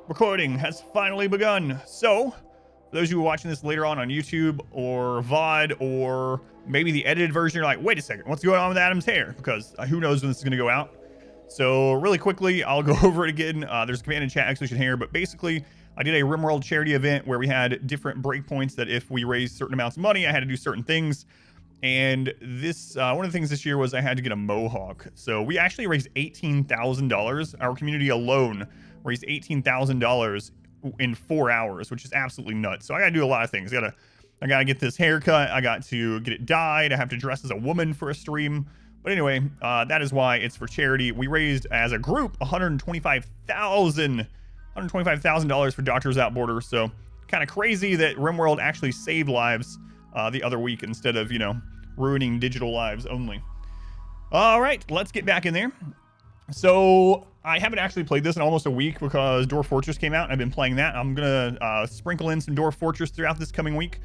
recording has finally begun. So, for those of you who are watching this later on YouTube or VOD or maybe the edited version, you're like, wait a second, what's going on with Adam's hair? Because who knows when this is going to go out. So really quickly, I'll go over it again. There's a command in chat explanation here, but basically I did a RimWorld charity event where we had different breakpoints that if we raised certain amounts of money, I had to do certain things. And this, one of the things this year was I had to get a mohawk. So we actually raised $18,000. Our community alone raised $18,000 in 4 hours, which is absolutely nuts. So I gotta do a lot of things. I gotta get this haircut. I got to get it dyed. I have to dress as a woman for a stream. But anyway, that is why it's for charity. We raised as a group $125,000 for Doctors Without Borders. So kind of crazy that RimWorld actually saved lives the other week instead of, you know, ruining digital lives only. All right, let's get back in there. So I haven't actually played this in almost a week because Dwarf Fortress came out and I've been playing that. I'm gonna sprinkle in some Dwarf Fortress throughout this coming week.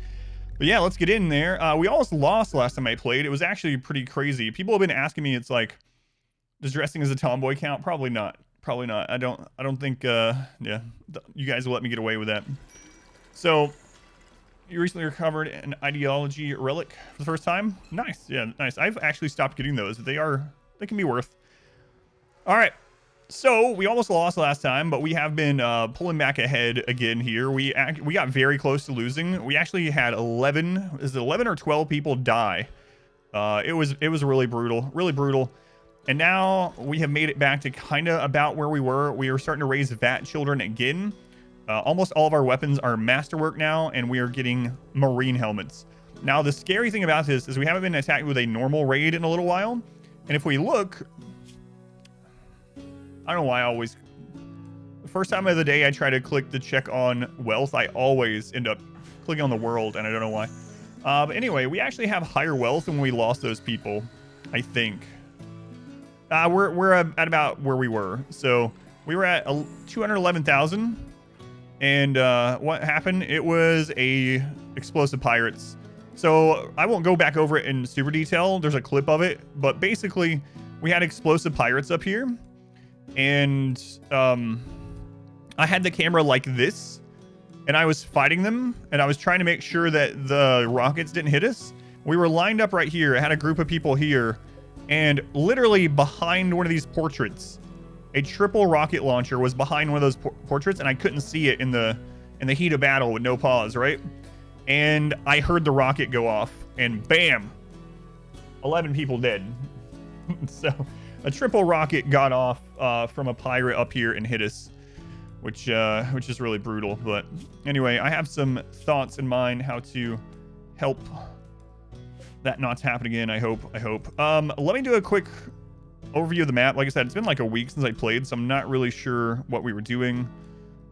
But yeah, let's get in there. We almost lost last time I played. It was actually pretty crazy. People have been asking me, it's like, does dressing as a tomboy count? Probably not. Probably not. I don't think, yeah, you guys will let me get away with that. So, you recently recovered an ideology relic for the first time? Nice. Yeah, nice. I've actually stopped getting those. They can be worth. All right. So we almost lost last time, but we have been pulling back ahead again here. We got very close to losing. We actually had 11 or 12 people die. It was really brutal. And now we have made it back to kind of about where we were. We are starting to raise VAT children again. Almost all of our weapons are masterwork now, and we are getting marine helmets. Now, the scary thing about this is we haven't been attacked with a normal raid in a little while. And if we look, I don't know why the first time of the day I try to click to check on wealth, I always end up clicking on the world, and I don't know why. But anyway, we actually have higher wealth when we lost those people, I think. We're at about where we were. So we were at 211,000. And what happened? It was explosive pirates. So I won't go back over it in super detail. There's a clip of it. But basically, we had explosive pirates up here. And I had the camera like this, and I was fighting them, and I was trying to make sure that the rockets didn't hit us. We were lined up right here. I had a group of people here, and literally behind one of these portraits, a triple rocket launcher was behind one of those portraits, and I couldn't see it in the heat of battle with no pause, right? And I heard the rocket go off, and bam, 11 people dead. So a triple rocket got off from a pirate up here and hit us, which is really brutal. But anyway, I have some thoughts in mind how to help that not to happen again. I hope. Let me do a quick overview of the map. Like I said, it's been like a week since I played, so I'm not really sure what we were doing.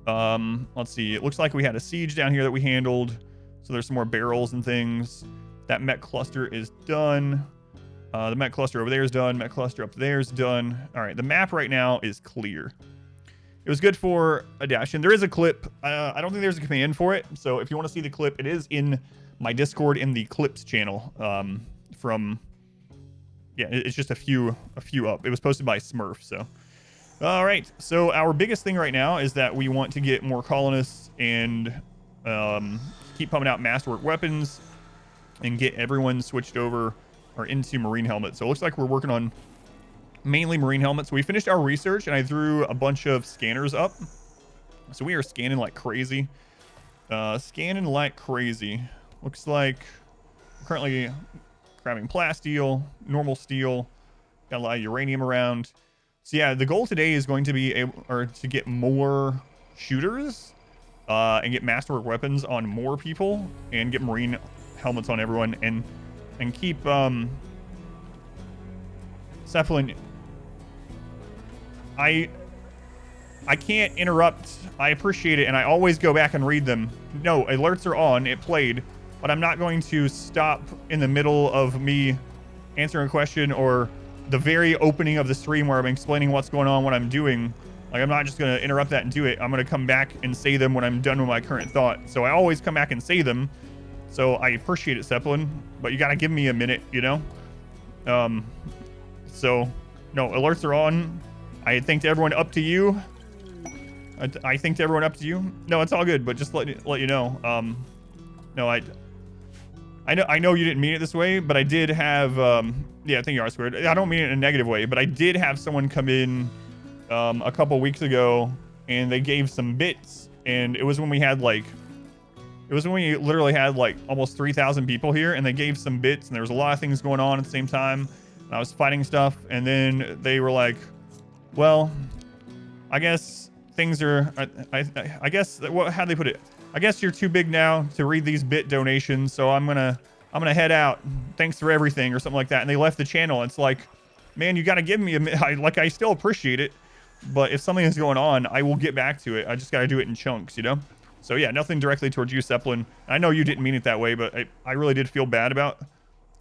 Let's see. It looks like we had a siege down here that we handled. So there's some more barrels and things. That mech cluster is done. The mech cluster over there is done. Mech cluster up there is done. All right, the map right now is clear. It was good for adaptation. There is a clip. I don't think there's a command for it. So if you want to see the clip, it is in my Discord in the clips channel. Yeah, it's just a few up. It was posted by Smurf. So, all right. So our biggest thing right now is that we want to get more colonists and keep pumping out masterwork weapons and get everyone switched over or into marine helmets. So it looks like we're working on mainly marine helmets. We finished our research and I threw a bunch of scanners up. So we are scanning like crazy. Scanning like crazy. Looks like we're currently grabbing plasteel, normal steel, got a lot of uranium around. So yeah, the goal today is going to be to get more shooters and get masterwork weapons on more people and get marine helmets on everyone and keep Zeppelin. I can't interrupt. I appreciate it, and I always go back and read them. No, alerts are on. It played, but I'm not going to stop in the middle of me answering a question or the very opening of the stream where I'm explaining what's going on, what I'm doing. Like, I'm not just going to interrupt that and do it. I'm going to come back and say them when I'm done with my current thought. So I always come back and say them. So I appreciate it, Zeppelin, but you got to give me a minute, you know? So, no, alerts are on. I thanked everyone up to you. I think to everyone up to you. No, it's all good, but just let you know. No, I know you didn't mean it this way, but I did have, yeah, I think you are squared. I don't mean it in a negative way, but I did have someone come in a couple weeks ago, and they gave some bits, and it was when we had like, it was when we literally had like almost 3,000 people here, and they gave some bits, and there was a lot of things going on at the same time, and I was fighting stuff, and then they were like, well, I guess things are, I guess, how'd they put it? I guess you're too big now to read these bit donations, so I'm gonna head out. Thanks for everything, or something like that. And they left the channel. It's like, man, you gotta give me I still appreciate it, but if something is going on, I will get back to it. I just gotta do it in chunks, you know? So yeah, nothing directly towards you, Zeppelin. I know you didn't mean it that way, but I really did feel bad about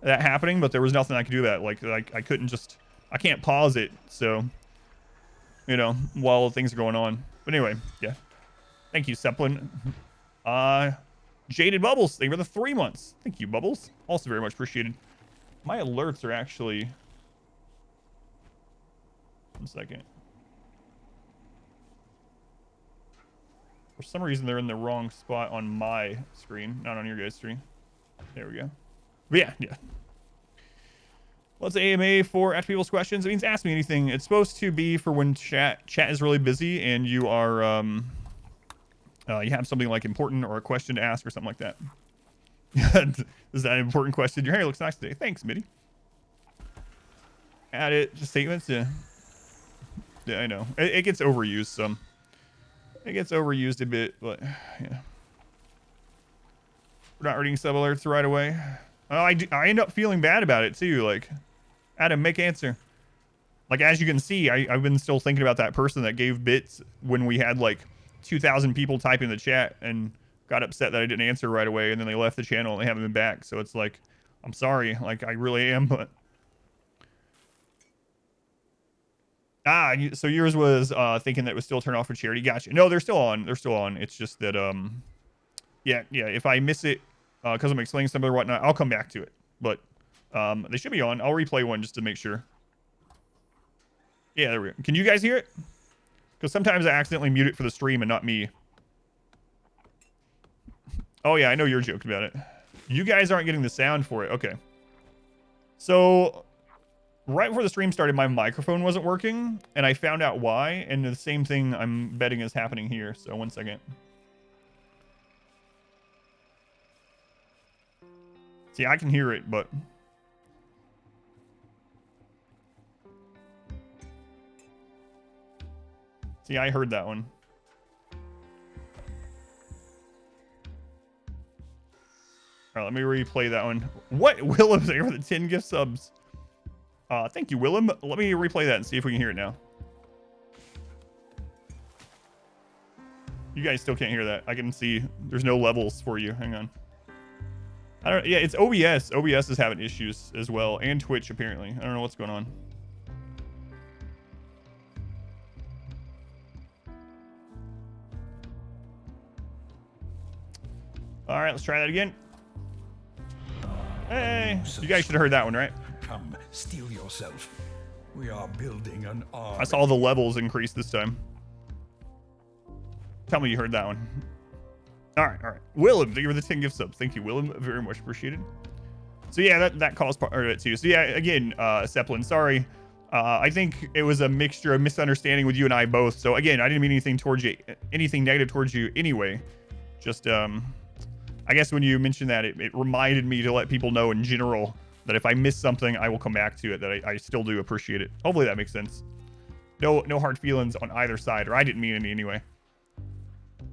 that happening, but there was nothing I could do that. Like I couldn't just, I can't pause it, so, you know, while things are going on. But anyway, yeah. Thank you, Zeppelin. Jaded Bubbles, thank you for the 3 months. Thank you, Bubbles. Also very much appreciated. My alerts are actually... 1 second. For some reason, they're in the wrong spot on my screen, not on your guys' screen. There we go. But yeah. What's AMA for? Ask people's questions. It means ask me anything. It's supposed to be for when chat is really busy and you are... you have something like important or a question to ask or something like that. Is that an important question? Your hair looks nice today. Thanks, Mitty. Add it. Just statements. Yeah, I know. It gets overused some. It gets overused a bit, but yeah. We're not reading sub alerts right away. Oh, I end up feeling bad about it too. Like, Adam, make answer. Like, as you can see, I've been still thinking about that person that gave bits when we had like 2,000 people typing in the chat and got upset that I didn't answer right away, and then they left the channel and they haven't been back. So it's like, I'm sorry, like I really am, but so yours was thinking that it was still turned off for charity. Gotcha. No, they're still on. They're still on. It's just that yeah. If I miss it because I'm explaining something or whatnot, I'll come back to it. But they should be on. I'll replay one just to make sure. Yeah, there we go. Can you guys hear it? Because sometimes I accidentally mute it for the stream and not me. Oh, yeah, I know you're joking about it. You guys aren't getting the sound for it. Okay. So, right before the stream started, my microphone wasn't working, and I found out why, and the same thing I'm betting is happening here. So, 1 second. See, I can hear it, but... See, I heard that one. All right, let me replay that one. What? Willem, thank you for the 10 gift subs. Thank you, Willem. Let me replay that and see if we can hear it now. You guys still can't hear that. I can see there's no levels for you. Hang on. Yeah, it's OBS. OBS is having issues as well, and Twitch apparently. I don't know what's going on. All right, let's try that again. Hey, you guys should have heard that one, right? Come, steel yourself. We are building an army. I saw the levels increase this time. Tell me you heard that one. All right. Willem, thank you for the 10 gift subs. Thank you, Willem. Very much appreciated. So yeah, that calls part of it too. So yeah, again, Zeppelin, sorry. I think it was a mixture of misunderstanding with you and I both. So again, I didn't mean anything towards you, anything negative towards you anyway. Just I guess when you mentioned that, it reminded me to let people know in general that if I miss something, I will come back to it, that I still do appreciate it. Hopefully that makes sense. No hard feelings on either side, or I didn't mean any anyway.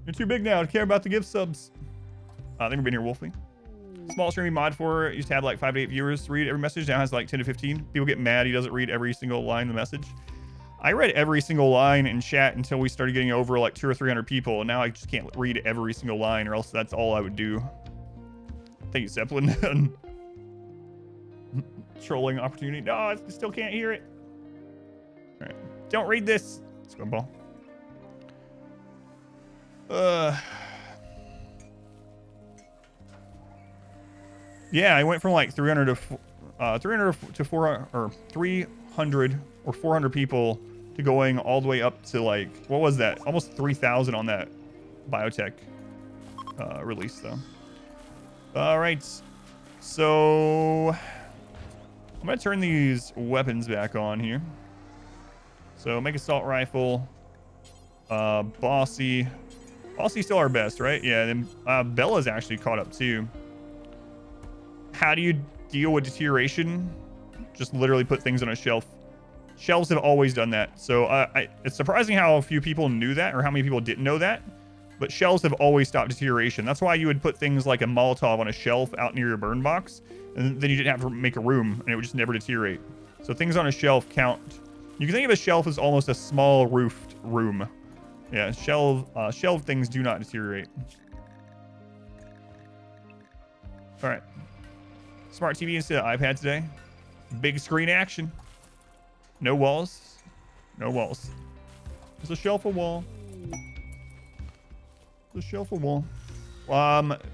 You're too big now to care about the gift subs. Thank you for being here, Wolfie. Small streaming mod for used to have like 5 to 8 viewers read every message. Now has like 10 to 15. People get mad he doesn't read every single line in the message. I read every single line in chat until we started getting over like 200 or 300 people, and now I just can't read every single line, or else that's all I would do. Thank you, Zeppelin. Trolling opportunity. No, I still can't hear it. All right, don't read this. Let's go, ball. Yeah, I went from like 300 to 400 or 300 or 400 people to going all the way up to like, what was that? Almost 3,000 on that biotech release though. All right. So I'm going to turn these weapons back on here. So make assault rifle, Bossy. Bossy's still our best, right? Yeah, then Bella's actually caught up too. How do you deal with deterioration? Just literally put things on a shelf. Shelves have always done that. So it's surprising how few people knew that, or how many people didn't know that. But shelves have always stopped deterioration. That's why you would put things like a Molotov on a shelf out near your burn box, and then you didn't have to make a room, and it would just never deteriorate. So things on a shelf count. You can think of a shelf as almost a small roofed room. Yeah, shelved things do not deteriorate. All right. Smart TV instead of iPad today. Big screen action. No walls. No walls. There's a shelf of wall. The shelf of wall.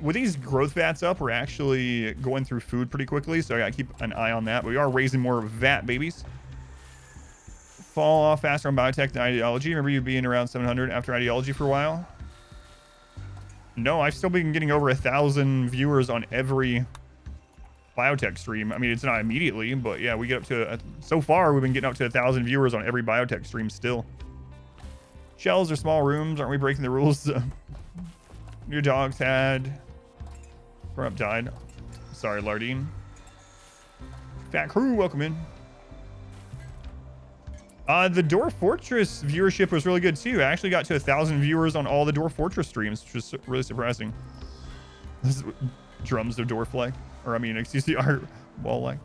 With these growth vats up, we're actually going through food pretty quickly, so I gotta keep an eye on that. But we are raising more vat babies. Fall off faster on biotech than ideology. Remember you being around 700 after ideology for a while? No, I've still been getting over 1,000 viewers on every biotech stream. I mean, it's not immediately, but yeah, we get up to so far we've been getting up to 1,000 viewers on every biotech stream still. Shells are small rooms. Aren't we breaking the rules? Your dog's had. Grown up died. Sorry, Lardine. Fat crew, welcome in. The Dwarf Fortress viewership was really good too. I actually got to 1,000 viewers on all the Dwarf Fortress streams, which was really surprising. This is drums of Dwarf like, or I mean, excuse me, our wall like.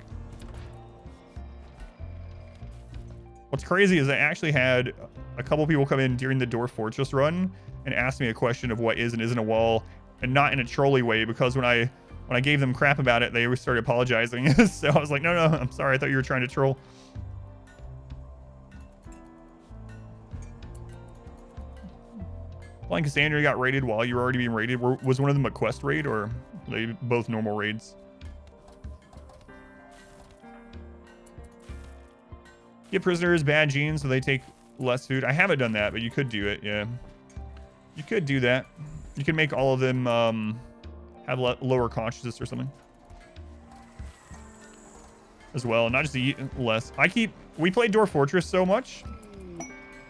What's crazy is I actually had a couple people come in during the Dwarf Fortress run and ask me a question of what is and isn't a wall, and not in a trolly way, because when I gave them crap about it, they started apologizing. So I was like, no, I'm sorry. I thought you were trying to troll. Flying Cassandra got raided while you were already being raided. Was one of them a quest raid, or were they both normal raids? Get prisoners bad genes so they take less food. I haven't done that, but you could do it. Yeah, you could do that. You can make all of them have lower consciousness or something as well, not just eat less. We played Dwarf Fortress so much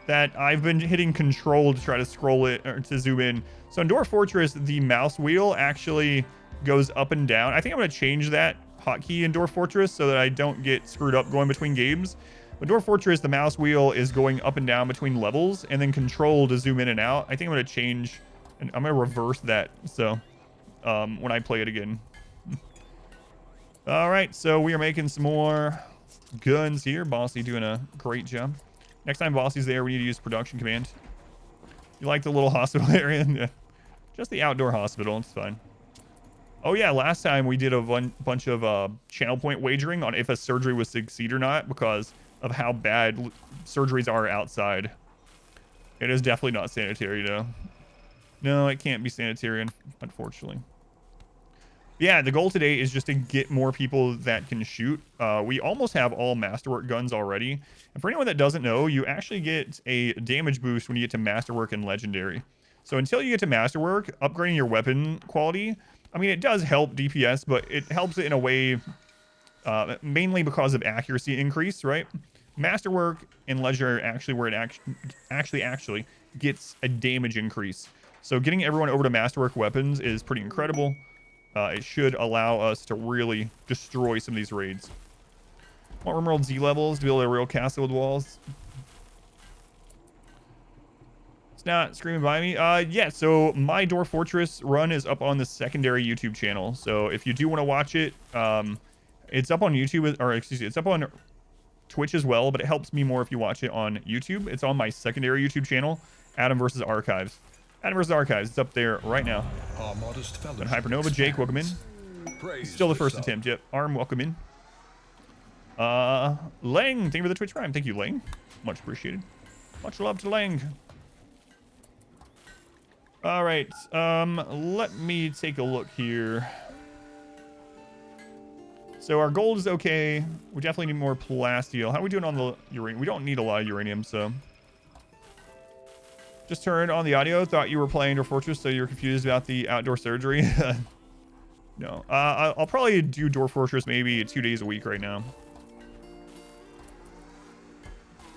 that I've been hitting control to try to scroll it or to zoom in. So in Dwarf Fortress, the mouse wheel actually goes up and down. I think I'm going to change that hotkey in Dwarf Fortress so that I don't get screwed up going between games. But Dwarf Fortress, the mouse wheel is going up and down between levels, and then control to zoom in and out. I think I'm going to change, and I'm going to reverse that. So when I play it again. All right, so we are making some more guns here. Bossy doing a great job. Next time Bossy's there, we need to use production command. You like the little hospital area? Yeah. Just the outdoor hospital. It's fine. Oh, yeah. Last time we did a bunch of channel point wagering on if a surgery would succeed or not because of how bad surgeries are outside. It is definitely not sanitary, though. No, it can't be sanitary, unfortunately. Yeah, the goal today is just to get more people that can shoot. We almost have all Masterwork guns already. And for anyone that doesn't know, you actually get a damage boost when you get to Masterwork and Legendary. So until you get to Masterwork, upgrading your weapon quality, I mean, it does help DPS, but it helps it in a way mainly because of accuracy increase, right? Masterwork and Legendary are actually where it actually gets a damage increase. So getting everyone over to Masterwork weapons is pretty incredible. It should allow us to really destroy some of these raids. Want RimWorld Z levels to build a real castle with walls? It's not screaming by me. Yeah, so my Dwarf Fortress run is up on the secondary YouTube channel. So if you do want to watch it, it's up on YouTube, or excuse me, it's up on Twitch as well, but it helps me more if you watch it on YouTube. It's on my secondary YouTube channel, Adam vs. Archives. Adam vs. Archives, it's up there right now. Our modest And Hypernova, Jake, welcome in. Still the first attempt, yep. Arm, welcome in. Lang, thank you for the Twitch Prime. Thank you, Lang. Much appreciated. Much love to Lang. All right, let me take a look here. So our gold is okay. We definitely need more plasteel. How are we doing on the uranium? We don't need a lot of uranium, so. Just turned on the audio. Thought you were playing Dwarf Fortress, so you're confused about the outdoor surgery. No. I'll probably do Dwarf Fortress maybe 2 days a week right now.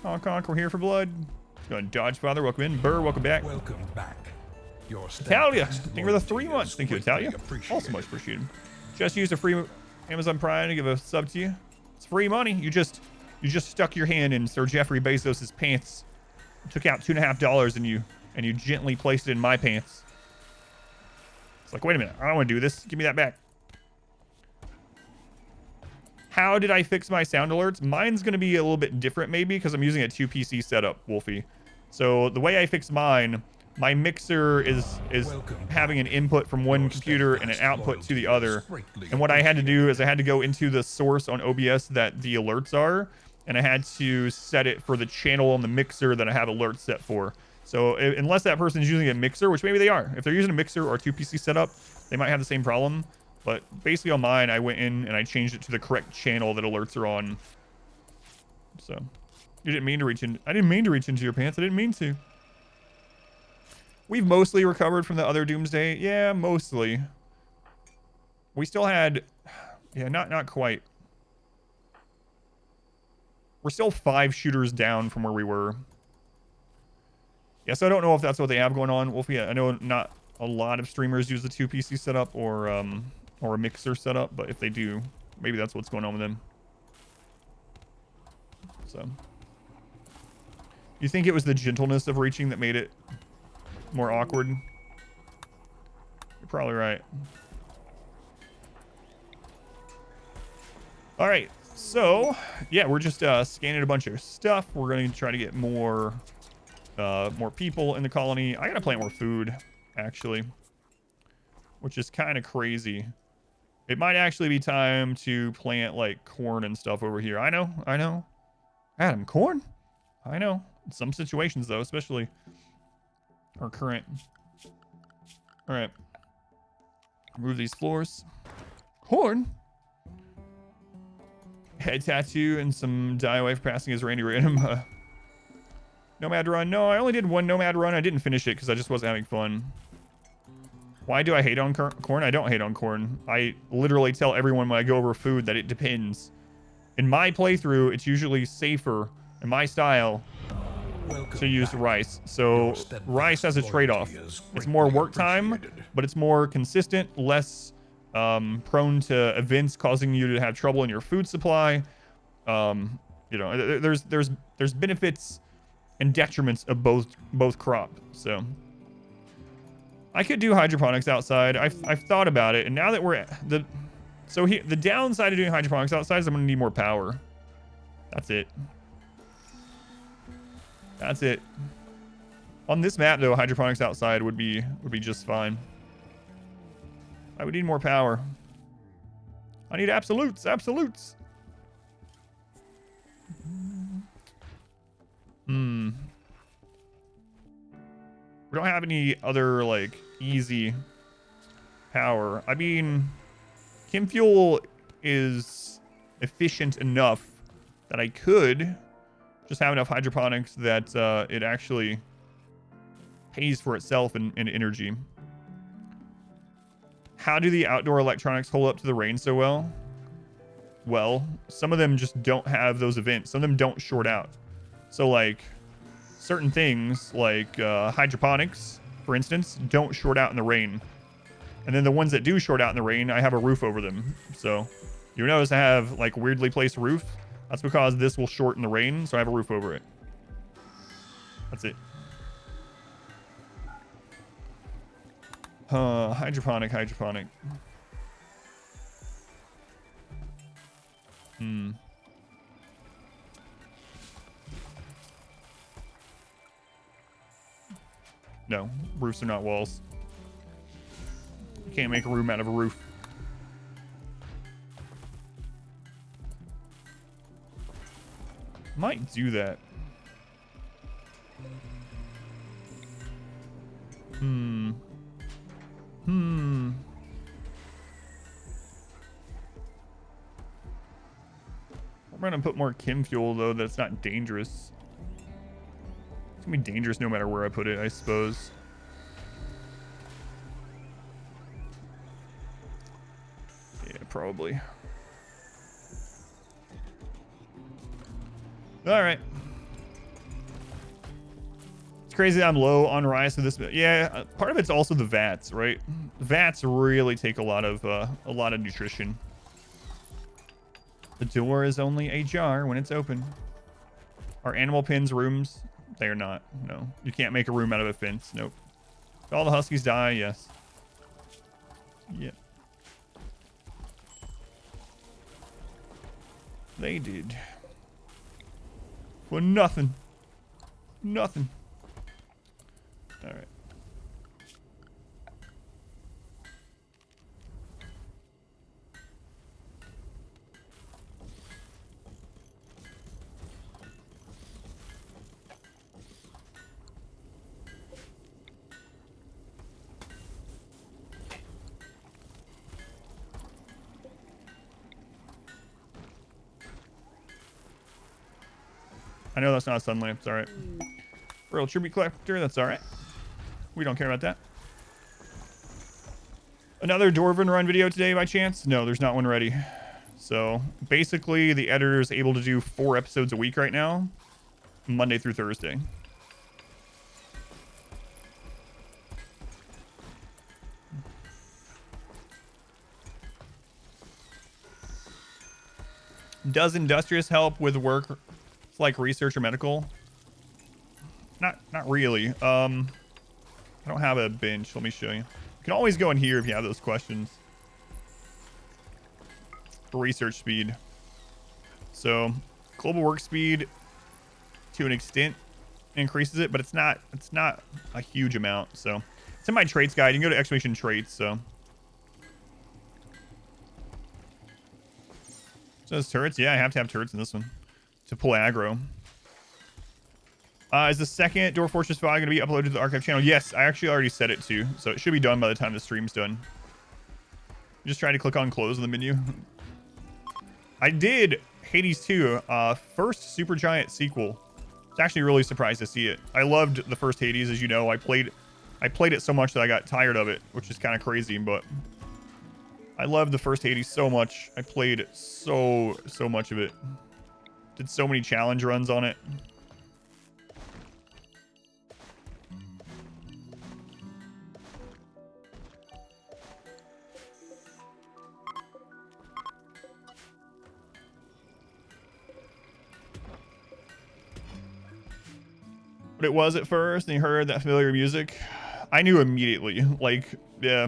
Honk honk, we're here for blood. Let's go and dodge father. Welcome in. Burr, welcome back. Welcome back. Your Italia, steadfast thank you for the 3 loyalty months. is Thank you, greatly Italia. appreciated. Also much appreciated. Just used a free Amazon Prime to give a sub to you. It's free money. You just stuck your hand in Sir Jeffrey Bezos's pants, took out $2.50 and you gently placed it in my pants. It's like, wait a minute, I don't want to do this. Give me that back. How did I fix my sound alerts? Mine's going to be a little bit different maybe because I'm using a 2 PC setup, Wolfie. So the way I fix mine, my mixer is having an input from one computer and an output to the other. And what I had to do is I had to go into the source on OBS that the alerts are, and I had to set it for the channel on the mixer that I have alerts set for. So unless that person's using a mixer, which maybe they are, if they're using a mixer or a 2 PC setup, they might have the same problem. But basically on mine, I went in and I changed it to the correct channel that alerts are on. So you didn't mean to reach in. I didn't mean to reach into your pants. I didn't mean to. We've mostly recovered from the other Doomsday. Yeah, mostly. We still had, yeah, not quite. We're still 5 shooters down from where we were. Yeah, so I don't know if that's what they have going on. Wolfie, I know not a lot of streamers use the 2 PC setup or a mixer setup, but if they do, maybe that's what's going on with them. So, you think it was the gentleness of reaching that made it more awkward? You're probably right. All right, so yeah, we're just scanning a bunch of stuff. We're going to try to get more people in the colony. I gotta plant more food, actually, which is kind of crazy. It might actually be time to plant like corn and stuff over here. I know. Adam, corn? I know. In some situations though, especially our current. All right. Remove these floors. Corn? Head tattoo and some die away for passing as Randy Random. Nomad run. No, I only did 1 nomad run. I didn't finish it because I just wasn't having fun. Why do I hate on corn? I don't hate on corn. I literally tell everyone when I go over food that it depends. In my playthrough, it's usually safer, in my style, to use rice. So rice has a trade-off. It's more work time, but it's more consistent, less prone to events causing you to have trouble in your food supply. You know, there's benefits and detriments of both crop. So I could do hydroponics outside. I've thought about it, and now that we're at the downside of doing hydroponics outside is I'm gonna need more power. That's it. That's it. On this map though, hydroponics outside would be just fine. I would need more power. I need absolutes. We don't have any other like easy power. I mean, chem fuel is efficient enough that I could just have enough hydroponics that it actually pays for itself in energy. How do the outdoor electronics hold up to the rain so well? Well, some of them just don't have those events. Some of them don't short out. So like certain things like hydroponics, for instance, don't short out in the rain. And then the ones that do short out in the rain, I have a roof over them. So you notice I have like weirdly placed roof. That's because this will short in the rain, so I have a roof over it. That's it. Hydroponic. No, roofs are not walls. You can't make a room out of a roof. Might do that. gonna put more chem fuel though. That's not dangerous. It's gonna be dangerous no matter where I put it, I suppose. Yeah, probably. All right. It's crazy that I'm low on rice with this. Yeah, part of it's also the vats, right? Vats really take a lot of nutrition. The door is only ajar when it's open. Are animal pens rooms? They are not. No, you can't make a room out of a fence. Nope. Did all the huskies die? Yes. Yep. They did. For nothing. Nothing. All right. I know that's not a sun lamp. It's all right. Real tribute collector. That's all right. We don't care about that. Another Dwarven Run video today by chance? No, there's not one ready. So basically the editor is able to do 4 episodes a week right now, Monday through Thursday. Does Industrious help with work like research or medical? Not really. I don't have a bench. Let me show you. You can always go in here if you have those questions. For research speed. So global work speed to an extent increases it, but it's not a huge amount. So it's in my traits guide. You can go to exclamation traits. So those turrets, yeah, I have to have turrets in this one to pull aggro. Is the second Dwarf Fortress 5 going to be uploaded to the archive channel? Yes, I actually already set it to, so it should be done by the time the stream's done. Just try to click on close in the menu. I did Hades 2, first Supergiant sequel. I was actually really surprised to see it. I loved the first Hades, as you know. I played it so much that I got tired of it, which is kind of crazy, but I loved the first Hades so much. I played so much of it. Did so many challenge runs on it. What it was at first, and you heard that familiar music, I knew immediately. Like, yeah,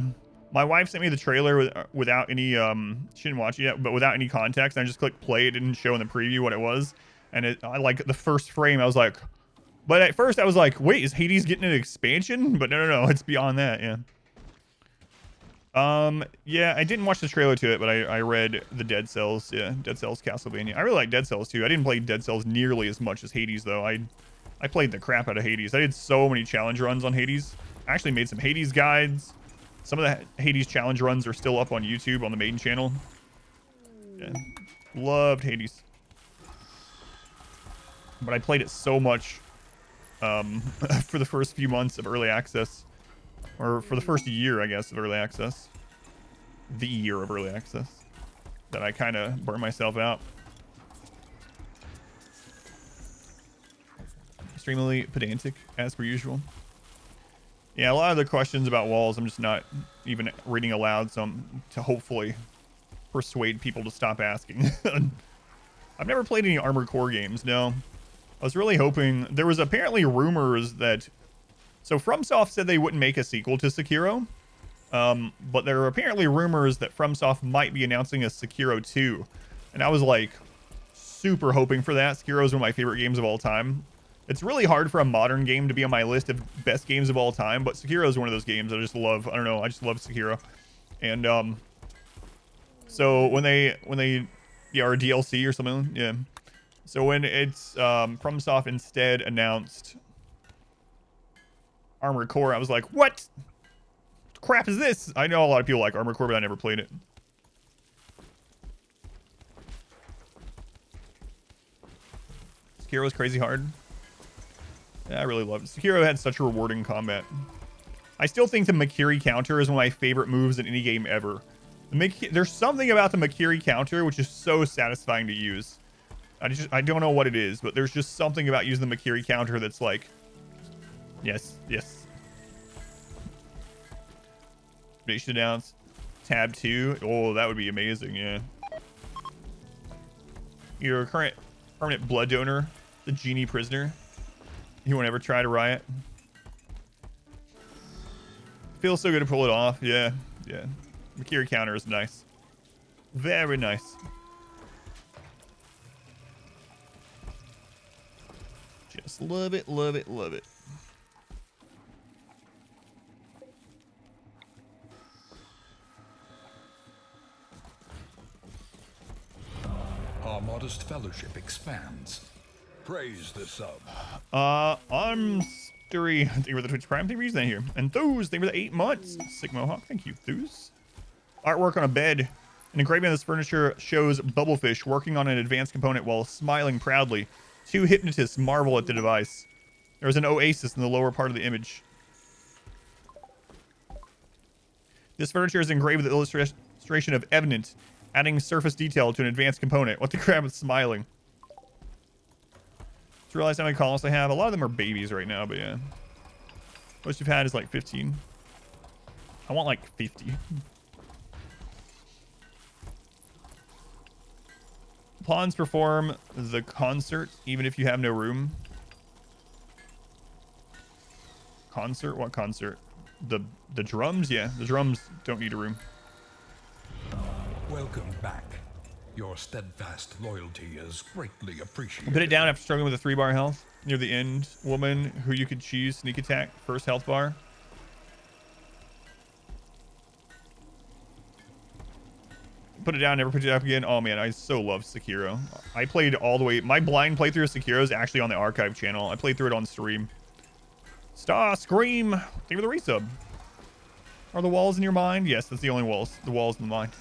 my wife sent me the trailer without any she didn't watch it yet, but without any context. I just clicked play. It didn't show in the preview what it was, and I like the first frame. I was like, but at first I was like, wait, is Hades getting an expansion? But no, it's beyond that. Yeah. Yeah, I didn't watch the trailer to it, but I read the Dead Cells. Yeah, Dead Cells Castlevania. I really like Dead Cells too. I didn't play Dead Cells nearly as much as Hades though. I played the crap out of Hades. I did so many challenge runs on Hades. I actually made some Hades guides. Some of the Hades challenge runs are still up on YouTube on the main channel. Yeah. Loved Hades. But I played it so much for the first few months of early access. Or for the first year, I guess, of early access. The year of early access. That I kind of burned myself out. Extremely pedantic, as per usual. Yeah, a lot of the questions about walls, I'm just not even reading aloud, so I'm to hopefully persuade people to stop asking. I've never played any Armored Core games, no. I was really hoping... There was apparently rumors that... So FromSoft said they wouldn't make a sequel to Sekiro, but there are apparently rumors that FromSoft might be announcing a Sekiro 2. And I was like, super hoping for that. Sekiro is one of my favorite games of all time. It's really hard for a modern game to be on my list of best games of all time, but Sekiro is one of those games I just love. I don't know, I just love Sekiro. And so when they yeah, or DLC or something, yeah. So when it's FromSoft instead announced Armored Core, I was like, what crap is this? I know a lot of people like Armored Core, but I never played it. Sekiro's crazy hard. Yeah, I really loved it. Sekiro had such rewarding combat. I still think the Makiri counter is one of my favorite moves in any game ever. There's something about the Makiri counter which is so satisfying to use. I don't know what it is, but there's just something about using the Makiri counter that's like, yes, yes. Nation announce tab 2. Oh, that would be amazing. Yeah. You're a current permanent blood donor, the genie prisoner. You won't ever try to riot. Feels so good to pull it off. Yeah, yeah. Makiri counter is nice. Very nice. Just love it, love it, love it. Our modest fellowship expands. Praise the sub. I'm Three. Thank you for the Twitch Prime. Thank you for using that here. And Thuse, thank you for the 8 months. Sick Mohawk. Thank you, Thuse. Artwork on a bed. An engraving of this furniture shows Bubblefish working on an advanced component while smiling proudly. 2 hypnotists marvel at the device. There's an oasis in the lower part of the image. This furniture is engraved with the illustration of Evident, adding surface detail to an advanced component. What the crap is smiling? Just realized how many columns I have. A lot of them are babies right now, but yeah. Most you've had is like 15. I want like 50. Pawns perform the concert even if you have no room. Concert? What concert? The drums? Yeah, the drums don't need a room. Welcome back. Your steadfast loyalty is greatly appreciated. Put it down after struggling with a 3-bar health. Near the end, woman who you could choose sneak attack, first health bar. Put it down, never put it up again. Oh man, I so love Sekiro. I played all the way. My blind playthrough of Sekiro is actually on the archive channel. I played through it on stream. Star Scream. Thank you for the resub. Are the walls in your mind? Yes, that's the only walls. The walls in the mind.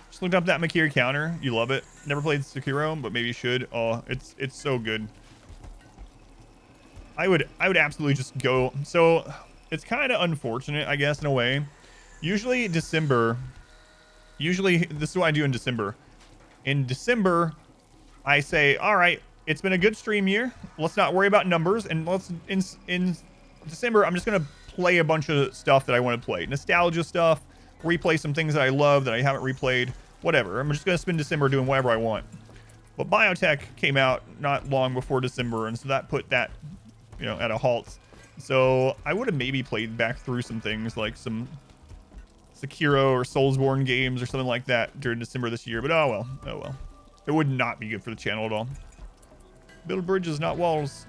Just looked up that Makiri counter. You love it. Never played Sekiro, but maybe you should. Oh, it's so good. I would absolutely just go. So it's kind of unfortunate, I guess, in a way. Usually December. Usually this is what I do in December. In December, I say, all right, it's been a good stream year. Let's not worry about numbers, and let's in December, I'm just gonna play a bunch of stuff that I want to play. Nostalgia stuff, replay some things that I love that I haven't replayed, whatever. I'm just gonna spend December doing whatever I want. But Biotech came out not long before December, and so that put that, you know, at a halt. So I would have maybe played back through some things like some Sekiro or Soulsborne games or something like that during December this year, but oh well, oh well. It would not be good for the channel at all. Build bridges, not walls.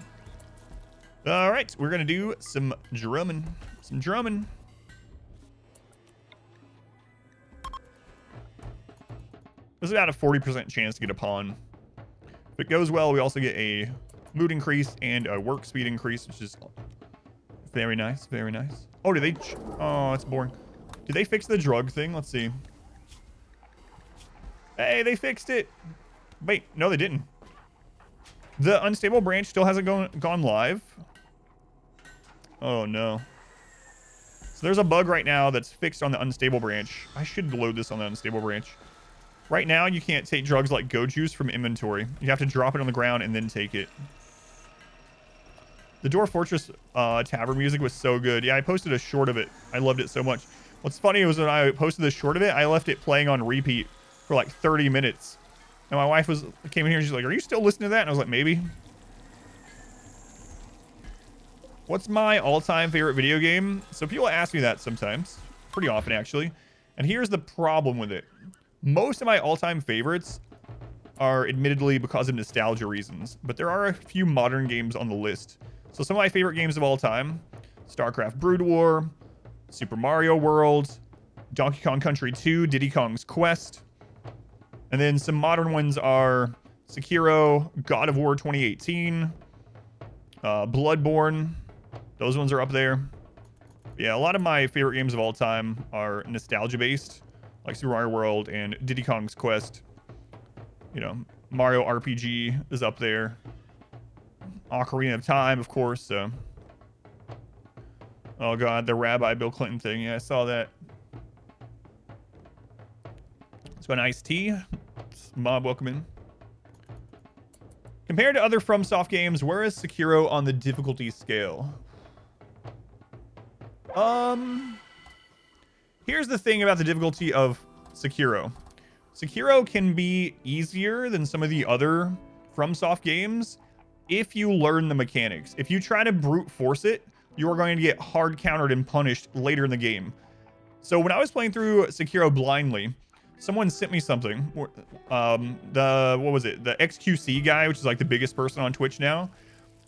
All right, we're gonna do some drumming. Some drumming. There's about a 40% chance to get a pawn. If it goes well, we also get a mood increase and a work speed increase, which is very nice, very nice. Oh, did they? Oh, it's boring. Did they fix the drug thing? Let's see. Hey, they fixed it. Wait, no, they didn't. The unstable branch still hasn't gone live. Oh, no. So there's a bug right now that's fixed on the unstable branch. I should load this on the unstable branch. Right now, you can't take drugs like Go Juice from inventory. You have to drop it on the ground and then take it. The Dwarf Fortress Tavern music was so good. Yeah, I posted a short of it. I loved it so much. What's funny was when I posted the short of it, I left it playing on repeat for like 30 minutes. And my wife came in here and she's like, are you still listening to that? And I was like, maybe. What's my all-time favorite video game? So people ask me that sometimes. Pretty often, actually. And here's the problem with it. Most of my all-time favorites are admittedly because of nostalgia reasons. But there are a few modern games on the list. So some of my favorite games of all time. StarCraft Brood War. Super Mario World. Donkey Kong Country 2. Diddy Kong's Quest. And then some modern ones are Sekiro, God of War 2018, Bloodborne. Those ones are up there. Yeah, a lot of my favorite games of all time are nostalgia-based, like Super Mario World and Diddy Kong's Quest. You know, Mario RPG is up there. Ocarina of Time, of course. So, oh god, the Rabbi Bill Clinton thing. Yeah, I saw that. It's got an iced tea. Mob, welcome in. Compared to other FromSoft games, where is Sekiro on the difficulty scale? Here's the thing about the difficulty of Sekiro. Sekiro can be easier than some of the other FromSoft games if you learn the mechanics. If you try to brute force it, you are going to get hard countered and punished later in the game. So when I was playing through Sekiro blindly, someone sent me something. What was it? The XQC guy, which is like the biggest person on Twitch now.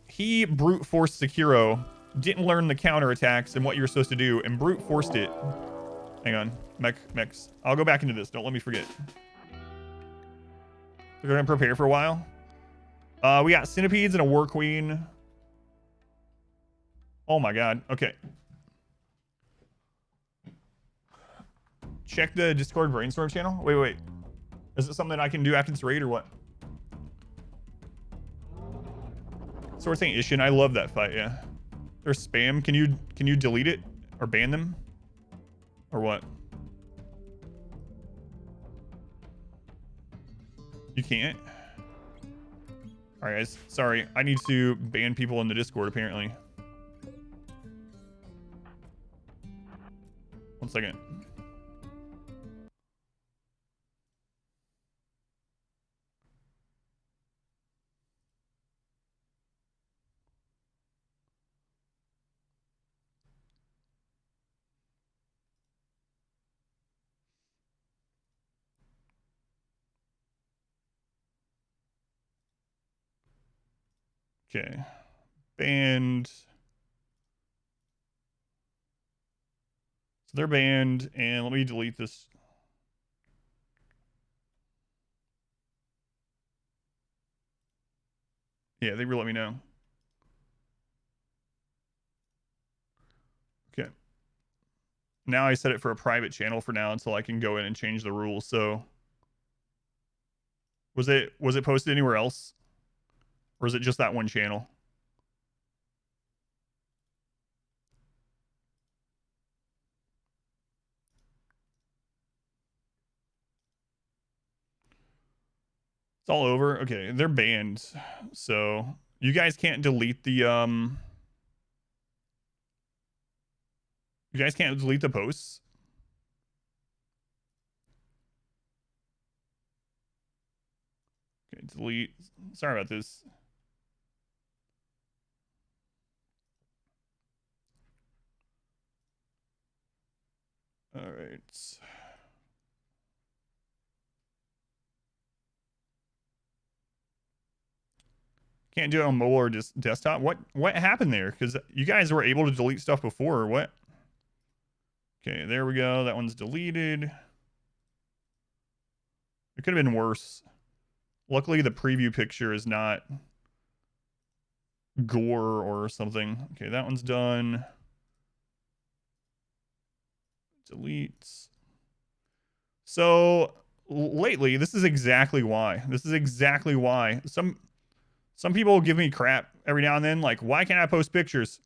He brute forced Sekiro, didn't learn the counter attacks and what you're supposed to do, and brute forced it. Hang on, Mex. I'll go back into this. Don't let me forget. We're gonna prepare for a while. We got centipedes and a war queen. Oh my god. Okay. Check the Discord brainstorm channel. Wait. Is it something I can do after this raid or what? Sword Saint Ishin. I love that fight. Yeah. There's spam. Can you delete it or ban them or what? You can't. All right, guys. Sorry. I need to ban people in the Discord apparently. One second. Okay. Banned. So they're banned, and let me delete this. Yeah, they will let me know. Okay. Now I set it for a private channel for now until I can go in and change the rules. So was it posted anywhere else? Or is it just that one channel? It's all over. Okay, they're banned. So you guys can't delete the you guys can't delete the posts. Okay, delete. Sorry about this. All right. Can't do it on mobile or just desktop. What happened there? Because you guys were able to delete stuff before, or what? Okay, there we go. That one's deleted. It could have been worse. Luckily, the preview picture is not gore or something. Okay, that one's done. Delete. So lately, this is exactly why. This is exactly why. Some people give me crap every now and then, like, why can't I post pictures?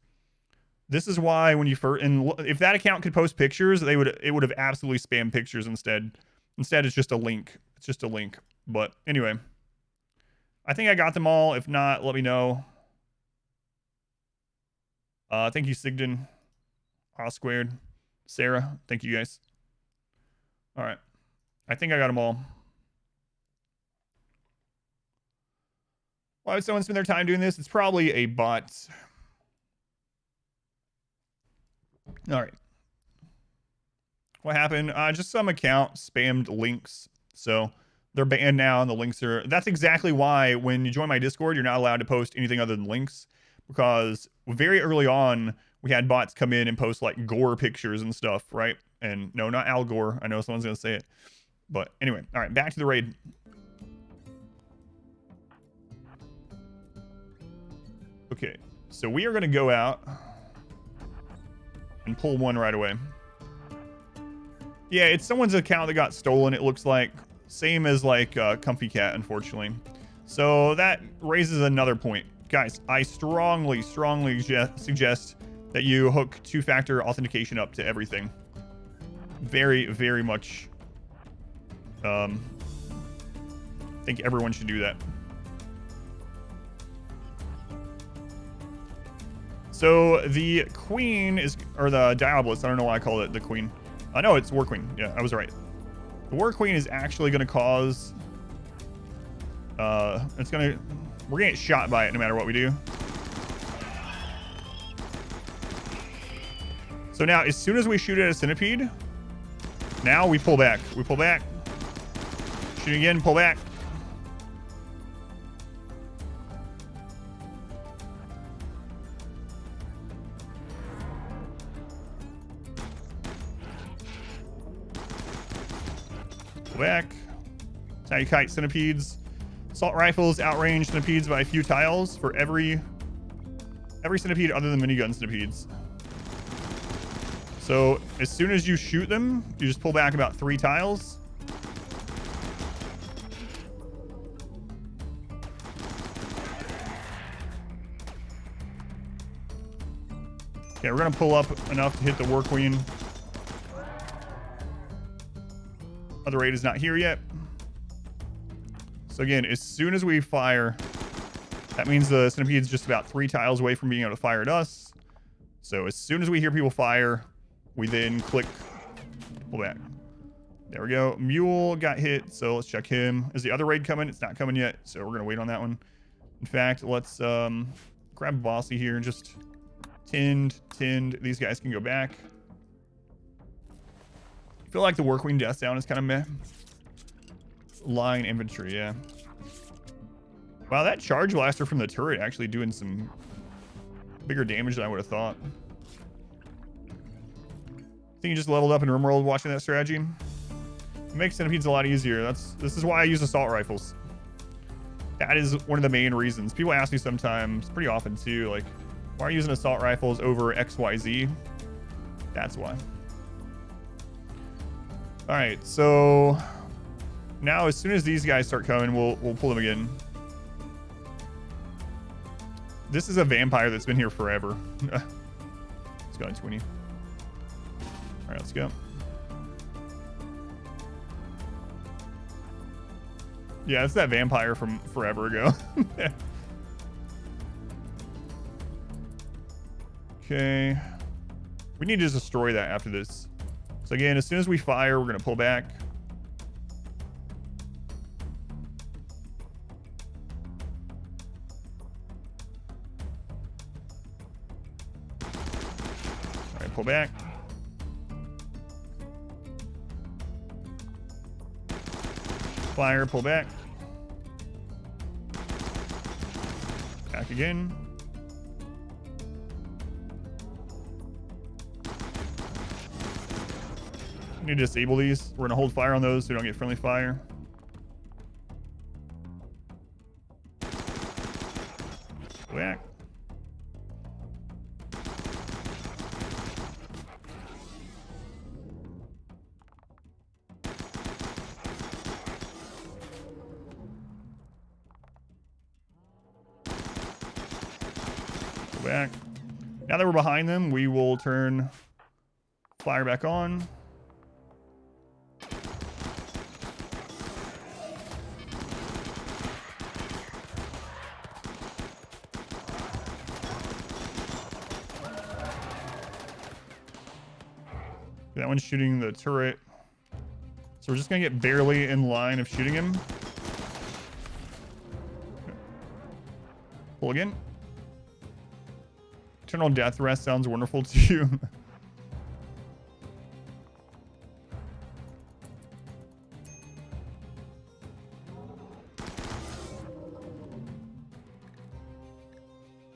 This is why when you first, and if that account could post pictures, it would have absolutely spammed pictures instead. Instead, it's just a link. It's just a link. But anyway, I think I got them all. If not, let me know. Thank you, Sigden, R squared, Sarah. Thank you guys. All right, I think I got them all. Why would someone spend their time doing this? It's probably a bot. All right. What happened? Just some account spammed links. So they're banned now and the links are... That's exactly why when you join my Discord, you're not allowed to post anything other than links. Because very early on, we had bots come in and post like gore pictures and stuff, right? And no, not Al Gore. I know someone's going to say it. But anyway, all right, back to the raid. Okay, so we are going to go out and pull one right away. Yeah, it's someone's account that got stolen, it looks like. Same as like Comfy Cat, unfortunately. So that raises another point. Guys, I strongly suggest that you hook two-factor authentication up to everything. Very, very much. I think everyone should do that. So the queen is, or the Diabolist, I don't know why I called it the queen. I know it's War Queen. Yeah, I was right. The War Queen is actually going to cause, we're going to get shot by it no matter what we do. So now, as soon as we shoot at a centipede, now we pull back. We pull back. Shoot again, pull back. Pull back. That's how you kite centipedes. Assault rifles outrange centipedes by a few tiles for every centipede other than minigun centipedes. So as soon as you shoot them, you just pull back about 3 tiles. Okay, we're gonna pull up enough to hit the War Queen. Other raid is not here yet. So again, as soon as we fire, that means the centipede's just about 3 tiles away from being able to fire at us. So as soon as we hear people fire, we then click pull back. There we go. Mule got hit, so let's check him. Is the other raid coming? It's not coming yet, so we're gonna wait on that one. In fact, let's grab Bossy here and just tinned. These guys can go back. I feel like the War Queen death down is kind of meh. Line infantry, yeah. Wow, that charge blaster from the turret actually doing some bigger damage than I would have thought. I think you just leveled up in RimWorld watching that strategy. It makes centipedes a lot easier. This is why I use assault rifles. That is one of the main reasons. People ask me sometimes, pretty often too, like, why are you using assault rifles over XYZ? That's why. All right, so now as soon as these guys start coming, we'll pull them again. This is a vampire that's been here forever. Let's go on 20. All right, let's go. Yeah, it's that vampire from forever ago. Okay. We need to destroy that after this. So again, as soon as we fire, we're going to pull back. All right, pull back. Fire, pull back. Back again. We need to disable these. We're going to hold fire on those so we don't get friendly fire. Whack. Back. Now that we're behind them, we will turn fire back on. That one's shooting the turret. So we're just gonna get barely in line of shooting him. Pull again. Eternal death rest sounds wonderful to you.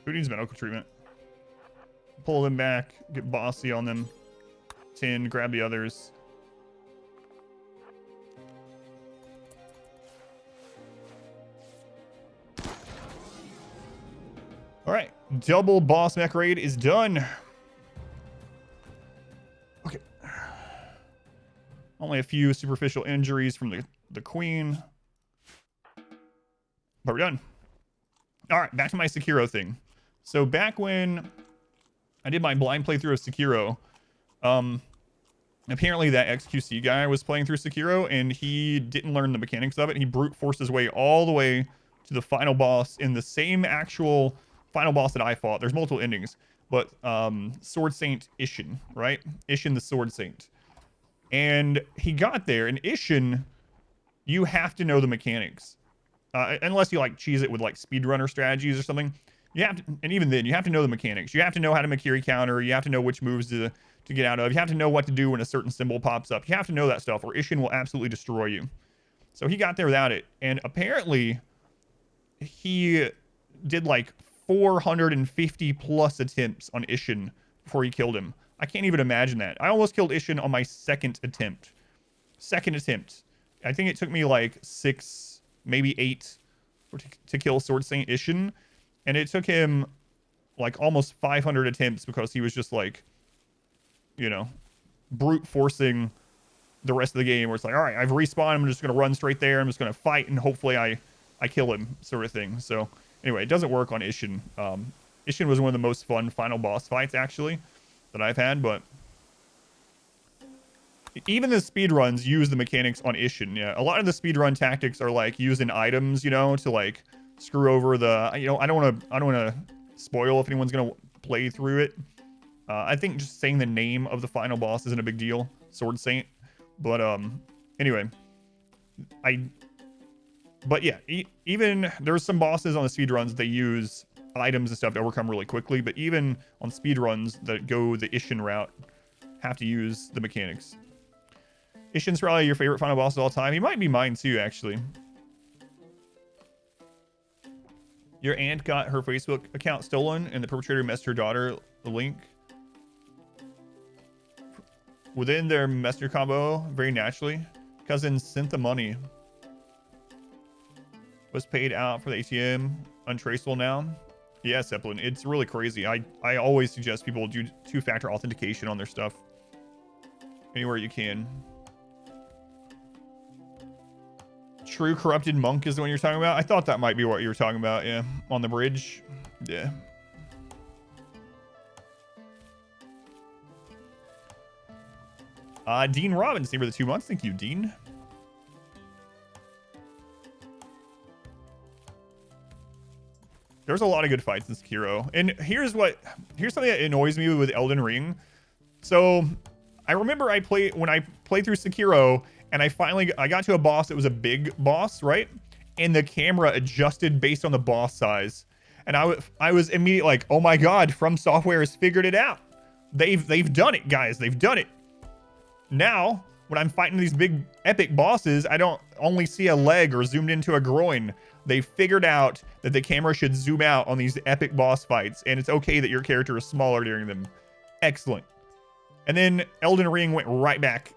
Who needs medical treatment? Pull them back, get bossy on them. 10, grab the others. All right, double boss mech raid is done. Okay. Only a few superficial injuries from the the queen. But we're done. All right, back to my Sekiro thing. So back when I did my blind playthrough of Sekiro, apparently that XQC guy was playing through Sekiro and he didn't learn the mechanics of it. He brute forced his way all the way to the final boss in the same actual final boss that I fought. There's multiple endings, but Sword Saint Ishin, right? Ishin the Sword Saint. And he got there, and Ishin, you have to know the mechanics. Unless you like cheese it with like speedrunner strategies or something. You have to, and even then, you have to know the mechanics. You have to know how to Makiri counter. You have to know which moves to get out of. You have to know what to do when a certain symbol pops up. You have to know that stuff, or Ishin will absolutely destroy you. So he got there without it, and apparently he did like 450 plus attempts on Ishin before he killed him. I can't even imagine that. I almost killed Ishin on my second attempt. I think it took me like 6, maybe 8 to kill Sword Saint Ishin. And it took him like almost 500 attempts because he was just like, you know, brute forcing the rest of the game where it's like, all right, I've respawned. I'm just going to run straight there. I'm just going to fight and hopefully I kill him, sort of thing. So anyway, it doesn't work on Ishin. Ishin was one of the most fun final boss fights actually that I've had, but even the speedruns use the mechanics on Ishin. Yeah, a lot of the speedrun tactics are like using items, you know, to like screw over the, you know, I don't want to spoil if anyone's going to play through it. I think just saying the name of the final boss isn't a big deal, Sword Saint. But anyway, but yeah, even there's some bosses on the speedruns that they use items and stuff to overcome really quickly, but even on speedruns that go the Ishin route have to use the mechanics. Ishin's probably your favorite final boss of all time. He might be mine too, actually. Your aunt got her Facebook account stolen and the perpetrator messaged her daughter the link. Within their messenger combo, very naturally, cousin sent the money. Was paid out for the ATM, untraceable now. Yeah, Zeppelin, it's really crazy. I always suggest people do 2-factor authentication on their stuff. Anywhere you can. True Corrupted Monk is the one you're talking about? I thought that might be what you were talking about, yeah. On the bridge. Yeah. Dean Robbins, thank you for the 2 months. Thank you, Dean. There's a lot of good fights in Sekiro. And here's something that annoys me with Elden Ring. So I remember when I played through Sekiro and I got to a boss that was a big boss, right? And the camera adjusted based on the boss size. And I was immediately like, oh my God, From Software has figured it out. They've done it, guys. They've done it. Now, when I'm fighting these big epic bosses, I don't only see a leg or zoomed into a groin. They figured out that the camera should zoom out on these epic boss fights, and it's okay that your character is smaller during them. Excellent. And then Elden Ring went right back.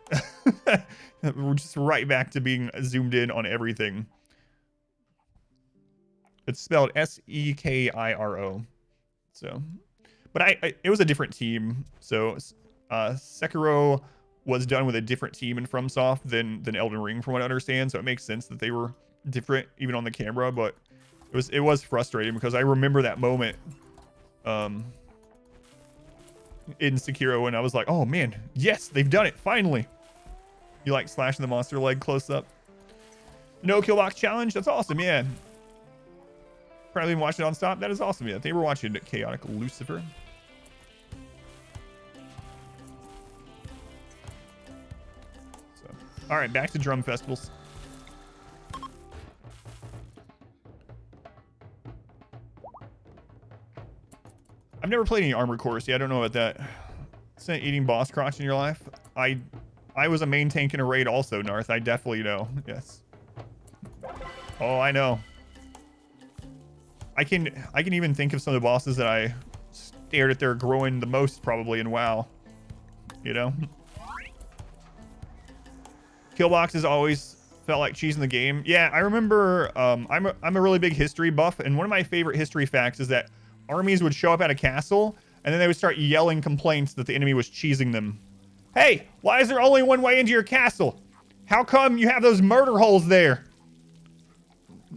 Just right back to being zoomed in on everything. It's spelled Sekiro. So, but it was a different team. So, Sekiro was done with a different team in FromSoft than Elden Ring, from what I understand. So it makes sense that they were different, even on the camera. But it was frustrating because I remember that moment in Sekiro when I was like, oh man, yes, they've done it finally. You like slashing the monster leg close up. No kill box challenge. That's awesome. Yeah. Probably been watching it on stop. That is awesome. Yeah. They were watching Chaotic Lucifer. All right, back to drum festivals. I've never played any Armored Core. Yeah, I don't know about that. Isn't eating boss crotch in your life? I was a main tank in a raid also, Narth. I definitely know. Yes. Oh, I know. I can even think of some of the bosses that I stared at their groin the most probably in WoW. You know? Killbox has always felt like cheese in the game. Yeah, I remember I'm a really big history buff, and one of my favorite history facts is that armies would show up at a castle, and then they would start yelling complaints that the enemy was cheesing them. Hey, why is there only one way into your castle? How come you have those murder holes there?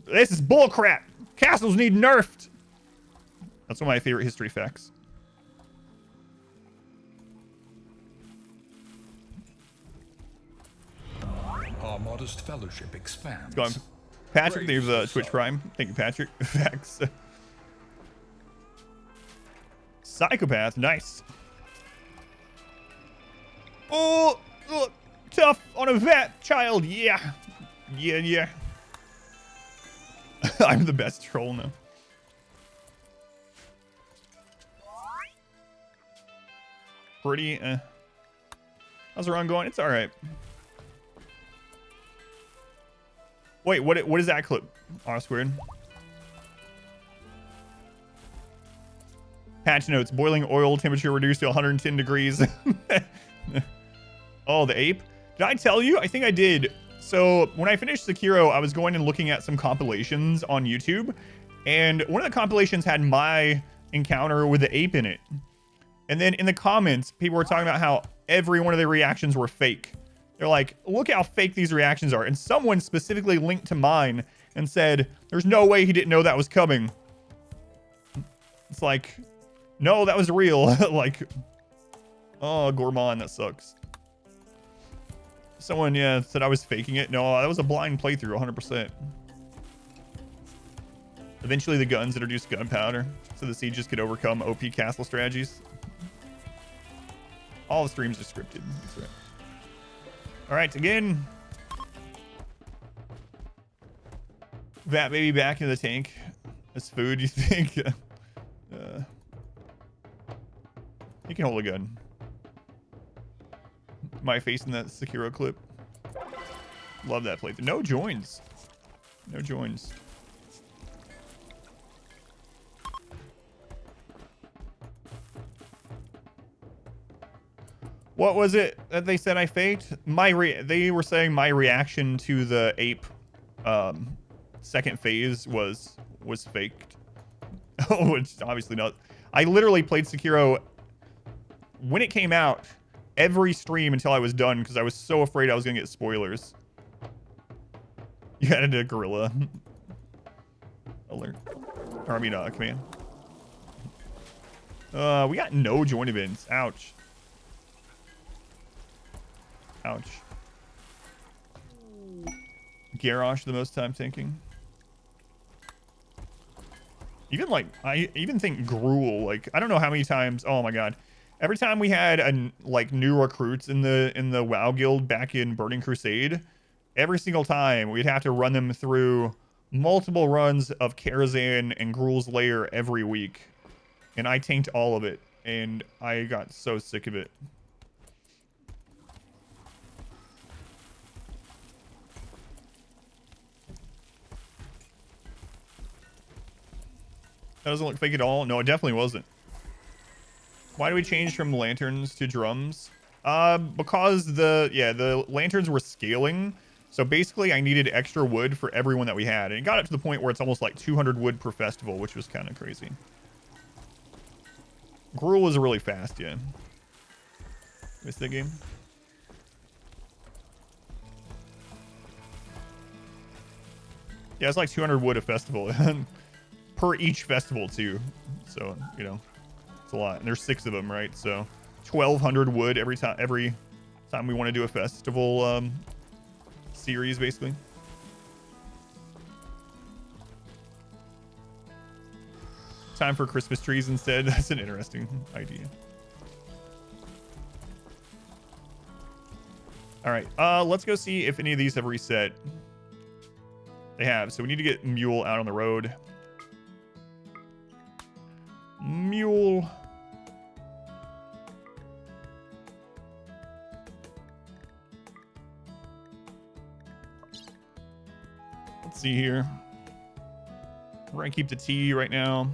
This is bullcrap. Castles need nerfed. That's one of my favorite history facts. Our modest fellowship expands. Go on. Patrick, there's a Twitch Prime. Thank you, Patrick. Facts. Psychopath, nice. Oh, look, tough on a vet child. Yeah. Yeah. I'm the best troll now. Pretty, how's the run going? It's all right. Wait, what is that clip? R squared. Patch notes, boiling oil temperature reduced to 110 degrees. Oh, the ape. Did I tell you? I think I did. So when I finished Sekiro, I was going and looking at some compilations on YouTube. And one of the compilations had my encounter with the ape in it. And then in the comments, people were talking about how every one of their reactions were fake. They're like, look how fake these reactions are. And someone specifically linked to mine and said, there's no way he didn't know that was coming. It's like, no, that was real. Like, oh, Gourmand, that sucks. Someone, yeah, said I was faking it. No, that was a blind playthrough, 100%. Eventually, the guns introduced gunpowder, so the sieges could overcome OP castle strategies. All the streams are scripted. That's right. All right, again. Vat baby back in the tank. As food, you think? He can hold a gun. My face in that Sekiro clip. Love that playthrough. No joins. No joins. What was it that they said I faked? They were saying my reaction to the ape second phase was faked. Oh, it's obviously not. I literally played Sekiro when it came out every stream until I was done because I was so afraid I was gonna get spoilers. You added a gorilla alert. Or I mean, command. We got no join events. Ouch. Ouch. Garrosh the most time tanking. Even like, I even think Gruel, like, I don't know how many times, oh my god. Every time we had like new recruits in the WoW guild back in Burning Crusade, every single time we'd have to run them through multiple runs of Karazhan and Gruel's Lair every week. And I tanked all of it, and I got so sick of it. That doesn't look fake at all. No, it definitely wasn't. Why do we change from lanterns to drums? Because the lanterns were scaling. So basically I needed extra wood for everyone that we had. And it got up to the point where it's almost like 200 wood per festival, which was kind of crazy. Gruel is really fast, yeah. Missed that game? Yeah, it's like 200 wood a festival. Per each festival too. So, you know, it's a lot. And there's 6 of them, right? So 1,200 wood every time we want to do a festival series, basically. Time for Christmas trees instead. That's an interesting idea. All right, let's go see if any of these have reset. They have. So we need to get Mule out on the road. Mule. Let's see here. We're gonna keep the T right now.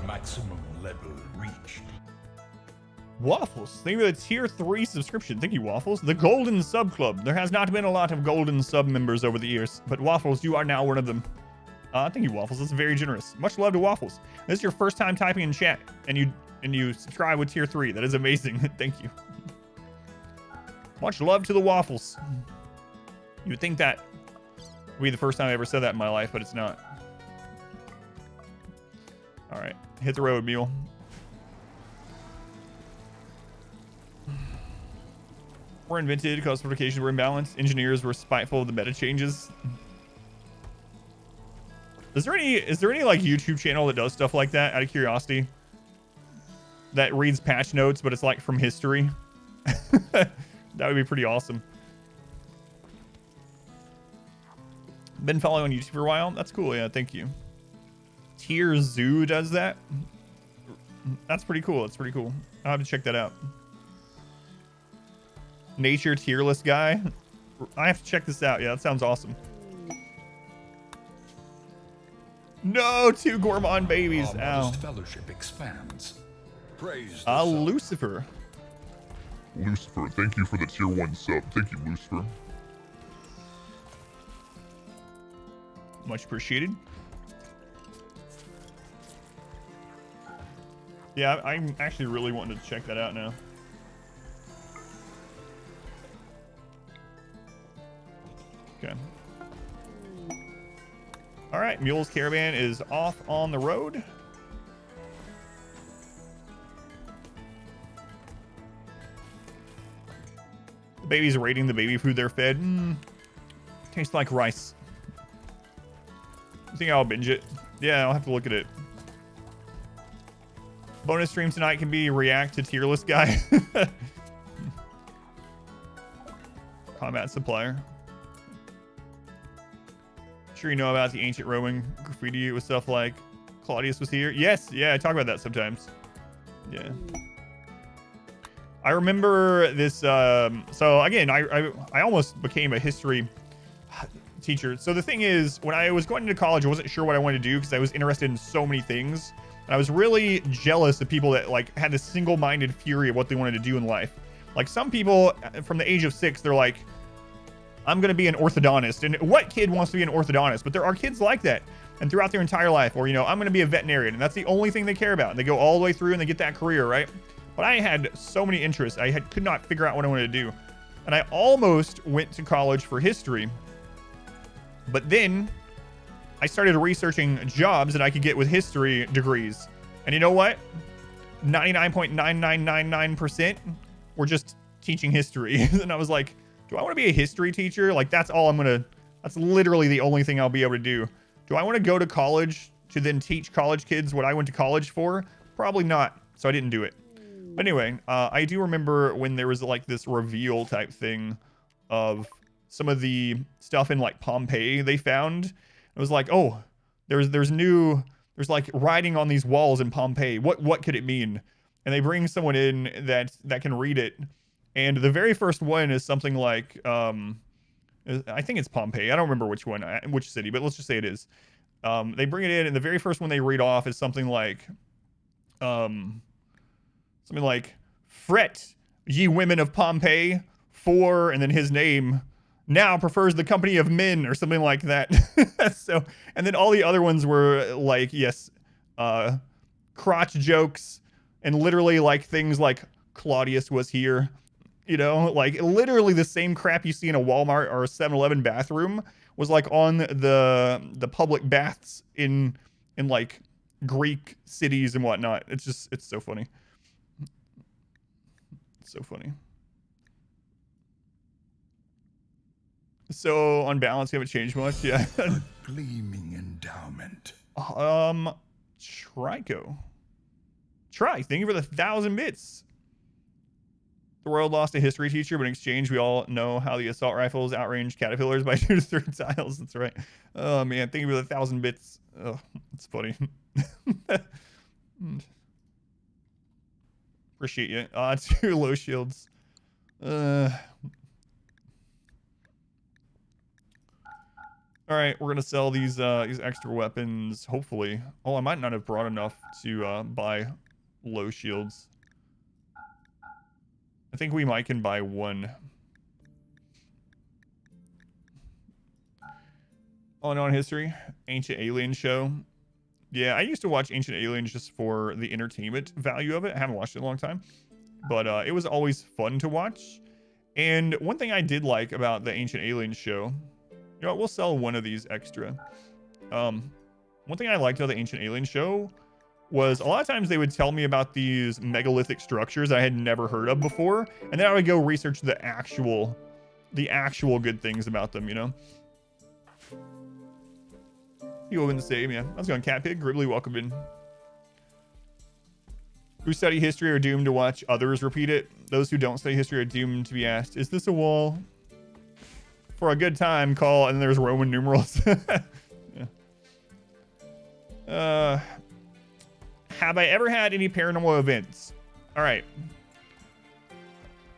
Maximum level reached. Waffles, thank you for the tier 3 subscription. Thank you, Waffles. The Golden Sub Club. There has not been a lot of Golden Sub members over the years, but Waffles, you are now one of them. Thank you, Waffles. That's very generous. Much love to Waffles. This is your first time typing in chat, and you subscribe with tier 3. That is amazing. Thank you. Much love to the Waffles. You would think that would be the first time I ever said that in my life, but it's not. All right, hit the road, mule. Were invented, cause fortifications were imbalanced. Engineers were spiteful of the meta changes. Is there any like YouTube channel that does stuff like that out of curiosity? That reads patch notes, but it's like from history? That would be pretty awesome. Been following on YouTube for a while. That's cool. Yeah, thank you. Tier Zoo does that. That's pretty cool. That's pretty cool. I'll have to check that out. Nature tier list guy. I have to check this out. Yeah, that sounds awesome. No, 2 gourmand babies. Our Ow. fellowship expands. Praise the Lucifer. Lucifer, thank you for the tier 1 sub. Thank you, Lucifer. Much appreciated. Yeah, I'm actually really wanting to check that out now. Okay. All right, Mule's Caravan is off on the road. The babies are rating the baby food they're fed. Tastes like rice. I think I'll binge it. Yeah, I'll have to look at it. Bonus stream tonight can be react to tier list guy. Combat supplier. Sure you know about the ancient Roman graffiti with stuff like Claudius was here? Yes, yeah, I talk about that sometimes. Yeah. I remember this, so again, I almost became a history teacher. So the thing is, when I was going into college, I wasn't sure what I wanted to do because I was interested in so many things. And I was really jealous of people that like had this single-minded fury of what they wanted to do in life. Like some people from the age of 6, they're like, I'm going to be an orthodontist. And what kid wants to be an orthodontist? But there are kids like that. And throughout their entire life, or, you know, I'm going to be a veterinarian. And that's the only thing they care about. And they go all the way through and they get that career, right? But I had so many interests. I could not figure out what I wanted to do. And I almost went to college for history. But then I started researching jobs that I could get with history degrees. And you know what? 99.9999% were just teaching history. And I was like, do I want to be a history teacher? Like, that's literally the only thing I'll be able to do. Do I want to go to college to then teach college kids what I went to college for? Probably not. So I didn't do it. But anyway, I do remember when there was like this reveal type thing of some of the stuff in like Pompeii they found. It was like, oh, there's like writing on these walls in Pompeii. What could it mean? And they bring someone in that can read it. And the very first one is something like, I think it's Pompeii. I don't remember which one, which city, but let's just say it is. They bring it in, and the very first one they read off is something like, fret, ye women of Pompeii, for, and then his name now prefers the company of men, or something like that. So, and then all the other ones were like, yes, crotch jokes, and literally like things like Claudius was here. You know, like literally the same crap you see in a Walmart or a 7-Eleven bathroom was like on the public baths in like Greek cities and whatnot. It's so funny. It's so funny. So on balance, you haven't changed much. Yeah. A gleaming endowment. Trico. Try. Thank you for the 1,000 bits. The world lost a history teacher, but in exchange, we all know how the assault rifles outrange caterpillars by 2 to 3 tiles. That's right. Oh, man. Thank you for the 1,000 bits. Oh, that's funny. Appreciate you. 2 low shields. All right, we're going to sell these extra weapons, hopefully. Oh, I might not have brought enough to buy low shields. I think we might can buy one. On history, Ancient Alien show. Yeah, I used to watch Ancient Aliens just for the entertainment value of it. I haven't watched it in a long time, but it was always fun to watch. And one thing I did like about the Ancient Aliens show, you know what, we'll sell one of these extra. One thing I liked about the Ancient Aliens show was a lot of times they would tell me about these megalithic structures I had never heard of before, and then I would go research the actual good things about them, you know? You open the same, yeah. I was going Cat Pig. Gribbly, welcome in. Who study history are doomed to watch others repeat it. Those who don't study history are doomed to be asked, is this a wall? For a good time, call, and there's Roman numerals. Yeah. Have I ever had any paranormal events? All right.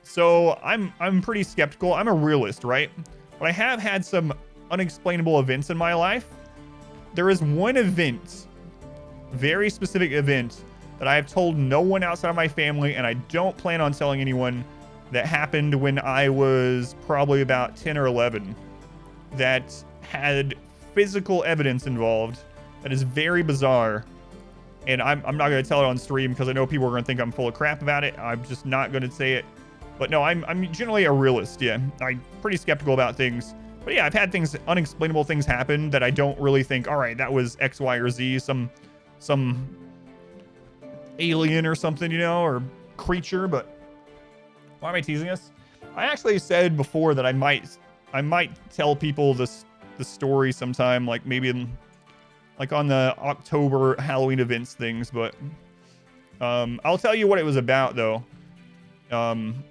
So I'm pretty skeptical. I'm a realist, right? But I have had some unexplainable events in my life. There is one event, very specific event, that I have told no one outside of my family, and I don't plan on telling anyone, that happened when I was probably about 10 or 11, that had physical evidence involved that is very bizarre. And I'm not going to tell it on stream because I know people are going to think I'm full of crap about it. I'm just not going to say it. But no, I'm generally a realist, yeah. I'm pretty skeptical about things. But yeah, I've had things, unexplainable things happen that I don't really think, all right, that was X, Y, or Z, some alien or something, you know, or creature. But why am I teasing us? I actually said before that I might tell people the story sometime, like maybe in, like on the October Halloween events things. But I'll tell you what it was about though. Man,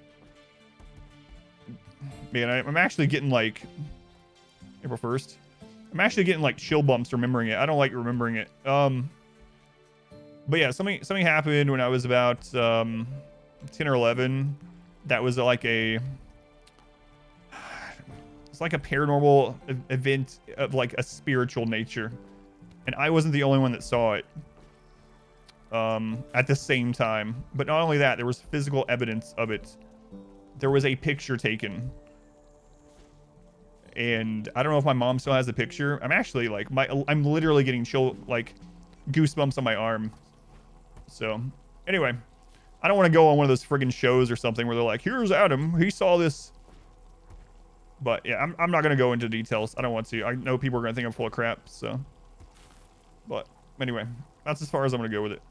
I'm actually getting like April 1st. I'm actually getting like chill bumps remembering it. I don't like remembering it. But yeah, something happened when I was about 10 or 11. That was like it's like a paranormal event of like a spiritual nature, and I wasn't the only one that saw it at the same time. But not only that, there was physical evidence of it. There was a picture taken. And I don't know if my mom still has the picture. I'm actually like, I'm literally getting chill, like goosebumps on my arm. So anyway, I don't want to go on one of those friggin' shows or something where they're like, here's Adam, he saw this. But yeah, I'm not going to go into details. I don't want to. I know people are going to think I'm full of crap. So, but anyway, that's as far as I'm going to go with it.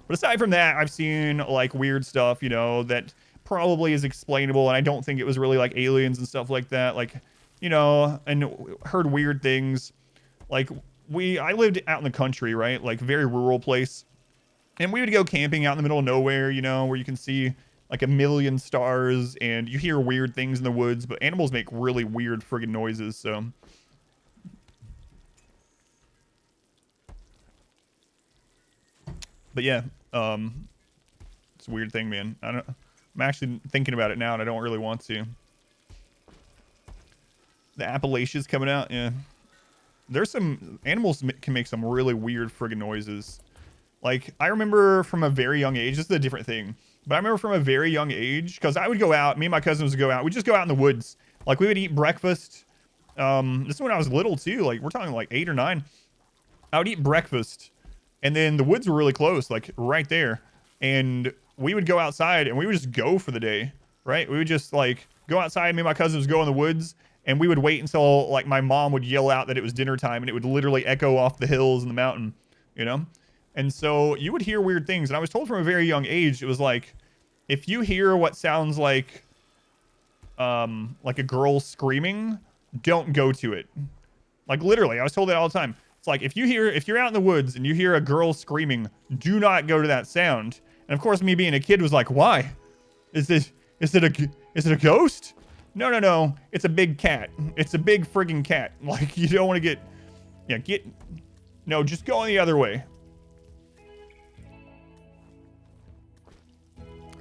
But aside from that, I've seen like weird stuff, you know, that probably is explainable, and I don't think it was really like aliens and stuff like that, like, you know, and heard weird things. Like I lived out in the country, right, like very rural place, and we would go camping out in the middle of nowhere, you know, where you can see like a million stars and you hear weird things in the woods, but animals make really weird friggin' noises. So but yeah, it's a weird thing, man. I'm actually thinking about it now, and I don't really want to. The Appalachians coming out, yeah. There's some animals can make some really weird friggin' noises. Like, I remember from a very young age, this is a different thing, but I remember from a very young age, because I would go out, me and my cousins would go out, we'd just go out in the woods. Like, we would eat breakfast. This is when I was little, too. Like, we're talking like 8 or 9. I would eat breakfast, and then the woods were really close, like right there. And we would go outside and we would just go for the day, right? We would just like go outside. Me and my cousins would go in the woods, and we would wait until like my mom would yell out that it was dinner time, and it would literally echo off the hills and the mountain, you know? And so you would hear weird things. And I was told from a very young age, it was like, if you hear what sounds like a girl screaming, don't go to it. Like literally, I was told that all the time. It's like, if you're out in the woods and you hear a girl screaming, do not go to that sound. And of course, me being a kid was like, why? Is it a ghost? No. It's a big cat. It's a big friggin' cat. Like, you don't want to no, just go the other way.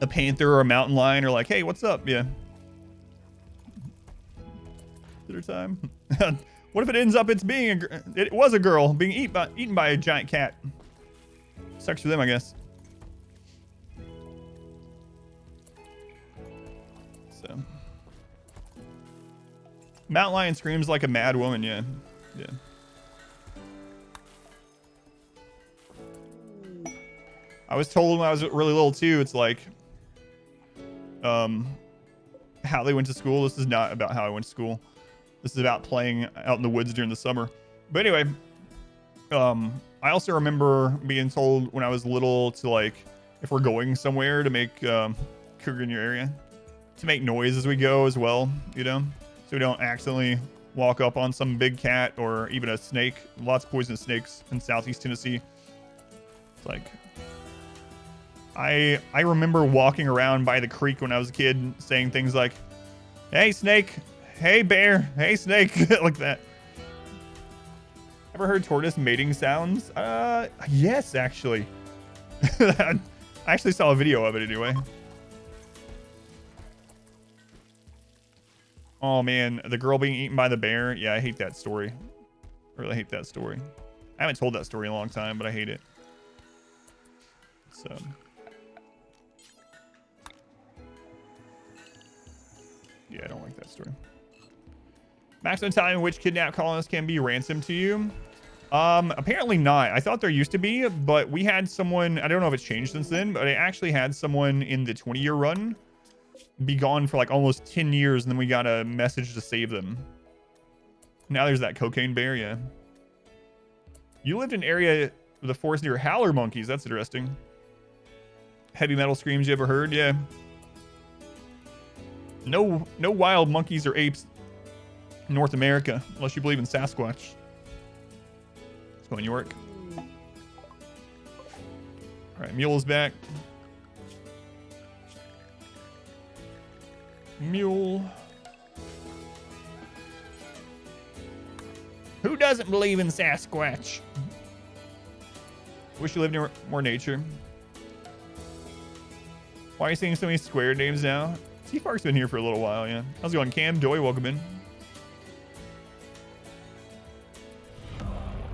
A panther or a mountain lion are like, hey, what's up? Yeah. Dinner time. What if it ends up it was a girl being eaten by a giant cat? Sucks for them, I guess. So. Mountain lion screams like a mad woman. Yeah. Yeah. I was told when I was really little too, it's like, how they went to school. This is not about how I went to school. This is about playing out in the woods during the summer. But anyway, I also remember being told when I was little to, like, if we're going somewhere, to make cougar in your area, to make noise as we go as well, you know, so we don't accidentally walk up on some big cat or even a snake. Lots of poisonous snakes in Southeast Tennessee. It's like, I remember walking around by the creek when I was a kid saying things like, "Hey snake, hey bear, hey snake," like that. Ever heard tortoise mating sounds? Yes, actually. I actually saw a video of it anyway. Oh man, the girl being eaten by the bear. Yeah, I hate that story. I really hate that story. I haven't told that story in a long time, but I hate it. So. Yeah, I don't like that story. Maximum time in which kidnapped colonists can be ransomed to you. Apparently not. I thought there used to be, but we had someone, I don't know if it's changed since then, but I actually had someone in the 20-year run be gone for like almost 10 years, and then we got a message to save them. Now there's that cocaine bear, yeah. You lived in an area with a forest near howler monkeys. That's interesting. Heavy metal screams you ever heard? Yeah. No wild monkeys or apes in North America, unless you believe in Sasquatch. Let's go in York. All right, Mule is back. Mule. Who doesn't believe in Sasquatch? Wish you lived near more nature. Why are you saying so many square names now? T-Fark's been here for a little while, yeah. How's it going, Cam? Doy, welcome in.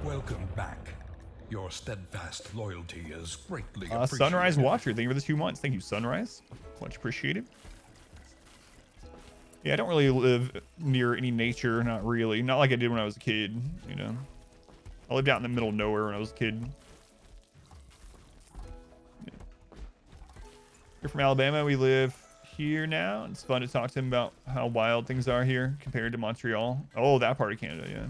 Welcome back. Your steadfast loyalty is greatly appreciated. Sunrise Watcher, thank you for the 2 months. Thank you, Sunrise. Much appreciated. Yeah, I don't really live near any nature, not really. Not like I did when I was a kid, you know. I lived out in the middle of nowhere when I was a kid. Yeah. You're from Alabama, we live here now. It's fun to talk to him about how wild things are here compared to Montreal. Oh, that part of Canada, yeah.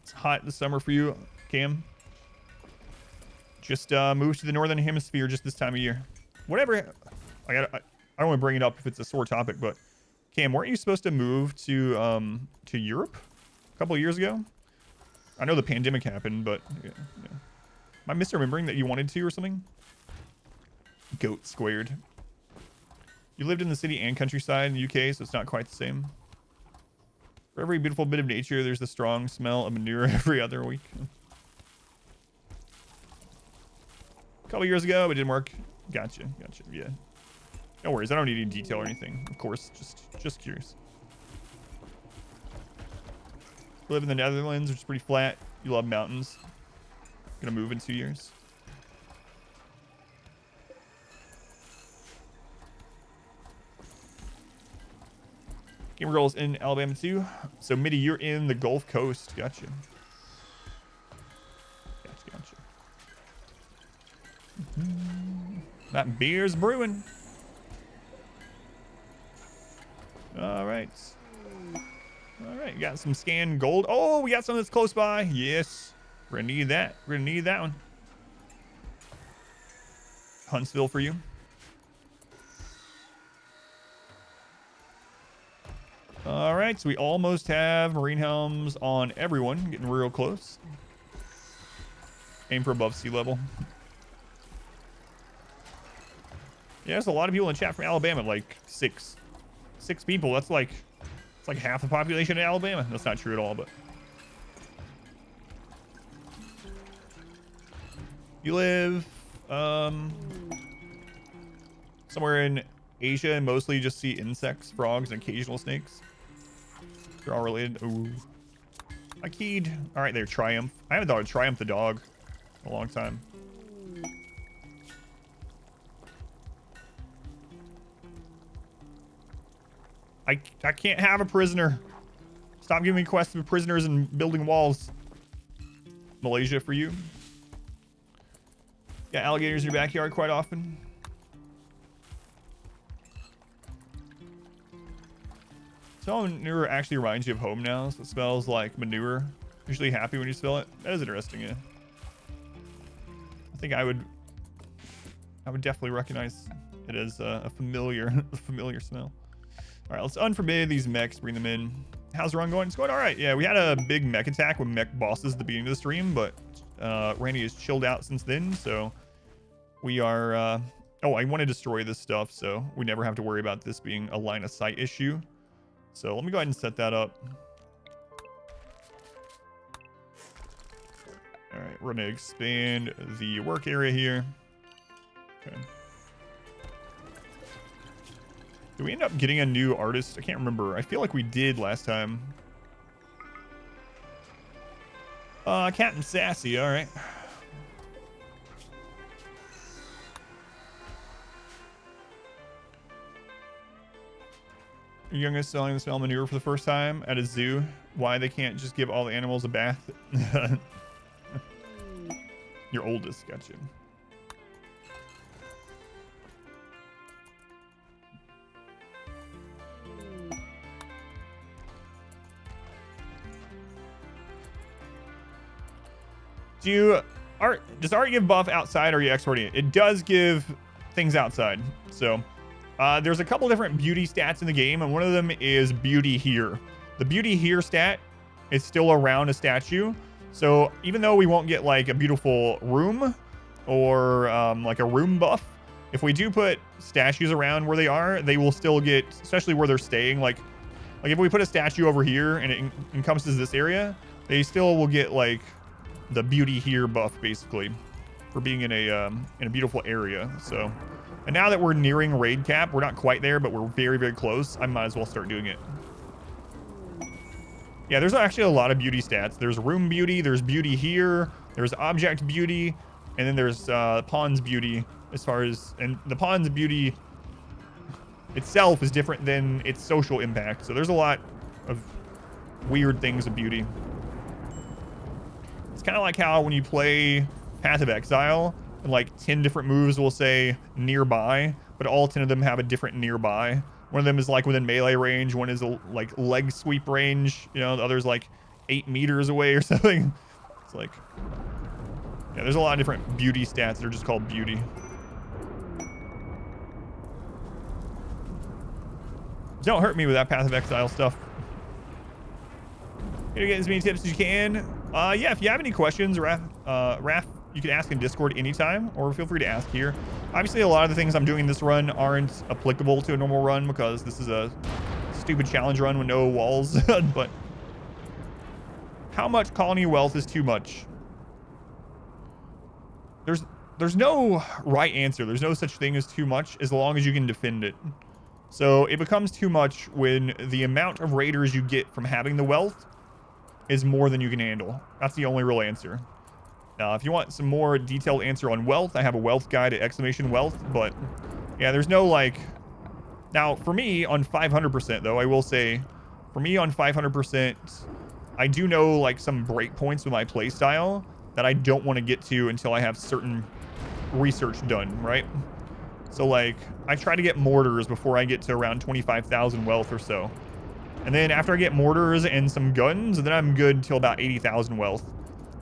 It's hot this summer for you, Cam. Just moved to the northern hemisphere just this time of year. Whatever. I don't want to bring it up if it's a sore topic, but Cam, weren't you supposed to move to Europe a couple of years ago? I know the pandemic happened, but yeah. Am I misremembering that you wanted to or something? Goat squared. You lived in the city and countryside in the UK, so it's not quite the same. For every beautiful bit of nature, there's the strong smell of manure every other week. A couple years ago, it didn't work. Gotcha. Yeah. No worries. I don't need any detail or anything. Of course, just curious. Live in the Netherlands, which is pretty flat. You love mountains. Gonna move in 2 years. Gamer Girl's in Alabama too. So Mitty, you're in the Gulf Coast. Gotcha. That beer's brewing. All right. Got some scanned gold. Oh, we got some that's close by. Yes. We're gonna need that. We're gonna need that one. Huntsville for you. All right, so we almost have marine helms on everyone. Getting real close. Aim for above sea level. Yeah, there's a lot of people in the chat from Alabama, like six people. That's like, it's like half the population in Alabama. That's not true at all, but. You live somewhere in Asia and mostly just see insects, frogs, and occasional snakes. They're all related. Ooh. I keyed. All right, there, Triumph. I haven't thought of Triumph the dog in a long time. I can't have a prisoner. Stop giving me quests with prisoners and building walls. Malaysia for you. Got alligators in your backyard quite often. Smell manure actually reminds you of home now, so it smells like manure. Usually happy when you smell it. That is interesting, yeah. I think I would definitely recognize it as a familiar smell. All right, let's unforbid these mechs, bring them in. How's the run going? It's going all right. Yeah, we had a big mech attack with mech bosses at the beginning of the stream, but Randy has chilled out since then, so we are... oh, I want to destroy this stuff, so we never have to worry about this being a line of sight issue. So let me go ahead and set that up. All right, we're going to expand the work area here. Okay. Did we end up getting a new artist? I can't remember. I feel like we did last time. Captain Sassy, all right. Youngest selling the smell manure for the first time at a zoo. Why they can't just give all the animals a bath? Your oldest, gotcha. Does art give buff outside or are you exporting it? It does give things outside. So there's a couple different beauty stats in the game, and one of them is beauty here. The beauty here stat is still around a statue. So even though we won't get like a beautiful room or like a room buff, if we do put statues around where they are, they will still get, especially where they're staying. Like if we put a statue over here and it encompasses this area, they still will get like the beauty here buff basically for being in a beautiful area. So, and now that we're nearing raid cap, we're not quite there, but we're very, very close. I might as well start doing it. Yeah, there's actually a lot of beauty stats. There's room beauty, there's beauty here, there's object beauty, and then there's pawns beauty as far as, and the pawns beauty itself is different than its social impact. So there's a lot of weird things of beauty. It's kind of like how when you play Path of Exile, and like 10 different moves will say nearby, but all 10 of them have a different nearby. One of them is like within melee range, one is like leg sweep range, you know, the other's like 8 meters away or something. It's like, yeah, there's a lot of different beauty stats that are just called beauty. Don't hurt me with that Path of Exile stuff. Gonna get as many tips as you can. Yeah, if you have any questions, Raph, you can ask in Discord anytime, or feel free to ask here. Obviously, a lot of the things I'm doing in this run aren't applicable to a normal run because this is a stupid challenge run with no walls. But how much colony wealth is too much? There's no right answer. There's no such thing as too much as long as you can defend it. So it becomes too much when the amount of raiders you get from having the wealth is more than you can handle. That's the only real answer. Now, if you want some more detailed answer on wealth, I have a wealth guide at !wealth, but yeah, there's no like... Now, for me, on 500% though, I will say, for me on 500%, I do know like some breakpoints with my playstyle that I don't want to get to until I have certain research done, right? So like, I try to get mortars before I get to around 25,000 wealth or so. And then after I get mortars and some guns, then I'm good till about 80,000 wealth.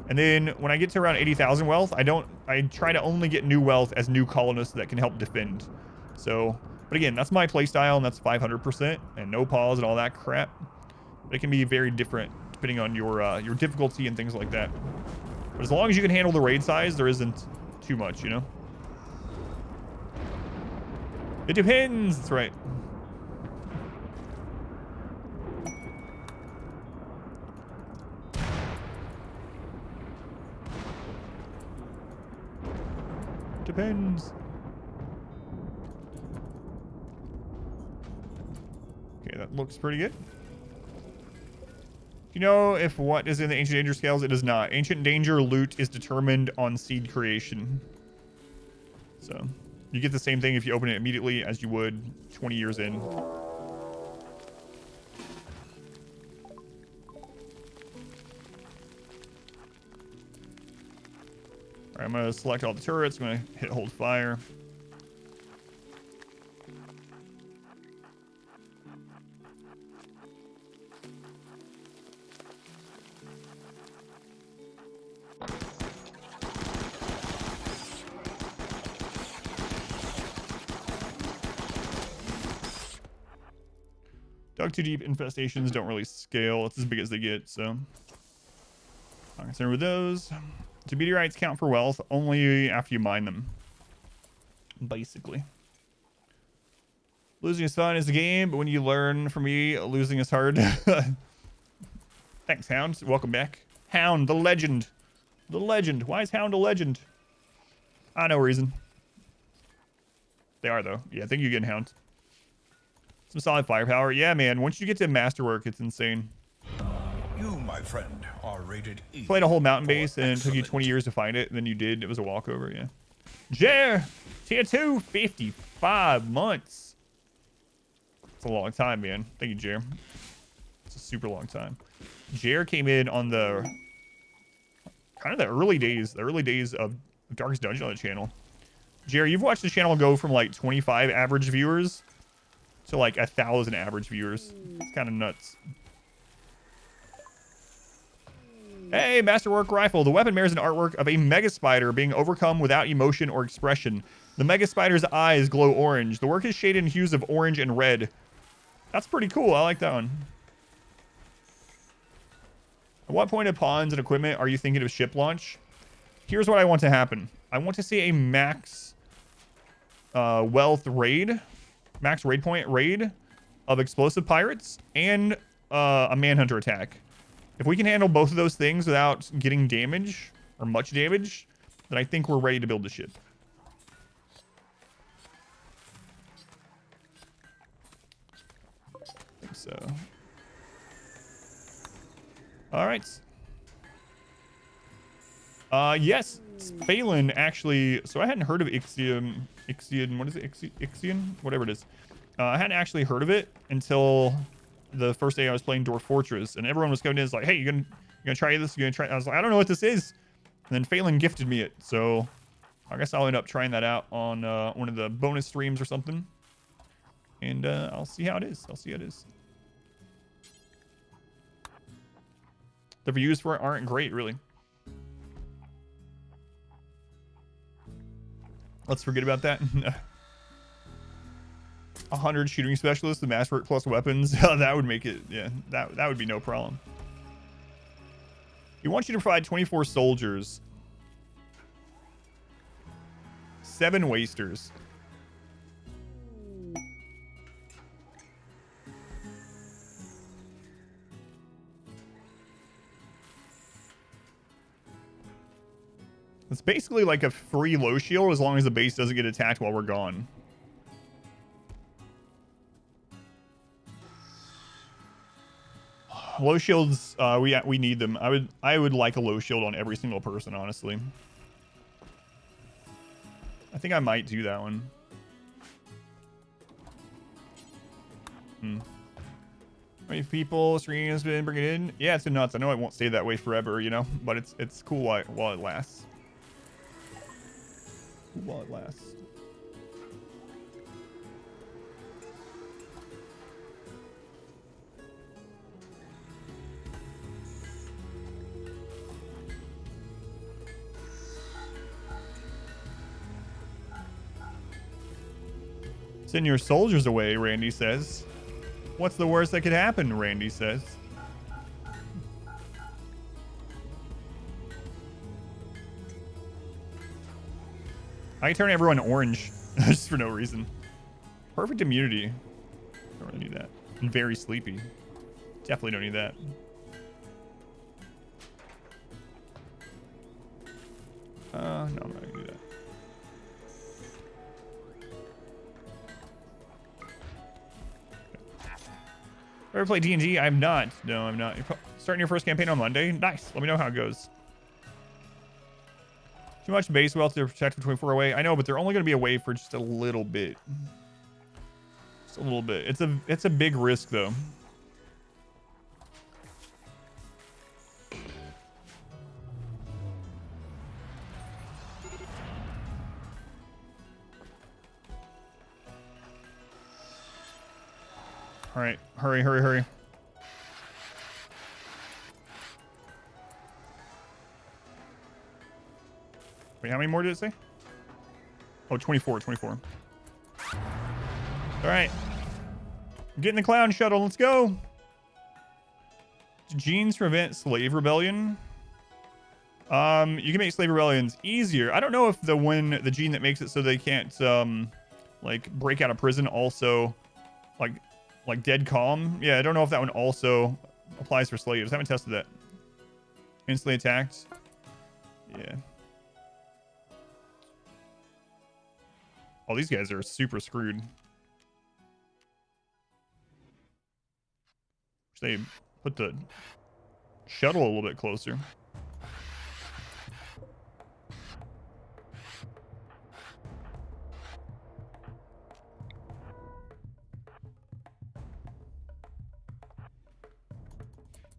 And then when I get to around 80,000 wealth, I try to only get new wealth as new colonists that can help defend. So, but again, that's my playstyle, and that's 500% and no pause and all that crap. But it can be very different depending on your difficulty and things like that. But as long as you can handle the raid size, there isn't too much, you know? It depends, that's right. Depends. Okay, that looks pretty good. Do you know if what is in the Ancient Danger scales? It is not. Ancient Danger loot is determined on seed creation. So, you get the same thing if you open it immediately as you would 20 years in. right, I'm gonna select all the turrets. I'm gonna hit hold fire. Dug too deep infestations don't really scale. It's as big as they get, so not concerned with those. Do meteorites count for wealth? Only after you mine them, basically. Losing is fun as a game, but when you learn from me, losing is hard. Thanks, Hound. Welcome back. Hound, the legend. The legend. Why is Hound a legend? No reason. They are, though. Yeah, thank you again, Hound. Some solid firepower. Yeah, man. Once you get to masterwork, it's insane. You, my friend, are rated E. Played a whole mountain base and it took you excellent. 20 years to find it, and then you did. It was a walkover, yeah. Jer, tier 2, 55 months. It's a long time, man. Thank you, Jer. It's a super long time. Jer came in on the kind of the early days of Darkest Dungeon on the channel. Jer, you've watched the channel go from like 25 average viewers to like 1,000 average viewers. It's kind of nuts. Hey, Masterwork Rifle. The weapon bears an artwork of a mega spider being overcome without emotion or expression. The mega spider's eyes glow orange. The work is shaded in hues of orange and red. That's pretty cool. I like that one. At what point of pawns and equipment are you thinking of ship launch? Here's what I want to happen. I want to see a max wealth raid, max raid point raid of explosive pirates and a manhunter attack. If we can handle both of those things without getting damage or much damage, then I think we're ready to build the ship. I think so. All right. Yes, Phelan actually. So I hadn't heard of Ixion. What is it? Ixion? Whatever it is. I hadn't actually heard of it until the first day I was playing Dwarf Fortress, and everyone was coming in. It's like, hey, you gonna try this? You gonna try? I was like, I don't know what this is. And then Phelan gifted me it, so I guess I'll end up trying that out on one of the bonus streams or something. And I'll see how it is. The reviews for it aren't great, really. Let's forget about that. 100 shooting specialists, the masterwork plus weapons. That would make it, yeah, that would be no problem. He wants you to provide 24 soldiers, 7 wasters. It's basically like a free low shield as long as the base doesn't get attacked while we're gone. Low shields, we need them. I would like a low shield on every single person, honestly. I think I might do that one. How many people streaming has been bringing in? Yeah, it's been nuts. I know it won't stay that way forever, you know, but it's cool while it lasts. While it lasts. Send your soldiers away, Randy says. What's the worst that could happen, Randy says. I can turn everyone orange just for no reason. Perfect immunity. Don't really need that. And very sleepy. Definitely don't need that. No, I'm not gonna do that. Ever play D&D? I'm not. No, I'm not. You're starting your first campaign on Monday? Nice. Let me know how it goes. Too much base wealth to protect from 24 away. I know, but they're only going to be away for just a little bit. Just a little bit. It's a big risk, though. All right, hurry, hurry, hurry. Wait, how many more did it say? Oh, 24, 24. All right. Get in the clown shuttle. Let's go. Genes prevent slave rebellion. You can make slave rebellions easier. I don't know if the gene that makes it so they can't like break out of prison also like dead calm. Yeah, I don't know if that one also applies for slaves. I haven't tested that. Instantly attacked. Yeah. Oh, these guys are super screwed. They put the shuttle a little bit closer.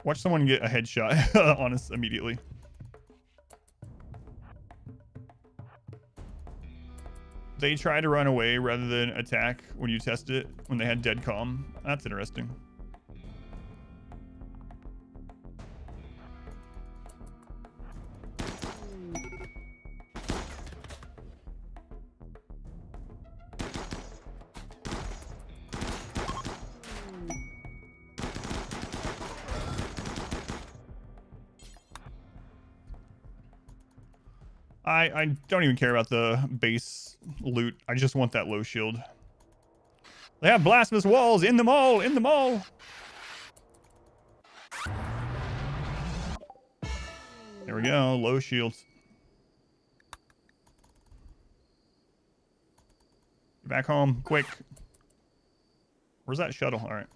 Watch someone get a headshot on us immediately. They try to run away rather than attack when you test it, when they had dead calm. That's interesting. I don't even care about the base loot. I just want that low shield. They have blasphemous walls in the mall, in the mall. There we go, low shields. Get back home, quick. Where's that shuttle? All right.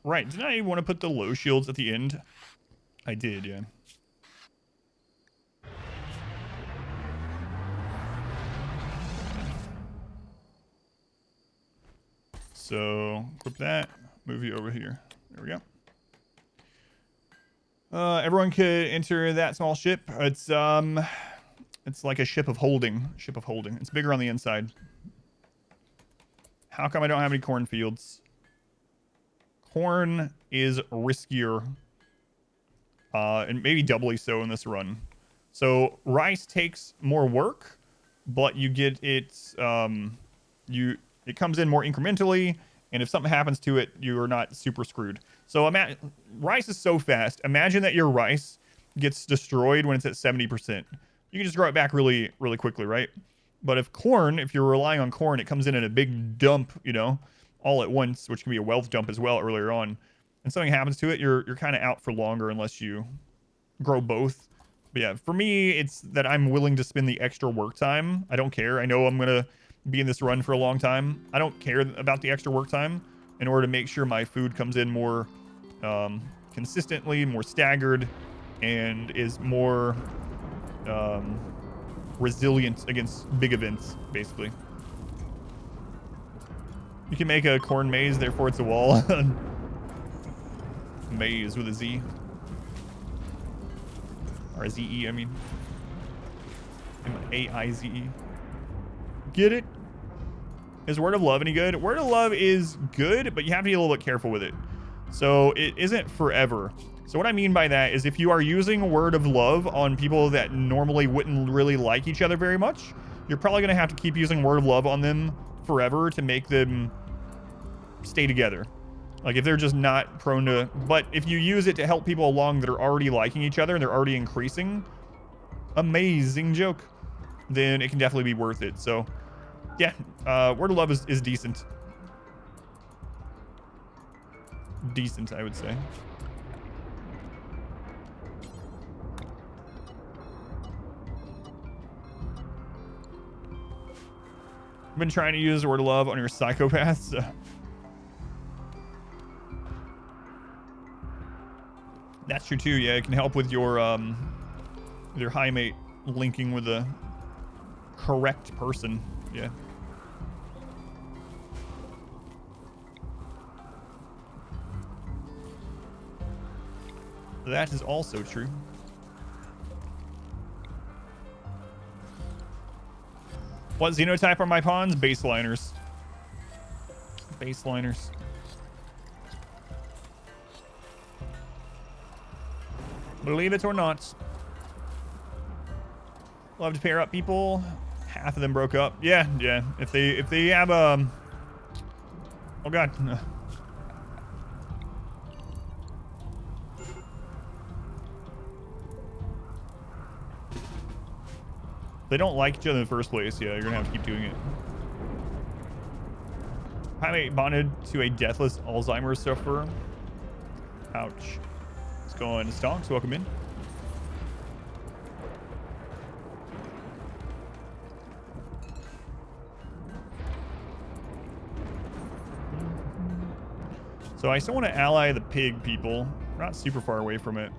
Right. Didn't I want to put the low shields at the end? I did, yeah. So, equip that. Move you over here. There we go. Everyone could enter that small ship. It's like a ship of holding. Ship of holding. It's bigger on the inside. How come I don't have any cornfields? Corn is riskier, and maybe doubly so in this run. So rice takes more work, but you get it. It comes in more incrementally, and if something happens to it, you're not super screwed. So rice is so fast. Imagine that your rice gets destroyed when it's at 70%. You can just grow it back really, really quickly, right? But if you're relying on corn, it comes in a big dump, you know, all at once, which can be a wealth dump as well earlier on, and something happens to it, you're kind of out for longer unless you grow both. But yeah, for me, it's that I'm willing to spend the extra work time. I don't care. I know I'm gonna be in this run for a long time. I don't care about the extra work time in order to make sure my food comes in more consistently, more staggered, and is more resilient against big events, basically. You can make a corn maze, therefore it's a wall. Maze with a Z. Or a Z-E, I mean. A-I-Z-E. Get it? Is Word of Love any good? Word of Love is good, but you have to be a little bit careful with it. So it isn't forever. So what I mean by that is if you are using Word of Love on people that normally wouldn't really like each other very much, you're probably going to have to keep using Word of Love on them forever to make them stay together. Like if they're just not prone to, but if you use it to help people along that are already liking each other and they're already increasing, amazing joke, then it can definitely be worth it. So yeah, Word of Love is decent. Decent, I would say. I've been trying to use Word of Love on your psychopaths. That's true too. Yeah, it can help with your high mate linking with the correct person. Yeah. That is also true. What xenotype are my pawns? Baseliners. Baseliners. Believe it or not. Love to pair up people. Half of them broke up. Yeah. If they have oh god. They don't like each other in the first place. Yeah, you're gonna have to keep doing it. Primate bonded to a deathless Alzheimer's sufferer. Ouch. Let's go into stonks. Welcome in. So I still want to ally the pig people. We're not super far away from it.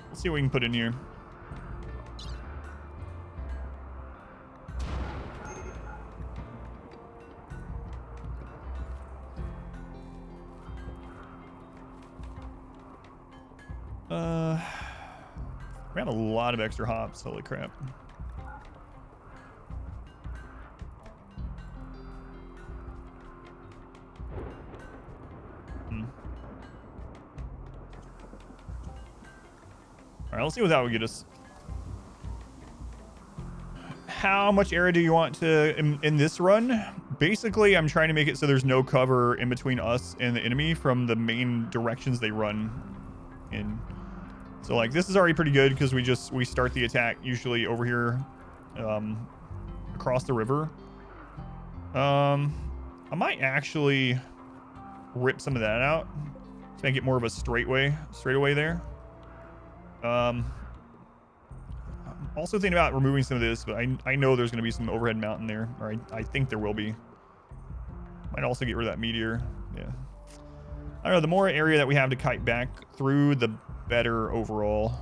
Let's see what we can put in here. We have a lot of extra hops. Holy crap. All right, let's see what that would get us. How much area do you want to in this run? Basically, I'm trying to make it so there's no cover in between us and the enemy from the main directions they run in. So like this is already pretty good because we start the attack usually over here across the river. I might actually rip some of that out to make it more of a straightaway there. I'm also thinking about removing some of this, but I know there's going to be some overhead mountain there, or I think there will be. Might also get rid of that meteor. Yeah. I don't know, the more area that we have to kite back through, the better overall.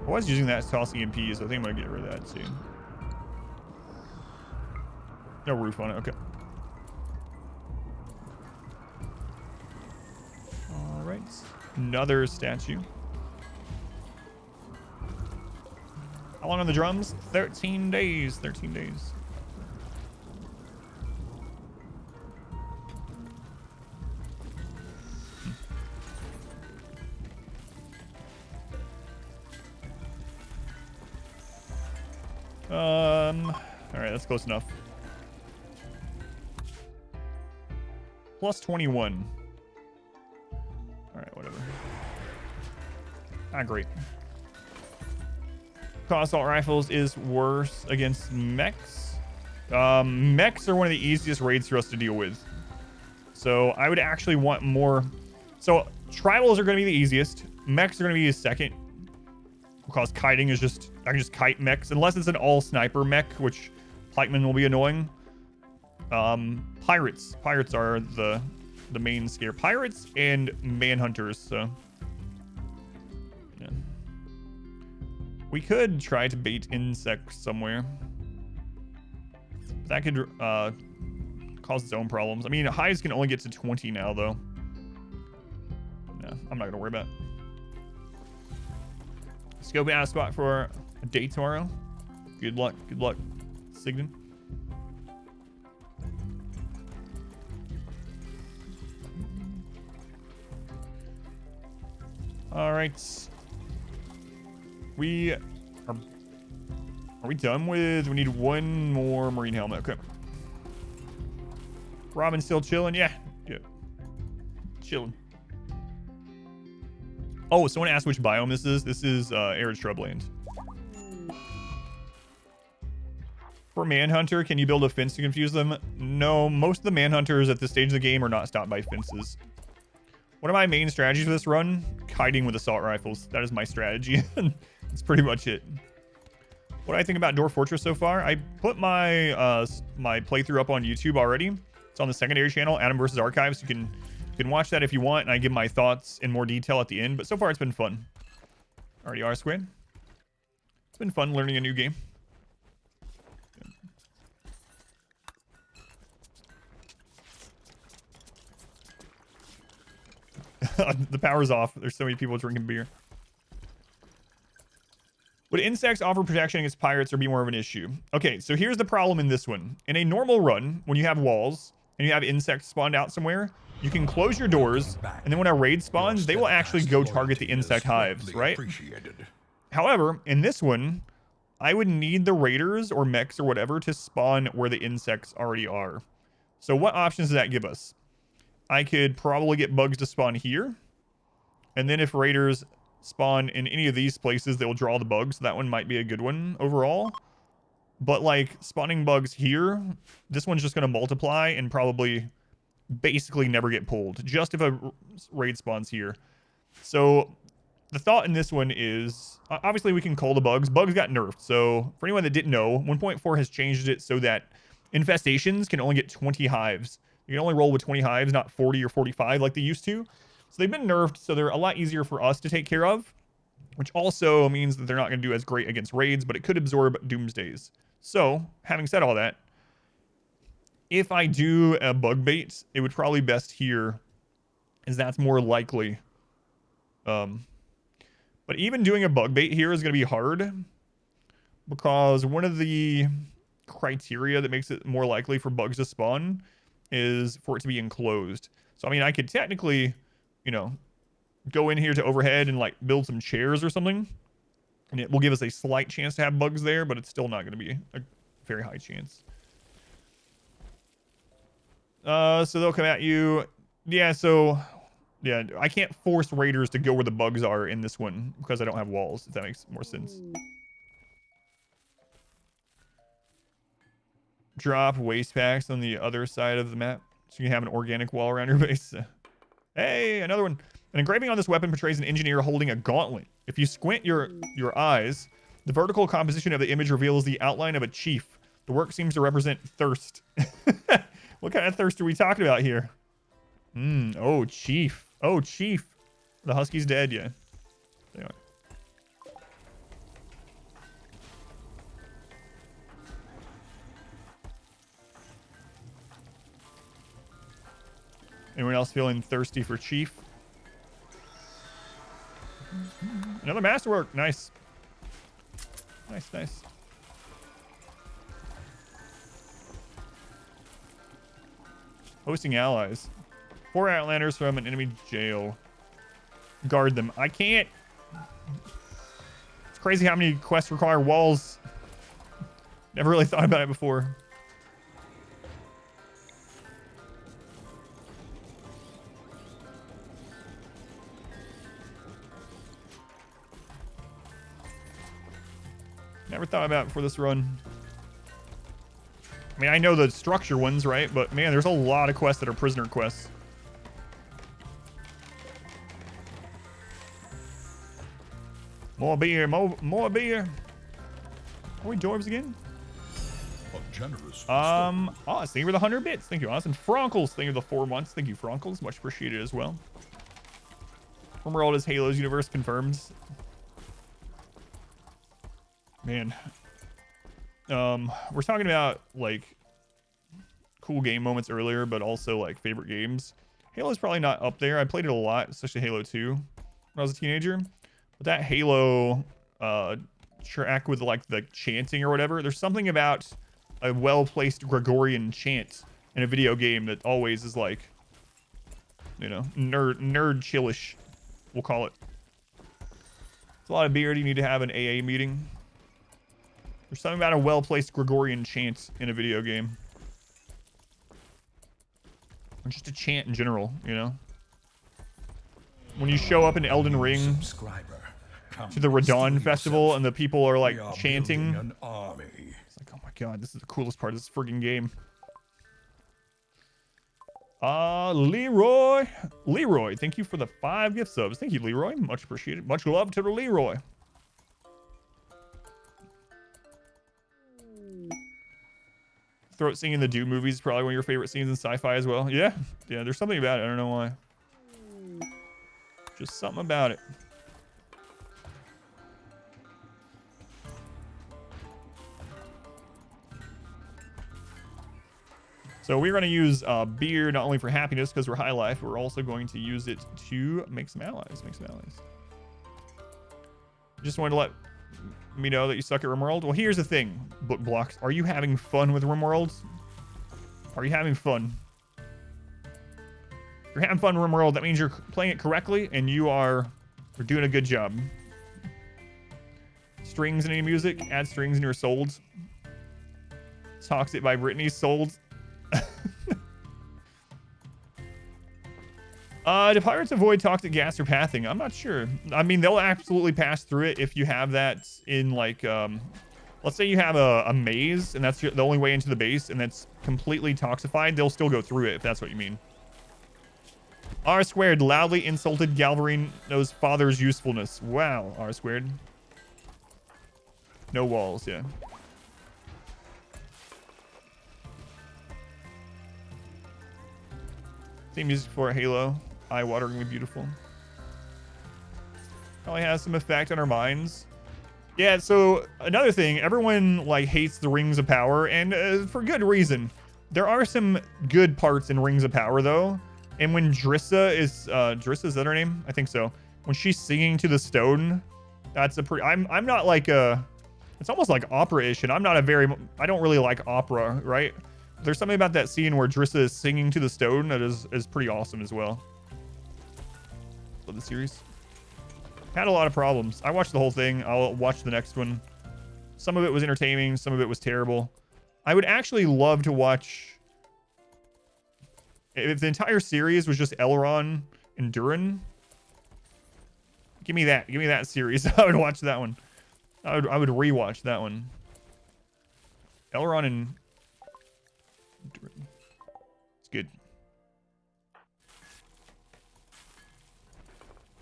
I was using that to toss EMPs, so I think I'm going to get rid of that too. No roof on it, okay. All right, another statue. How long on the drums? 13 days, 13 days. All right, that's close enough. Plus 21. All right, whatever. Ah, great. Assault rifles is worse against mechs. Mechs are one of the easiest raids for us to deal with. So I would actually want more. So tribals are going to be the easiest. Mechs are going to be the second. Because kiting is just, I can just kite mechs unless it's an all sniper mech, which Pikeman will be annoying. Pirates are the main scare. Pirates and manhunters. So yeah, we could try to bait insects somewhere. That could cause its own problems. I mean, highs can only get to 20 now, though. No, I'm not gonna worry about it. Scoping out a spot for a day tomorrow. Good luck, Signan. All right. Are we done with? We need one more marine helmet. Okay. Robin still chilling? Yeah. Chilling. Oh, someone asked which biome this is. This is arid shrubland. For Manhunter, can you build a fence to confuse them? No, most of the Manhunters at this stage of the game are not stopped by fences. One of my main strategies for this run, kiting with assault rifles. That is my strategy. That's pretty much it. What do I think about Dwarf Fortress so far? I put my my playthrough up on YouTube already. It's on the secondary channel, Adam vs. Archives. You can watch that if you want, and I give my thoughts in more detail at the end. But so far, it's been fun. Already R squared. It's been fun learning a new game. The power's off. There's so many people drinking beer. Would insects offer protection against pirates or be more of an issue? Okay, so here's the problem in this one. In a normal run, when you have walls and you have insects spawned out somewhere, you can close your doors, and then when a raid spawns, they will actually go target the insect hives, right? However, in this one, I would need the raiders or mechs or whatever to spawn where the insects already are. So what options does that give us? I could probably get bugs to spawn here. And then if raiders spawn in any of these places, they'll draw the bugs. So that one might be a good one overall. But like spawning bugs here, this one's just going to multiply and probably basically never get pulled. Just if a raid spawns here. So the thought in this one is, obviously we can cull the bugs. Bugs got nerfed. So for anyone that didn't know, 1.4 has changed it so that infestations can only get 20 hives. You can only roll with 20 hives, not 40 or 45 like they used to. So they've been nerfed, so they're a lot easier for us to take care of, which also means that they're not going to do as great against raids, but it could absorb doomsdays. So having said all that, if I do a bug bait, it would probably best here, as that's more likely. But even doing a bug bait here is going to be hard, because one of the criteria that makes it more likely for bugs to spawn is for it to be enclosed. So I mean, I could technically, you know, go in here to overhead and like build some chairs or something, and it will give us a slight chance to have bugs there, but it's still not going to be a very high chance. So they'll come at you. Yeah, so yeah, I can't force raiders to go where the bugs are in this one because I don't have walls, if that makes more sense. Drop waste packs on the other side of the map so you can have an organic wall around your base. Hey, another one. An engraving on this weapon portrays an engineer holding a gauntlet. If you squint your eyes, the vertical composition of the image reveals the outline of a chief. The work seems to represent thirst. What kind of thirst are we talking about here? Oh, chief. Oh, chief. The husky's dead, yeah. Anyway. Anyone else feeling thirsty for chief? Another masterwork. Nice. Nice, nice. Hosting allies. 4 Outlanders from an enemy jail. Guard them. I can't. It's crazy how many quests require walls. Never really thought about it before. Never thought about it before this run. I mean, I know the structure ones, right? But man, there's a lot of quests that are prisoner quests. More beer, more beer. Are we dwarves again? A generous Oz, thank you for the 100 bits. Thank you, Oz. And Fronkles, thank you for the 4 months. Thank you, Fronkles. Much appreciated as well. RimWorld is Halo's universe confirmed. Man. We're talking about like cool game moments earlier, but also like favorite games. Halo's probably not up there. I played it a lot, especially Halo 2 when I was a teenager. But that Halo track with like the chanting or whatever, there's something about a well-placed Gregorian chant in a video game that always is like, you know, nerd chillish, we'll call it. It's a lot of beer. You need to have an AA meeting. There's something about a well-placed Gregorian chant in a video game. Or just a chant in general, you know? When you show up in Elden Ring to the Radon Festival and the people are like chanting. It's like, oh my god, this is the coolest part of this friggin' game. Leroy, thank you for the 5 gift subs. Thank you, Leroy. Much appreciated. Much love to the Leroy. Throat singing in the Doom movies is probably one of your favorite scenes in sci-fi as well. Yeah, there's something about it. I don't know why. Just something about it. So we're going to use beer not only for happiness because we're high life, we're also going to use it to make some allies. Just wanted to let me know that you suck at RimWorld. Well, here's the thing, Book Blocks. Are you having fun with RimWorld? Are you having fun? If you're having fun with RimWorld, that means you're playing it correctly and you're doing a good job. Strings in any music? Add strings in your souls. Toxic by Britney's souls. Do pirates avoid toxic gas or pathing? I'm not sure. I mean, they'll absolutely pass through it if you have that in like, let's say you have a maze and that's the only way into the base and that's completely toxified. They'll still go through it if that's what you mean. R squared loudly insulted Galvarino's father's usefulness. Wow, R squared. No walls, yeah. Theme music for Halo. Eye-wateringly beautiful. Probably has some effect on our minds. Yeah, so another thing, everyone like hates the Rings of Power, and for good reason. There are some good parts in Rings of Power, though. And when Drissa is that her name? I think so. When she's singing to the stone, that's a pretty. I'm not like a. It's almost like opera-ish, and I don't really like opera, right? There's something about that scene where Drissa is singing to the stone that is pretty awesome as well. Love the series. Had a lot of problems. I watched the whole thing. I'll watch the next one. Some of it was entertaining. Some of it was terrible. I would actually love to watch... If the entire series was just Elrond and Durin. Give me that. Give me that series. I would watch that one. I would rewatch that one. Elrond and Durin. It's good.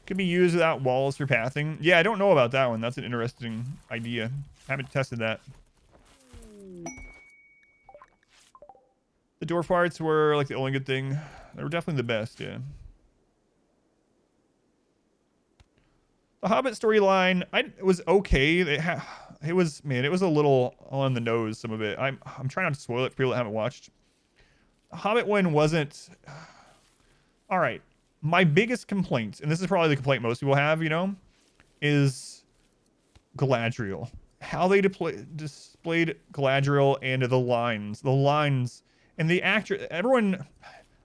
Could be used without walls for pathing. Yeah, I don't know about that one. That's an interesting idea. Haven't tested that. The dwarf parts were like the only good thing. They were definitely the best, yeah. The Hobbit storyline, it was okay. It was a little on the nose, some of it. I'm trying not to spoil it for people that haven't watched. The Hobbit one wasn't... All right. My biggest complaint, and this is probably the complaint most people have, you know, is Galadriel. How they displayed Galadriel and the lines. The lines and the actor. Everyone,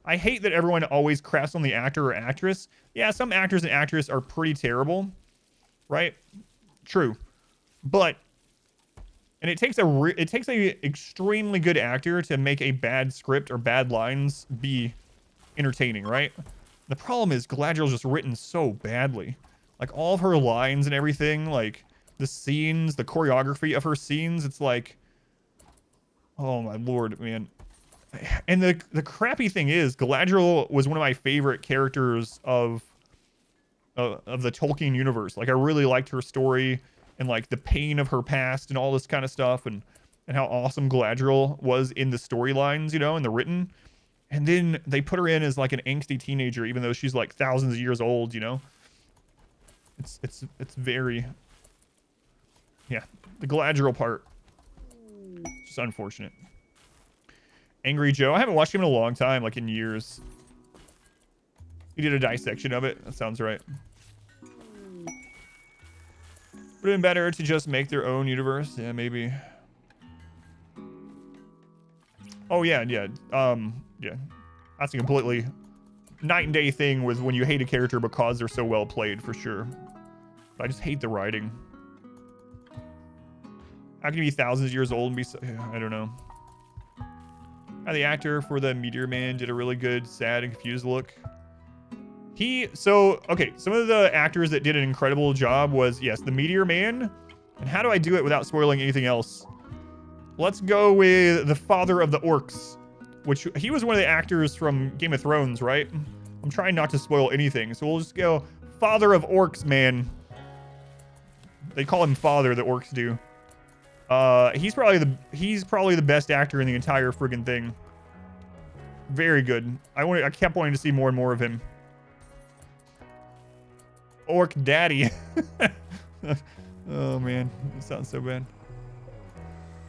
I hate that everyone always craps on the actor or actress. Yeah, some actors and actresses are pretty terrible, right? True, but and it takes a extremely good actor to make a bad script or bad lines be entertaining, right? The problem is Galadriel's just written so badly. Like all of her lines and everything, like the scenes, the choreography of her scenes, it's like, oh my lord, man. And the crappy thing is Galadriel was one of my favorite characters of the Tolkien universe. Like I really liked her story and like the pain of her past and all this kind of stuff and how awesome Galadriel was in the storylines, you know, in the written. And then they put her in as like an angsty teenager, even though she's like thousands of years old, you know? It's very... Yeah, the Galadriel part. It's just unfortunate. Angry Joe. I haven't watched him in a long time, like in years. He did a dissection of it. That sounds right. Would have been better to just make their own universe. Yeah, maybe. Oh, yeah, yeah. Yeah. That's a completely night and day thing with when you hate a character because they're so well played, for sure. But I just hate the writing. How can you be thousands of years old and be so... I don't know. The actor for the Meteor Man did a really good, sad, and confused look. Okay, some of the actors that did an incredible job was, yes, the Meteor Man. And how do I do it without spoiling anything else? Let's go with the father of the orcs, which he was one of the actors from Game of Thrones, right? I'm trying not to spoil anything, so we'll just go father of orcs, man. They call him father, the orcs do. He's probably the best actor in the entire friggin' thing. Very good. I kept wanting to see more and more of him. Orc Daddy. Oh man, it sounds so bad.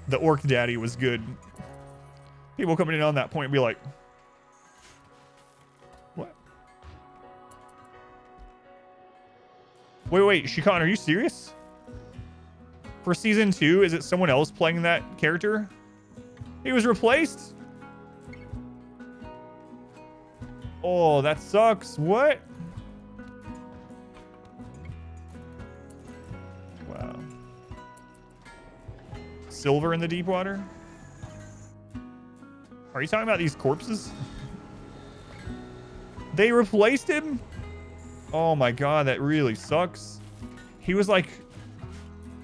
The Orc Daddy was good. People coming in on that point be like, what? Wait, Shikan, are you serious? For season 2, is it someone else playing that character? He was replaced? Oh, that sucks. What? Wow. Silver in the deep water? Are you talking about these corpses? They replaced him? Oh my god, that really sucks. He was like...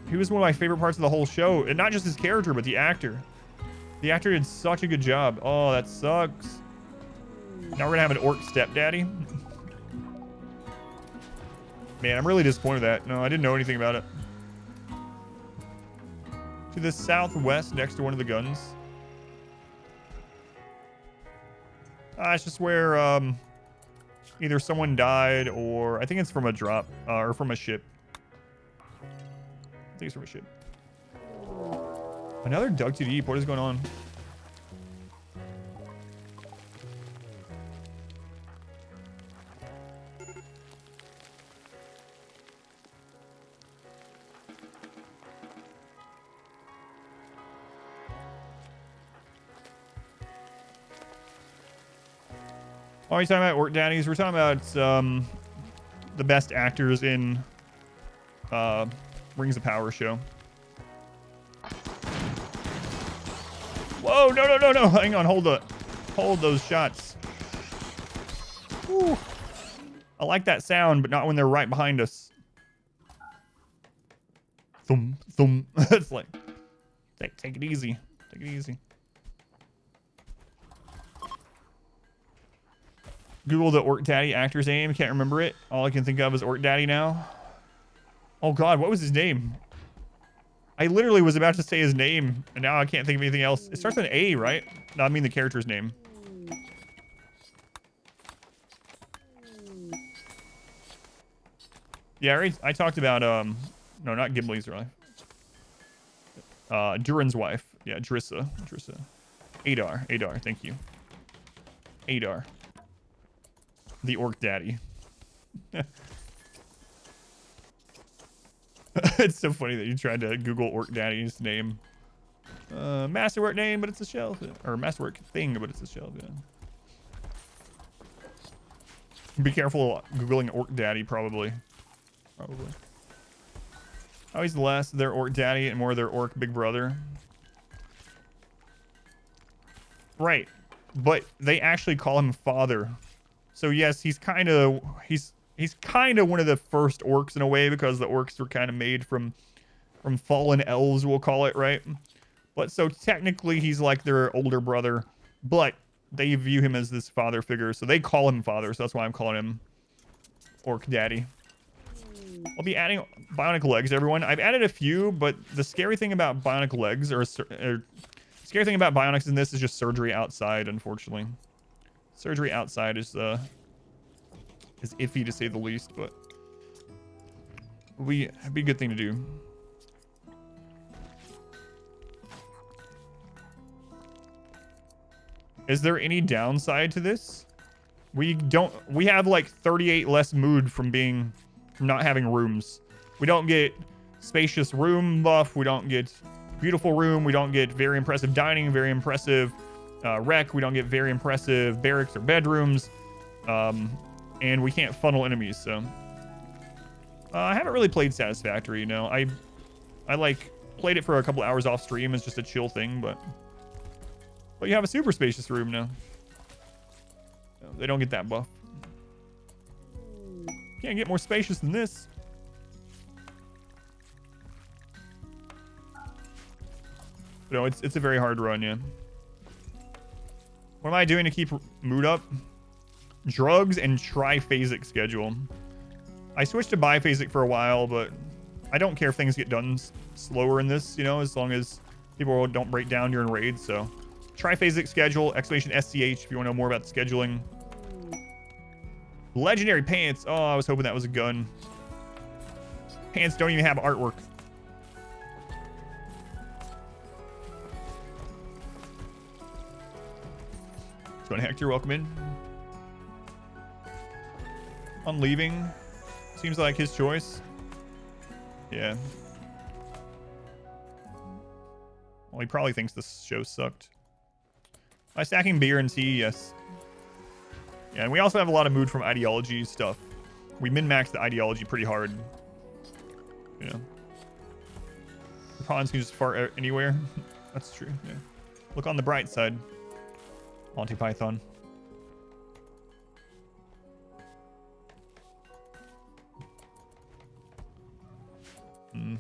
He was one of my favorite parts of the whole show. And not just his character, but the actor. The actor did such a good job. Oh, that sucks. Now we're gonna have an orc stepdaddy. Man, I'm really disappointed with that. No, I didn't know anything about it. To the southwest, next to one of the guns. It's just where either someone died or I think it's from a drop or from a ship. I think it's from a ship. Another dug too deep. What is going on? Oh, are you talking about orc daddies? We're talking about the best actors in Rings of Power show. Whoa, no. Hang on, hold those shots. Woo. I like that sound, but not when they're right behind us. Thump, thump. It's like, take it easy. Take it easy. Google the Orc Daddy actor's name. Can't remember it. All I can think of is Orc Daddy now. Oh god, what was his name? I literally was about to say his name, and now I can't think of anything else. It starts with an A, right? No, I mean the character's name. Yeah, I talked about, no, not Gimli's wife. Durin's wife. Yeah, Drissa. Adar, thank you. Adar. The Orc Daddy. It's so funny that you tried to Google Orc Daddy's name. Masterwork name, but it's a shelf. Or Masterwork thing, but it's a shelf, yeah. Be careful Googling Orc Daddy, probably. Always less their Orc Daddy and more their Orc Big Brother. Right. But they actually call him father. So yes, he's kind of one of the first orcs in a way, because the orcs were kind of made from fallen elves, we'll call it, right? But so technically he's like their older brother, but they view him as this father figure, so they call him father. So that's why I'm calling him Orc Daddy. I'll be adding bionic legs, everyone. I've added a few, but the scary thing about bionic legs, or scary thing about bionics in this, is just surgery outside, unfortunately. Surgery outside is iffy to say the least, but it'd be a good thing to do. Is there any downside to this? We have like 38 less mood from not having rooms. We don't get spacious room buff. We don't get beautiful room. We don't get very impressive dining, very impressive rec. We don't get very impressive barracks or bedrooms. And we can't funnel enemies, so. I haven't really played Satisfactory, you know. I like played it for a couple hours off stream as just a chill thing, but you have a super spacious room now. No, they don't get that buff. Can't get more spacious than this. But no, it's a very hard run, yeah. What am I doing to keep mood up? Drugs and triphasic schedule. I switched to biphasic for a while, but I don't care if things get done slower in this, you know, as long as people don't break down during raids. So triphasic schedule, exclamation SCH if you want to know more about the scheduling. Legendary pants. Oh, I was hoping that was a gun. Pants don't even have artwork. John Hector, welcome in. On leaving. Seems like his choice. Yeah. Well, he probably thinks this show sucked. By stacking beer and tea, yes. Yeah, and we also have a lot of mood from ideology stuff. We min-maxed the ideology pretty hard. Yeah. The pawns can just fart anywhere. That's true, yeah. Look on the bright side. Monty Python. I'm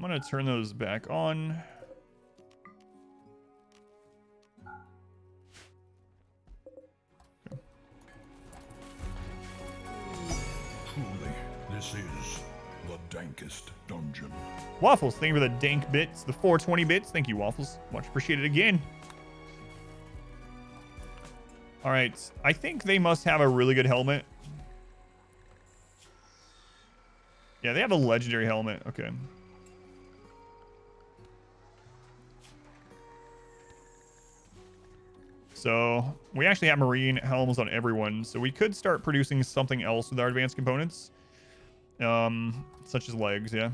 gonna turn those back on. Truly, this is the dankest dungeon. Waffles, thank you for the dank bits, the 420 bits. Thank you, Waffles. Much appreciated again. All right, I think they must have a really good helmet. Yeah, they have a legendary helmet. Okay. So we actually have marine helms on everyone, so we could start producing something else with our advanced components, such as legs. Yeah.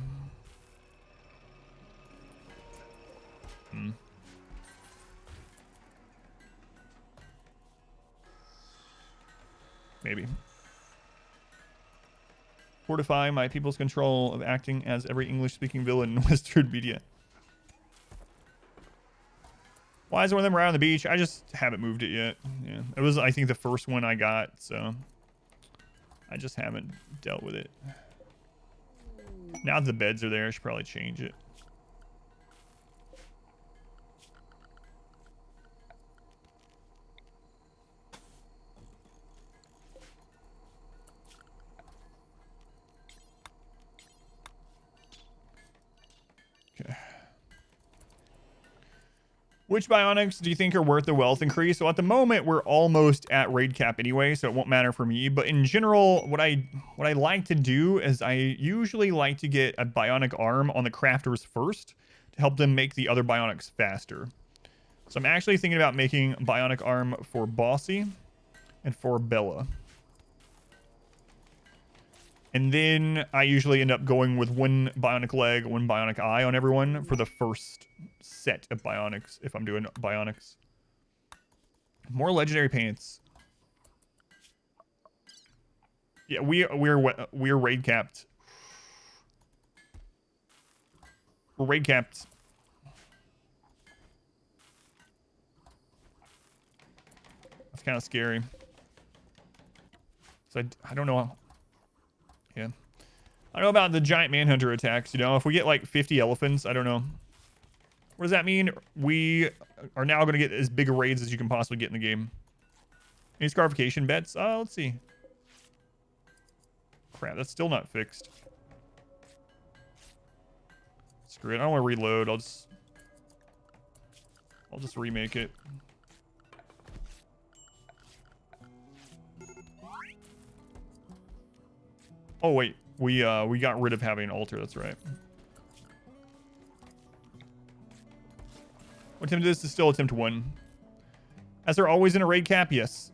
Maybe. Fortify my people's control of acting as every English-speaking villain in Western media. Why is one of them around the beach? I just haven't moved it yet. Yeah, it was, I think, the first one I got, so I just haven't dealt with it. Now that the beds are there, I should probably change it. Okay. Which bionics do you think are worth the wealth increase? So at the moment, we're almost at raid cap anyway, so it won't matter for me. But in general, what I like to do is I usually like to get a bionic arm on the crafters first to help them make the other bionics faster. So I'm actually thinking about making a bionic arm for Bossy and for Bella. And then I usually end up going with one bionic leg, one bionic eye on everyone for the first set of bionics, if I'm doing bionics. More legendary paints. Yeah, we're raid capped. We're raid capped. That's kind of scary. So I don't know. Yeah. I don't know about the giant manhunter attacks, you know. If we get like 50 elephants, I don't know. What does that mean? We are now going to get as big a raids as you can possibly get in the game. Any scarification bets? Let's see. Crap, that's still not fixed. Screw it. I don't want to reload. I'll just remake it. Oh wait, we got rid of having an altar. That's right. What attempt is this? Still attempt 1. As they're always in a raid cap? Yes.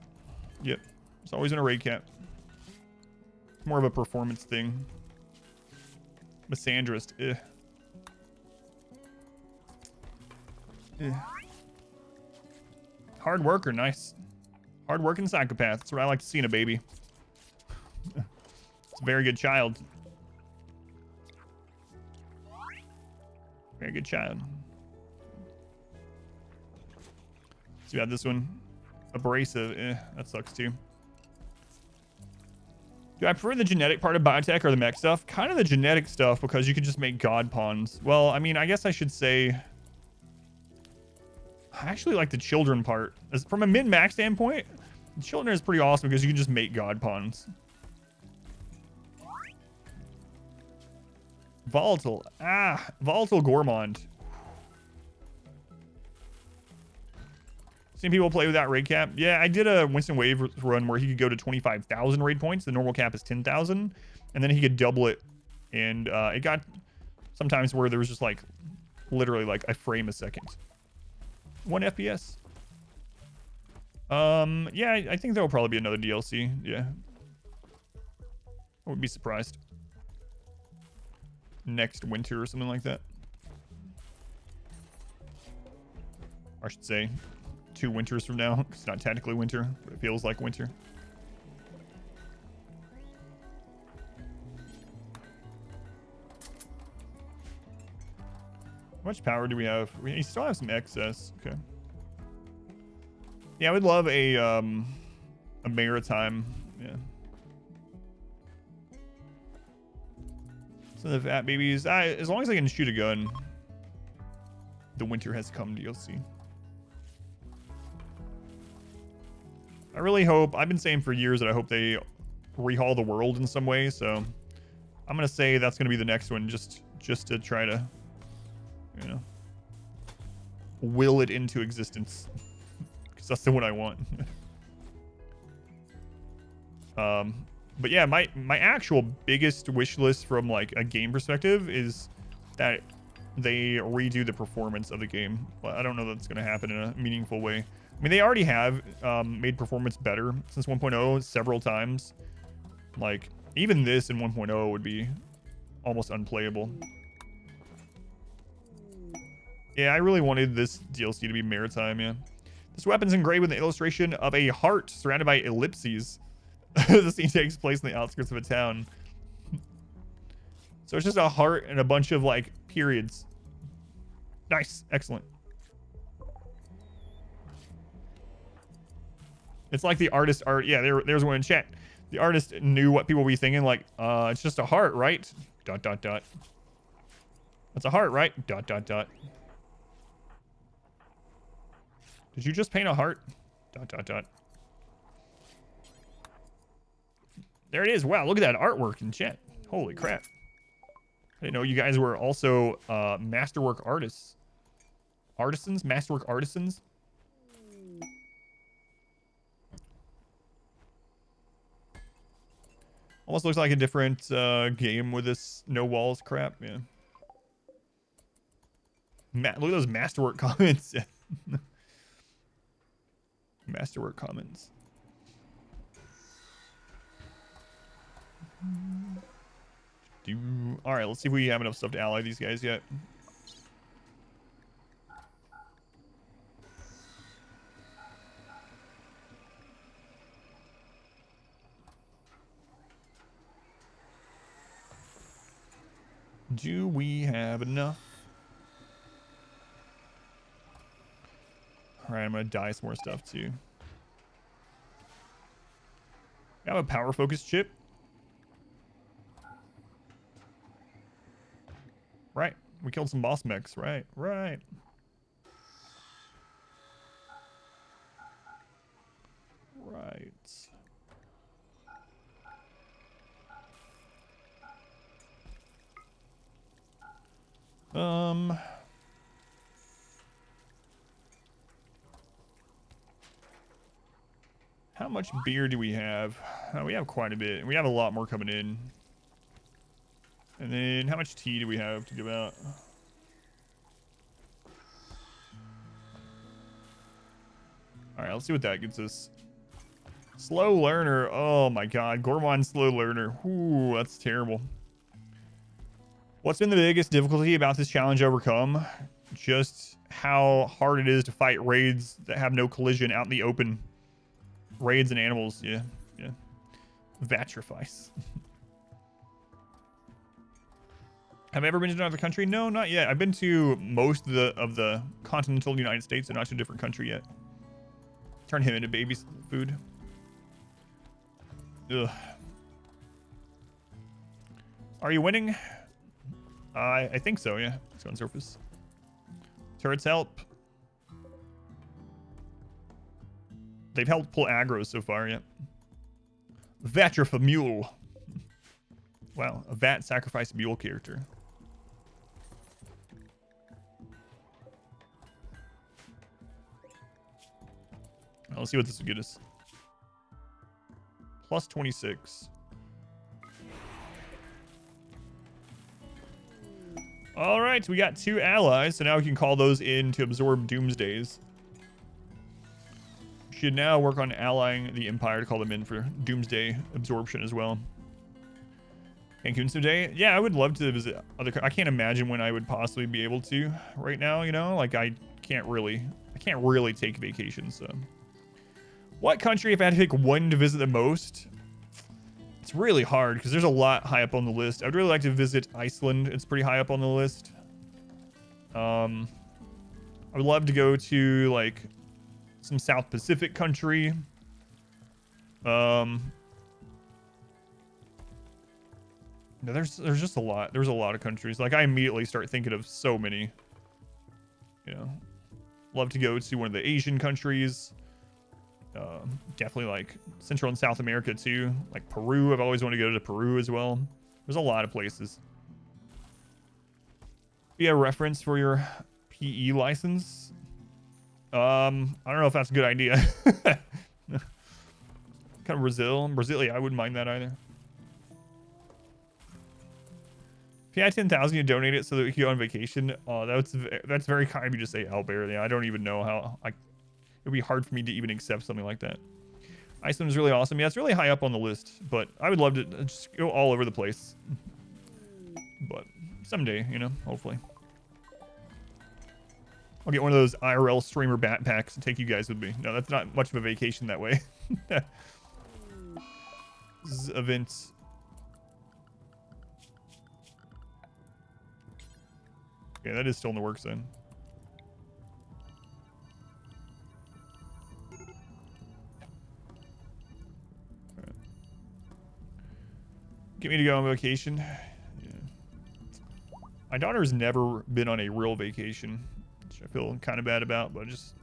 Yep. It's always in a raid cap. It's more of a performance thing. Misandrist. Hard worker. Nice. Hard working psychopath. That's what I like to see in a baby. It's a very good child. Very good child. So you have this one. Abrasive. That sucks too. Do I prefer the genetic part of biotech or the mech stuff? Kind of the genetic stuff, because you could just make god pawns. Well, I mean, I guess I should say I actually like the children part. From a min-max standpoint, the children is pretty awesome because you can just make god pawns. Volatile. Volatile Gourmand. Seen people play with that raid cap. Yeah, I did a Winston Wave run where he could go to 25,000 raid points. The normal cap is 10,000. And then he could double it. And it got sometimes where there was just like literally like a frame a second. 1 FPS. Yeah, I think there will probably be another DLC. Yeah. I would be surprised. Next winter or something like that. Or I should say 2 winters from now. It's not technically winter, but it feels like winter. How much power do we have? We still have some excess. Okay. Yeah, I would love a maritime. Yeah. So the fat babies. As long as I can shoot a gun. The winter has come DLC. I really hope. I've been saying for years that I hope they rehaul the world in some way. So I'm gonna say that's gonna be the next one, just to try to, you know, will it into existence. Because that's the one I want. But yeah, my actual biggest wish list from like a game perspective is that they redo the performance of the game. But I don't know that's going to happen in a meaningful way. I mean, they already have made performance better since 1.0 several times. Like, even this in 1.0 would be almost unplayable. Yeah, I really wanted this DLC to be maritime, yeah. This weapon's engraved with an illustration of a heart surrounded by ellipses. The scene takes place in the outskirts of a town. So it's just a heart and a bunch of, like, periods. Nice. Excellent. It's like the artist art. Yeah, there's one in chat. The artist knew what people would be thinking, like, it's just a heart, right? ... That's a heart, right? ... Did you just paint a heart? ... There it is. Wow, look at that artwork in chat. Holy crap. I didn't know you guys were also masterwork artists. Artisans? Masterwork artisans? Almost looks like a different game with this no walls crap. Yeah. Look at those masterwork comments. Masterwork comments. All right, let's see if we have enough stuff to ally these guys yet. Do we have enough? All right, I'm gonna dye some more stuff too. I have a power focus chip. Right. We killed some boss mechs. Right. Right. Right. How much beer do we have? We have quite a bit. We have a lot more coming in. And then how much tea do we have to give out? All right, let's see what that gets us. Slow learner. Oh my god. Gourmand slow learner. Ooh, that's terrible. What's been the biggest difficulty about this challenge to overcome? Just how hard it is to fight raids that have no collision out in the open. Raids and animals. Yeah. Yeah. Vatrifice. Have I ever been to another country? No, not yet. I've been to most of the continental United States and not to a different country yet. Turn him into baby food. Ugh. Are you winning? I think so, yeah. Let's go on surface. Turrets help. They've helped pull aggro so far, yeah. Vatrifa mule. Wow, a Vat sacrifice mule character. Well, let's see what this will get us. Plus 26. All right, so we got 2 allies, so now we can call those in to absorb Doomsdays. Should now work on allying the Empire to call them in for Doomsday absorption as well. Cancun someday? Yeah, I would love to visit other. I can't imagine when I would possibly be able to right now. You know, like I can't really take vacations. So, what country, if I had to pick one to visit the most? It's really hard because there's a lot high up on the list. I would really like to visit Iceland. It's pretty high up on the list. I would love to go to like some South Pacific country. No, there's just a lot. There's a lot of countries. Like I immediately start thinking of so many. You know, love to go to one of the Asian countries. Definitely like Central and South America too. Like Peru. I've always wanted to go to Peru as well. There's a lot of places. You have a reference for your PE license? I don't know if that's a good idea. Kind of Brazil. Yeah, I wouldn't mind that either. If you had 10,000, you donate it so that we could go on vacation. Oh, that's very kind of you to say, Albert. Yeah, I don't even know how. It'd be hard for me to even accept something like that. Iceland is really awesome. Yeah, it's really high up on the list, but I would love to just go all over the place. But someday, you know, hopefully. I'll get one of those IRL streamer backpacks and take you guys with me. No, that's not much of a vacation that way. Events. Okay, that is still in the works then. Right. Get me to go on vacation. Yeah. My daughter's never been on a real vacation, which I feel kind of bad about, but I just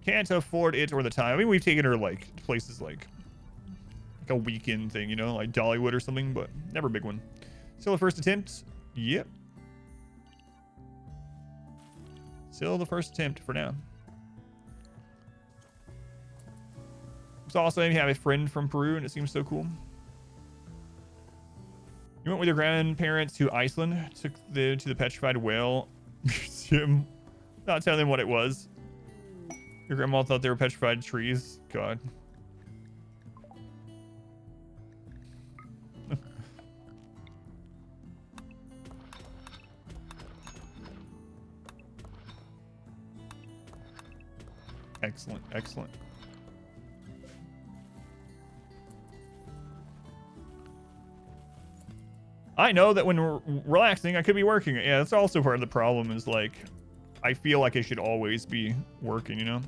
can't afford it or the time. I mean, we've taken her like places like a weekend thing, you know, like Dollywood or something, but never a big one. Still the first attempt? Yep. Still the first attempt for now. It's awesome you have a friend from Peru, and it seems so cool. You went with your grandparents to Iceland, took them to the petrified whale museum, not telling them what it was. Your grandma thought they were petrified trees. God. Excellent, excellent. I know that when we're relaxing, I could be working. Yeah, that's also part of the problem is like, I feel like I should always be working, you know?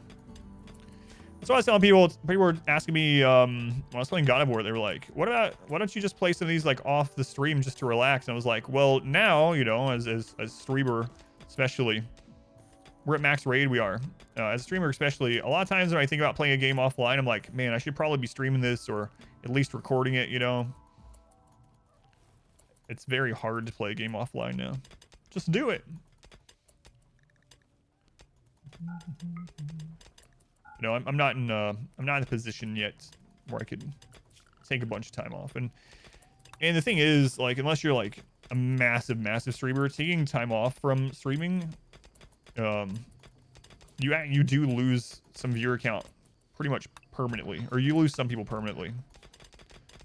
That's why I was telling people were asking me, when I was playing God of War, they were like, why don't you just play some of these like off the stream just to relax? And I was like, well, now, you know, as streamer, especially, we're at max raid, we are. As a streamer especially, a lot of times when I think about playing a game offline, I'm like, man, I should probably be streaming this or at least recording it, you know? It's very hard to play a game offline now. Just do it. No, I'm not in a position yet where I could take a bunch of time off. And the thing is, like, unless you're like a massive streamer, taking time off from streaming, you do lose some viewer count pretty much permanently, or you lose some people permanently.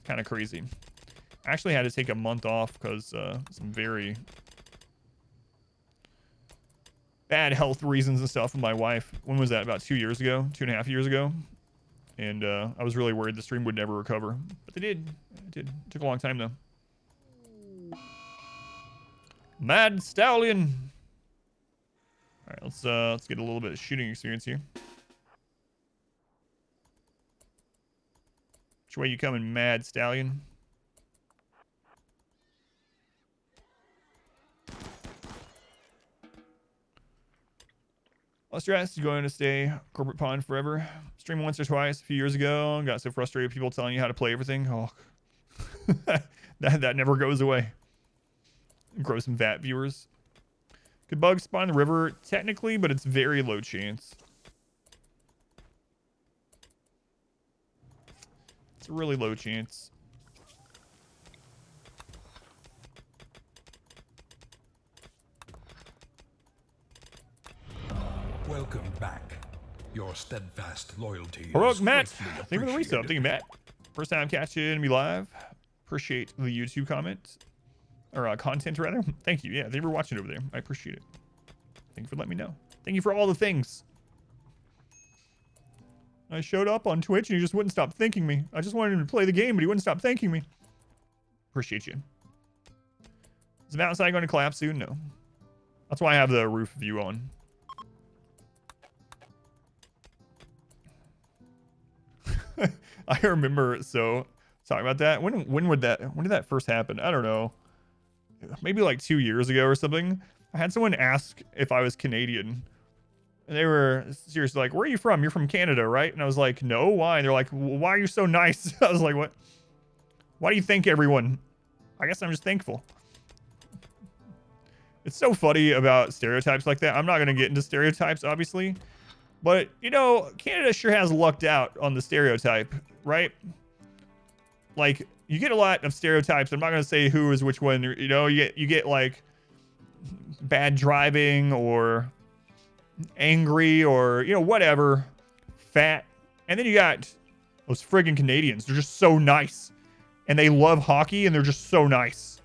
Kind of crazy. I actually had to take a month off because some very bad health reasons and stuff with my wife. When was that? About 2 years ago, 2.5 years ago. And I was really worried the stream would never recover, but they did. It did. It took a long time though. Mad Stallion. All right, let's get a little bit of shooting experience here. Which way you coming, Mad Stallion? Less stress, you're going to stay corporate pawn forever. Streamed once or twice a few years ago. Got so frustrated with people telling you how to play everything. Oh, that never goes away. Grow some VAT viewers. Could bugs spawn in the river? Technically, but it's very low chance. It's a really low chance. Welcome back. Your steadfast loyalty Heroic is Matt, greatly thank you for the resub. Thank you, Matt. First time catching me live. Appreciate the YouTube comment. Or content, rather. Thank you. Yeah, thank you for watching over there. I appreciate it. Thank you for letting me know. Thank you for all the things. I showed up on Twitch and he just wouldn't stop thanking me. I just wanted him to play the game, but he wouldn't stop thanking me. Appreciate you. Is the mountainside going to collapse soon? No. That's why I have the roof view on. I remember, so talking about that. When did that first happen? I don't know. Maybe like 2 years ago or something. I had someone ask if I was Canadian. And they were seriously like, where are you from? You're from Canada, right? And I was like, no, why? And they're like, well, why are you so nice? I was like, what? Why do you thank everyone? I guess I'm just thankful. It's so funny about stereotypes like that. I'm not going to get into stereotypes, obviously. But, you know, Canada sure has lucked out on the stereotype, right? Like, you get a lot of stereotypes. I'm not going to say who is which one. You know, you get like bad driving or angry or, you know, whatever, fat. And then you got those friggin' Canadians. They're just so nice. And they love hockey and they're just so nice.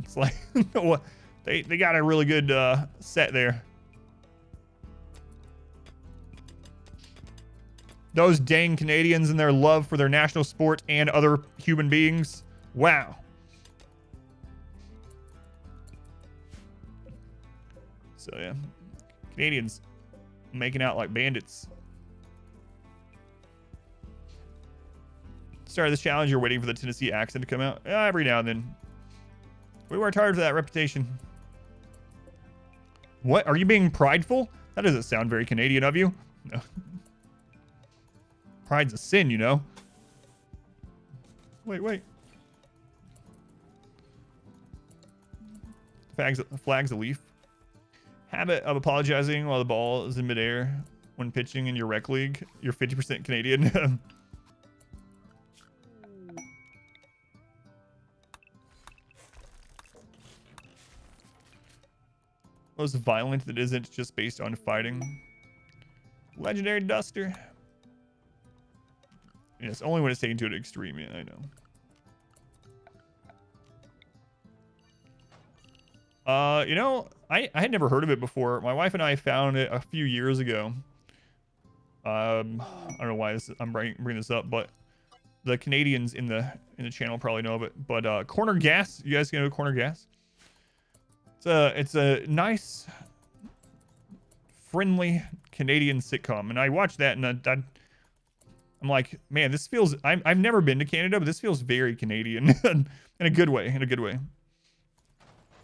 It's like, they got a really good set there. Those dang Canadians and their love for their national sport and other human beings. Wow. So yeah, Canadians making out like bandits. Start of this challenge, you're waiting for the Tennessee accent to come out. Every now and then. We worked hard for that reputation. What? Are you being prideful? That doesn't sound very Canadian of you. No. Pride's a sin, you know. Wait. Flag's a leaf. Habit of apologizing while the ball is in midair when pitching in your rec league. You're 50% Canadian. Most violent that isn't just based on fighting. Legendary Duster. Yes, only when it's taken to an extreme. Yeah, I know. You know, I had never heard of it before. My wife and I found it a few years ago. I don't know why I'm bringing this up, but the Canadians in the channel probably know of it. But Corner Gas, you guys know Corner Gas? It's a nice, friendly Canadian sitcom, and I watched that, and I'm like, man, this feels. I've never been to Canada, but this feels very Canadian in a good way. In a good way.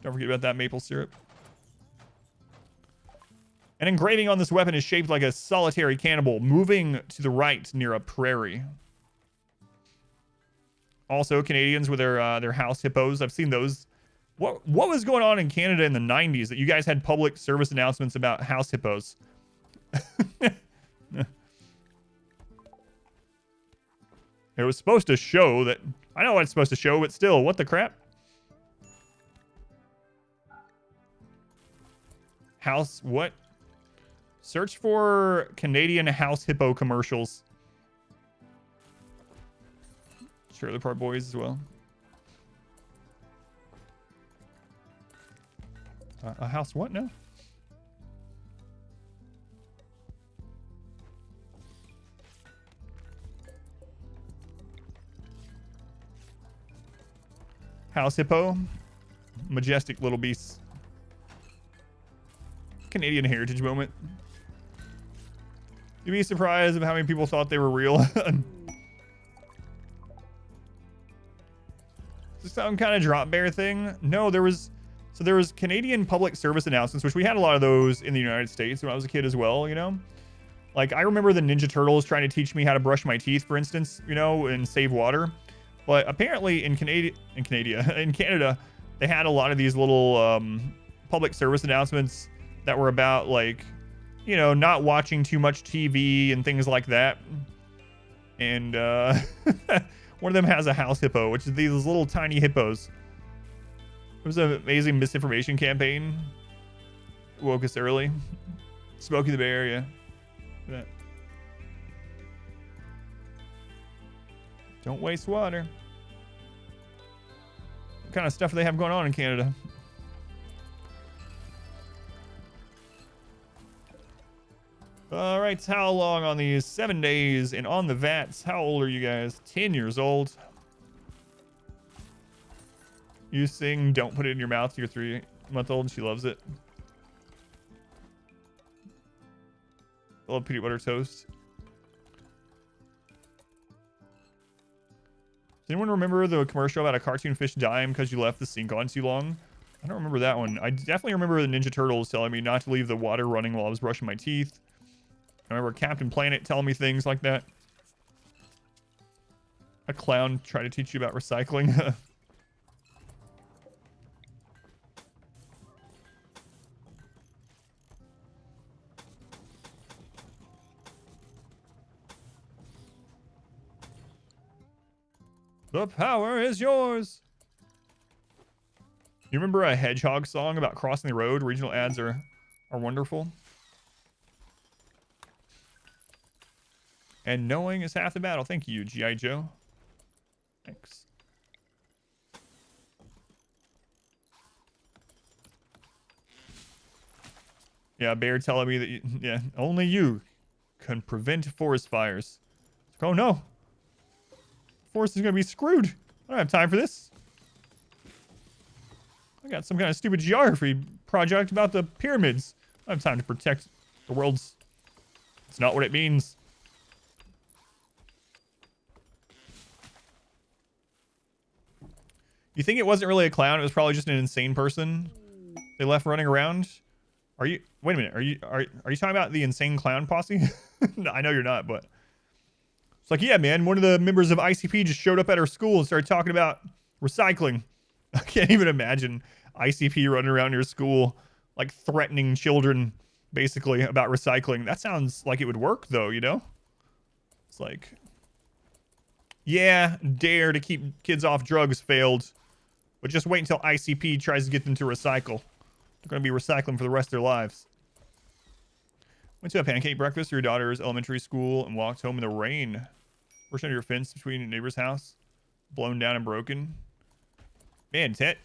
Don't forget about that maple syrup. An engraving on this weapon is shaped like a solitary cannibal moving to the right near a prairie. Also, Canadians with their house hippos. I've seen those. What was going on in Canada in the 90s that you guys had public service announcements about house hippos? It was supposed to show that... I know what it's supposed to show, but still, what the crap? House... what? Search for Canadian house hippo commercials. Trailer Park Boys as well. A house what now? House hippo. Majestic little beasts. Canadian heritage moment. You'd be surprised of how many people thought they were real. Is this some kind of drop bear thing? No, there was Canadian public service announcements, which we had a lot of those in the United States when I was a kid as well, you know? Like, I remember the Ninja Turtles trying to teach me how to brush my teeth, for instance, you know, and save water. But apparently in Canada, they had a lot of these little public service announcements that were about, like, you know, not watching too much TV and things like that. And one of them has a house hippo, which is these little tiny hippos. It was an amazing misinformation campaign. Woke us early. Smokey the Bear, yeah. Look at that. Don't waste water. What kind of stuff do they have going on in Canada? All right, how long on these? 7 days. And on the vats, how old are you guys? 10 years old. You sing Don't Put It in Your Mouth to your 3-month-old and she loves it. I love peanut butter toast. Does anyone remember the commercial about a cartoon fish dying because you left the sink on too long? I don't remember that one. I definitely remember the Ninja Turtles telling me not to leave the water running while I was brushing my teeth. I remember Captain Planet telling me things like that. A clown tried to teach you about recycling. The power is yours. You remember a Hedgehog song about crossing the road? Regional ads are wonderful. And knowing is half the battle. Thank you, G.I. Joe. Thanks. Yeah, Bear telling me that, yeah, only you can prevent forest fires. Oh, no. Forest is going to be screwed. I don't have time for this. I got some kind of stupid geography project about the pyramids. I don't have time to protect the world's... It's not what it means. You think it wasn't really a clown? It was probably just an insane person they left running around? Are you... Wait a minute. Are you talking about the insane clown posse? No, I know you're not, but... It's like, yeah, man, one of the members of ICP just showed up at our school and started talking about recycling. I can't even imagine ICP running around your school, like threatening children, basically, about recycling. That sounds like it would work, though, you know? It's like, yeah, dare to keep kids off drugs failed, but just wait until ICP tries to get them to recycle. They're going to be recycling for the rest of their lives. Went to a pancake breakfast at your daughter's elementary school and walked home in the rain. Pushed under your fence between your neighbor's house. Blown down and broken. Man, Tet.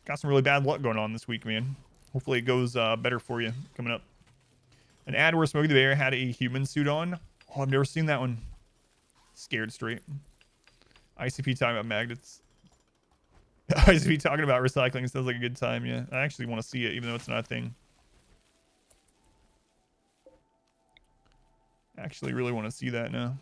Got some really bad luck going on this week, man. Hopefully it goes better for you coming up. An ad where Smokey the Bear had a human suit on. Oh, I've never seen that one. Scared straight. ICP talking about magnets. ICP talking about recycling sounds like a good time, yeah. I actually want to see it, even though it's not a thing. Actually really want to see that now.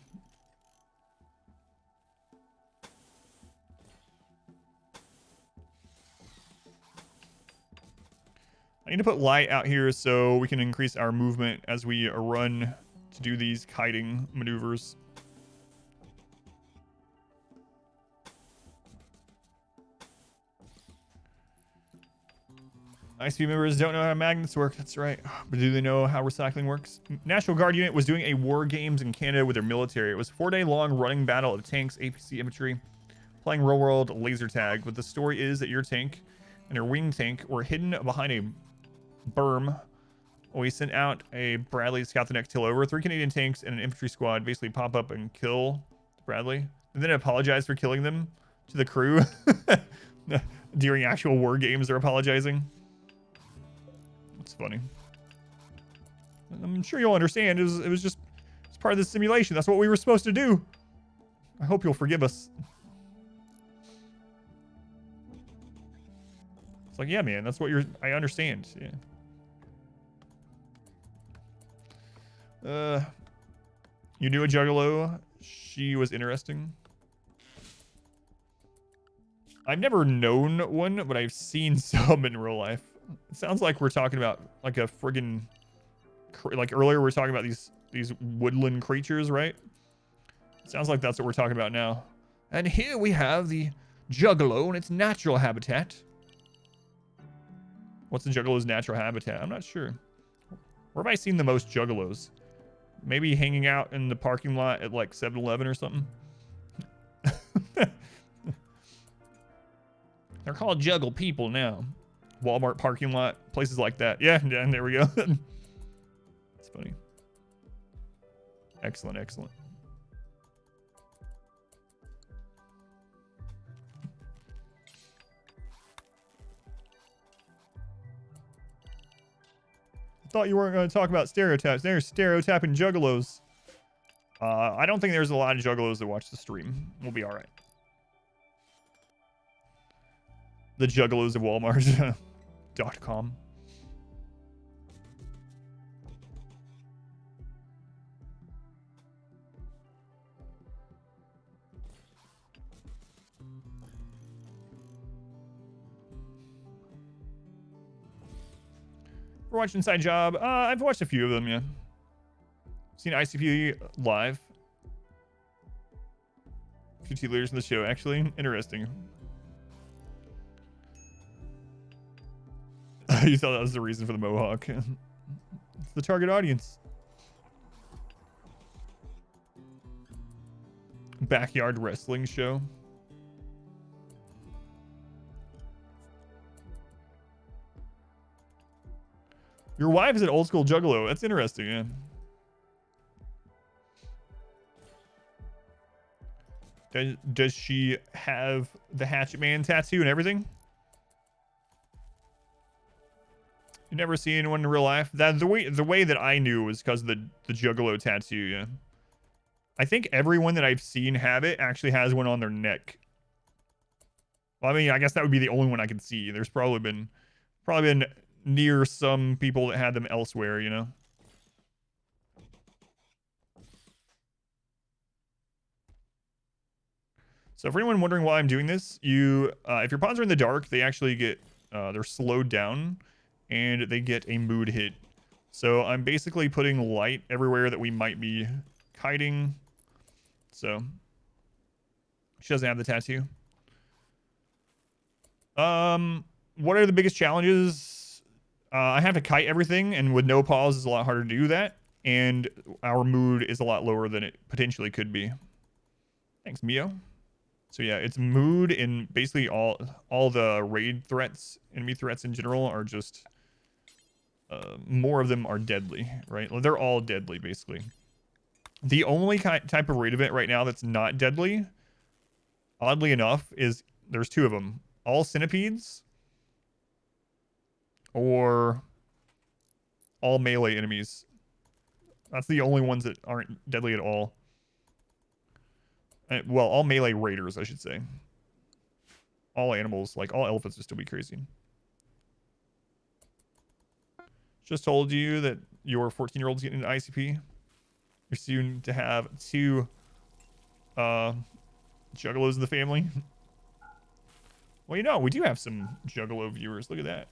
I need to put light out here so we can increase our movement as we run to do these kiting maneuvers. ICP members don't know how magnets work. That's right. But do they know how recycling works? National Guard unit was doing a war games in Canada with their military. It was a 4-day-long running battle of tanks, APC infantry, playing real-world laser tag. But the story is that your tank and your wing tank were hidden behind a berm. We sent out a Bradley to scout the next hill over. 3 Canadian tanks and an infantry squad basically pop up and kill Bradley. And then apologize for killing them to the crew. During actual war games, they're apologizing. It's funny. I'm sure you'll understand. It was just it's part of the simulation. That's what we were supposed to do. I hope you'll forgive us. It's like, yeah, man, that's what I understand. Yeah. You knew a juggalo. She was interesting. I've never known one, but I've seen some in real life. It sounds like we're talking about like a friggin', like earlier we were talking about these woodland creatures, right? It sounds like that's what we're talking about now. And here we have the juggalo in its natural habitat. What's the juggalo's natural habitat? I'm not sure. Where have I seen the most juggalos? Maybe hanging out in the parking lot at like 7-Eleven or something. They're called juggle people now. Walmart parking lot, places like that. Yeah, and there we go. It's funny. Excellent, excellent. Thought you weren't going to talk about stereotypes. There's stereotyping juggalos. I don't think there's a lot of juggalos that watch the stream. We'll be all right. The juggalos of Walmart.com. We're watching Inside Job. I've watched a few of them, yeah. Seen ICP live. A few leaders in the show, actually. Interesting. You thought that was the reason for the mohawk. It's the target audience. Backyard wrestling show. Your wife is an old school juggalo. That's interesting, yeah. Does she have the Hatchet Man tattoo and everything? You never seen anyone in real life? That the way that I knew was because of the juggalo tattoo, yeah. I think everyone that I've seen have it actually has one on their neck. Well, I mean, I guess that would be the only one I could see. There's probably been near some people that had them elsewhere, you know. So for anyone wondering why I'm doing this, if your pawns are in the dark, they actually get they're slowed down and they get a mood hit. So I'm basically putting light everywhere that we might be kiting. So she doesn't have the tattoo. What are the biggest challenges? I have to kite everything, and with no pause, it's a lot harder to do that. And our mood is a lot lower than it potentially could be. Thanks, Mio. So yeah, it's mood, and basically all the raid threats, enemy threats in general, are just more of them are deadly, right? They're all deadly, basically. The only type of raid event right now that's not deadly, oddly enough, is there's two of them. All centipedes or all melee enemies. That's the only ones that aren't deadly at all. Well, all melee raiders, I should say. All animals, like all elephants, would still be crazy. Just told you that your 14-year-old's getting into ICP. You're soon to have 2 juggalos in the family. Well, you know, we do have some juggalo viewers. Look at that.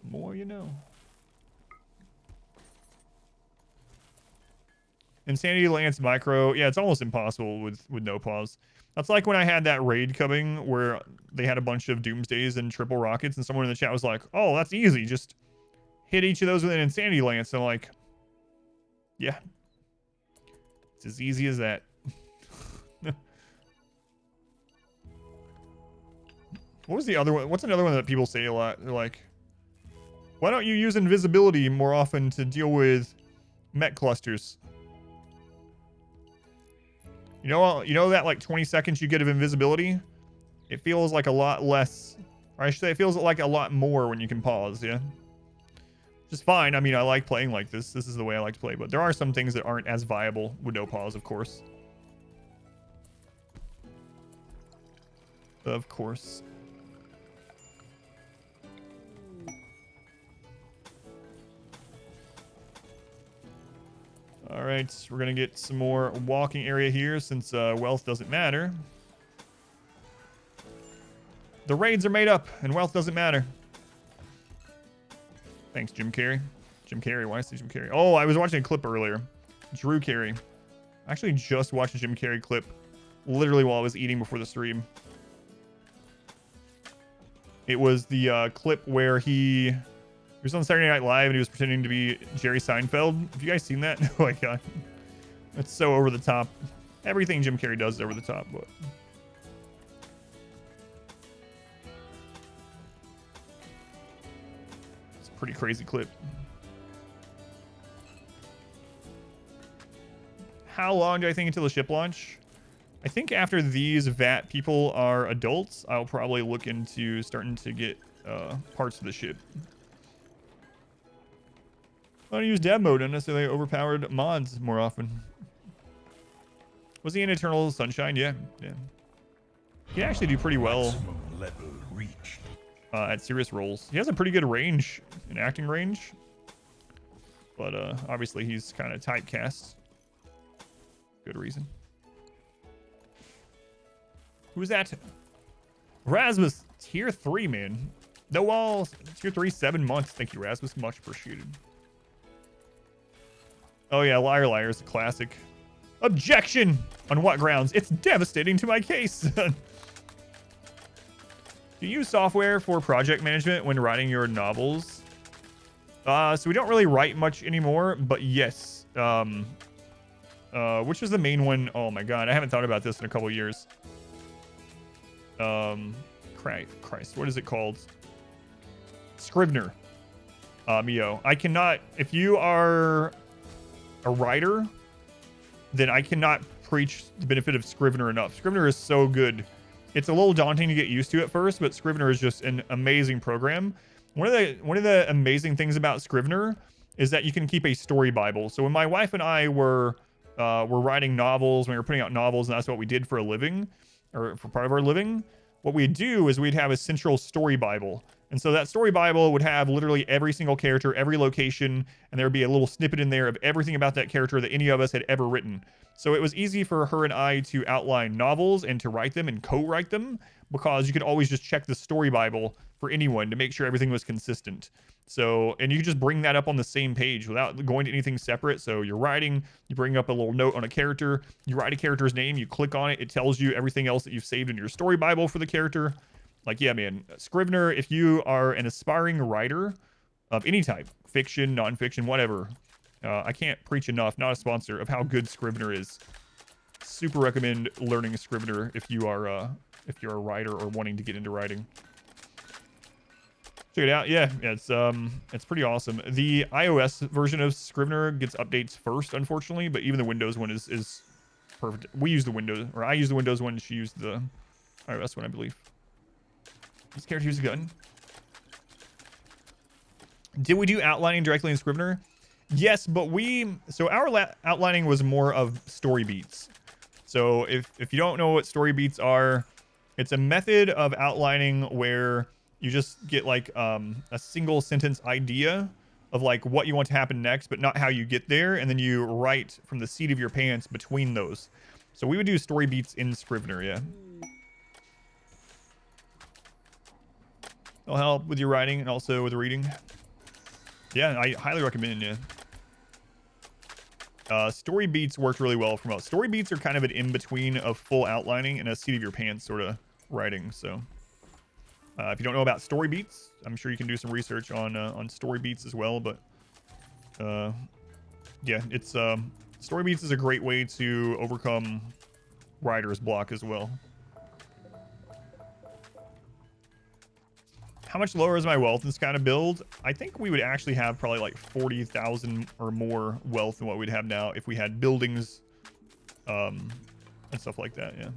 The more you know. Insanity Lance Micro. Yeah, it's almost impossible with no pause. That's like when I had that raid coming where they had a bunch of Doomsdays and triple rockets, and someone in the chat was like, oh, that's easy. Just hit each of those with an Insanity Lance. And I'm like, yeah. It's as easy as that. What was the other one? What's another one that people say a lot? They're like, why don't you use invisibility more often to deal with mech clusters? You know that like 20 seconds you get of invisibility? It feels like a lot less, or I should say it feels like a lot more when you can pause, yeah? Which is fine. I mean, I like playing like this. This is the way I like to play, but there are some things that aren't as viable with no pause, of course. Of course. All right, we're going to get some more walking area here since wealth doesn't matter. The raids are made up and wealth doesn't matter. Thanks, Jim Carrey. Jim Carrey, why is it Jim Carrey? Oh, I was watching a clip earlier. Drew Carey. I actually just watched a Jim Carrey clip literally while I was eating before the stream. It was the clip where he was on Saturday Night Live and he was pretending to be Jerry Seinfeld. Have you guys seen that? Oh my god. That's so over the top. Everything Jim Carrey does is over the top, but it's a pretty crazy clip. how long do I think until the ship launch? I think after these VAT people are adults, I'll probably look into starting to get parts of the ship. I want to use dab mode unnecessarily overpowered mods more often. Was he in Eternal Sunshine? Yeah. He can actually do pretty well Maximum level reached. at serious roles. He has a pretty good range, an acting range. But obviously he's kind of typecast. Good reason. Who's that? Rasmus, tier 3, man. No walls, tier 3, 7 months. Thank you, Rasmus. Much appreciated. Oh yeah, Liar Liar is a classic. Objection! On what grounds? It's devastating to my case. Do you use software for project management when writing your novels? So we don't really write much anymore, but yes. Which is the main one? Oh my god, I haven't thought about this in a couple years. Christ, what is it called? Scrivener. I cannot, if you are a writer, then I cannot preach the benefit of Scrivener enough. Scrivener is so good. It's a little daunting to get used to at first, but Scrivener is just an amazing program. One of the amazing things about Scrivener is that you can keep a story Bible. So when my wife and I were writing novels, when we were putting out novels, and that's what we did for a living, or for part of our living, what we'd do is we'd have a central story Bible. And so that story Bible would have literally every single character, every location, and there would be a little snippet in there of everything about that character that any of us had ever written. So it was easy for her and I to outline novels and to write them and co-write them, because you could always just check the story Bible for anyone to make sure everything was consistent. So, and you could just bring that up on the same page without going to anything separate. So you're writing, you bring up a little note on a character, you write a character's name, you click on it, it tells you everything else that you've saved in your story Bible for the character. Like, yeah, man, Scrivener, if you are an aspiring writer of any type, fiction, nonfiction, whatever, I can't preach enough, not a sponsor, of how good Scrivener is. Super recommend learning Scrivener if you're a writer or wanting to get into writing. Check it out. Yeah, it's pretty awesome. The iOS version of Scrivener gets updates first, unfortunately, but even the Windows one is perfect. We use the Windows, or I use the Windows one, she used the iOS one, I believe. This character uses a gun. Did we do outlining directly in Scrivener? Yes, but so our outlining was more of story beats. So if you don't know what story beats are, it's a method of outlining where you just get like a single sentence idea of like what you want to happen next, but not how you get there, and then you write from the seat of your pants between those. So we would do story beats in Scrivener, yeah. It'll help with your writing and also with reading. Yeah, I highly recommend it, yeah. Story beats worked really well for most. Story beats are kind of an in-between of full outlining and a seat of your pants sort of writing, so. If you don't know about story beats, I'm sure you can do some research on story beats as well, but yeah, it's story beats is a great way to overcome writer's block as well. How much lower is my wealth in this kind of build? I think we would actually have probably like 40,000 or more wealth than what we'd have now if we had buildings and stuff like that, yeah.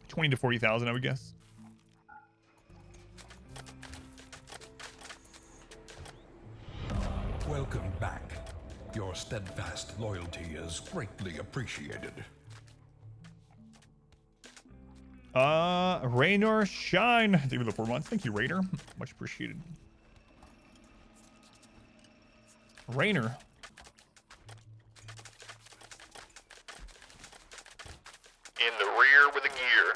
20 to 40,000, I would guess. Welcome back. Your steadfast loyalty is greatly appreciated. Raynor Shine. Thank you for the 4 months. Thank you, Raynor. Much appreciated. Raynor. In the rear with a gear.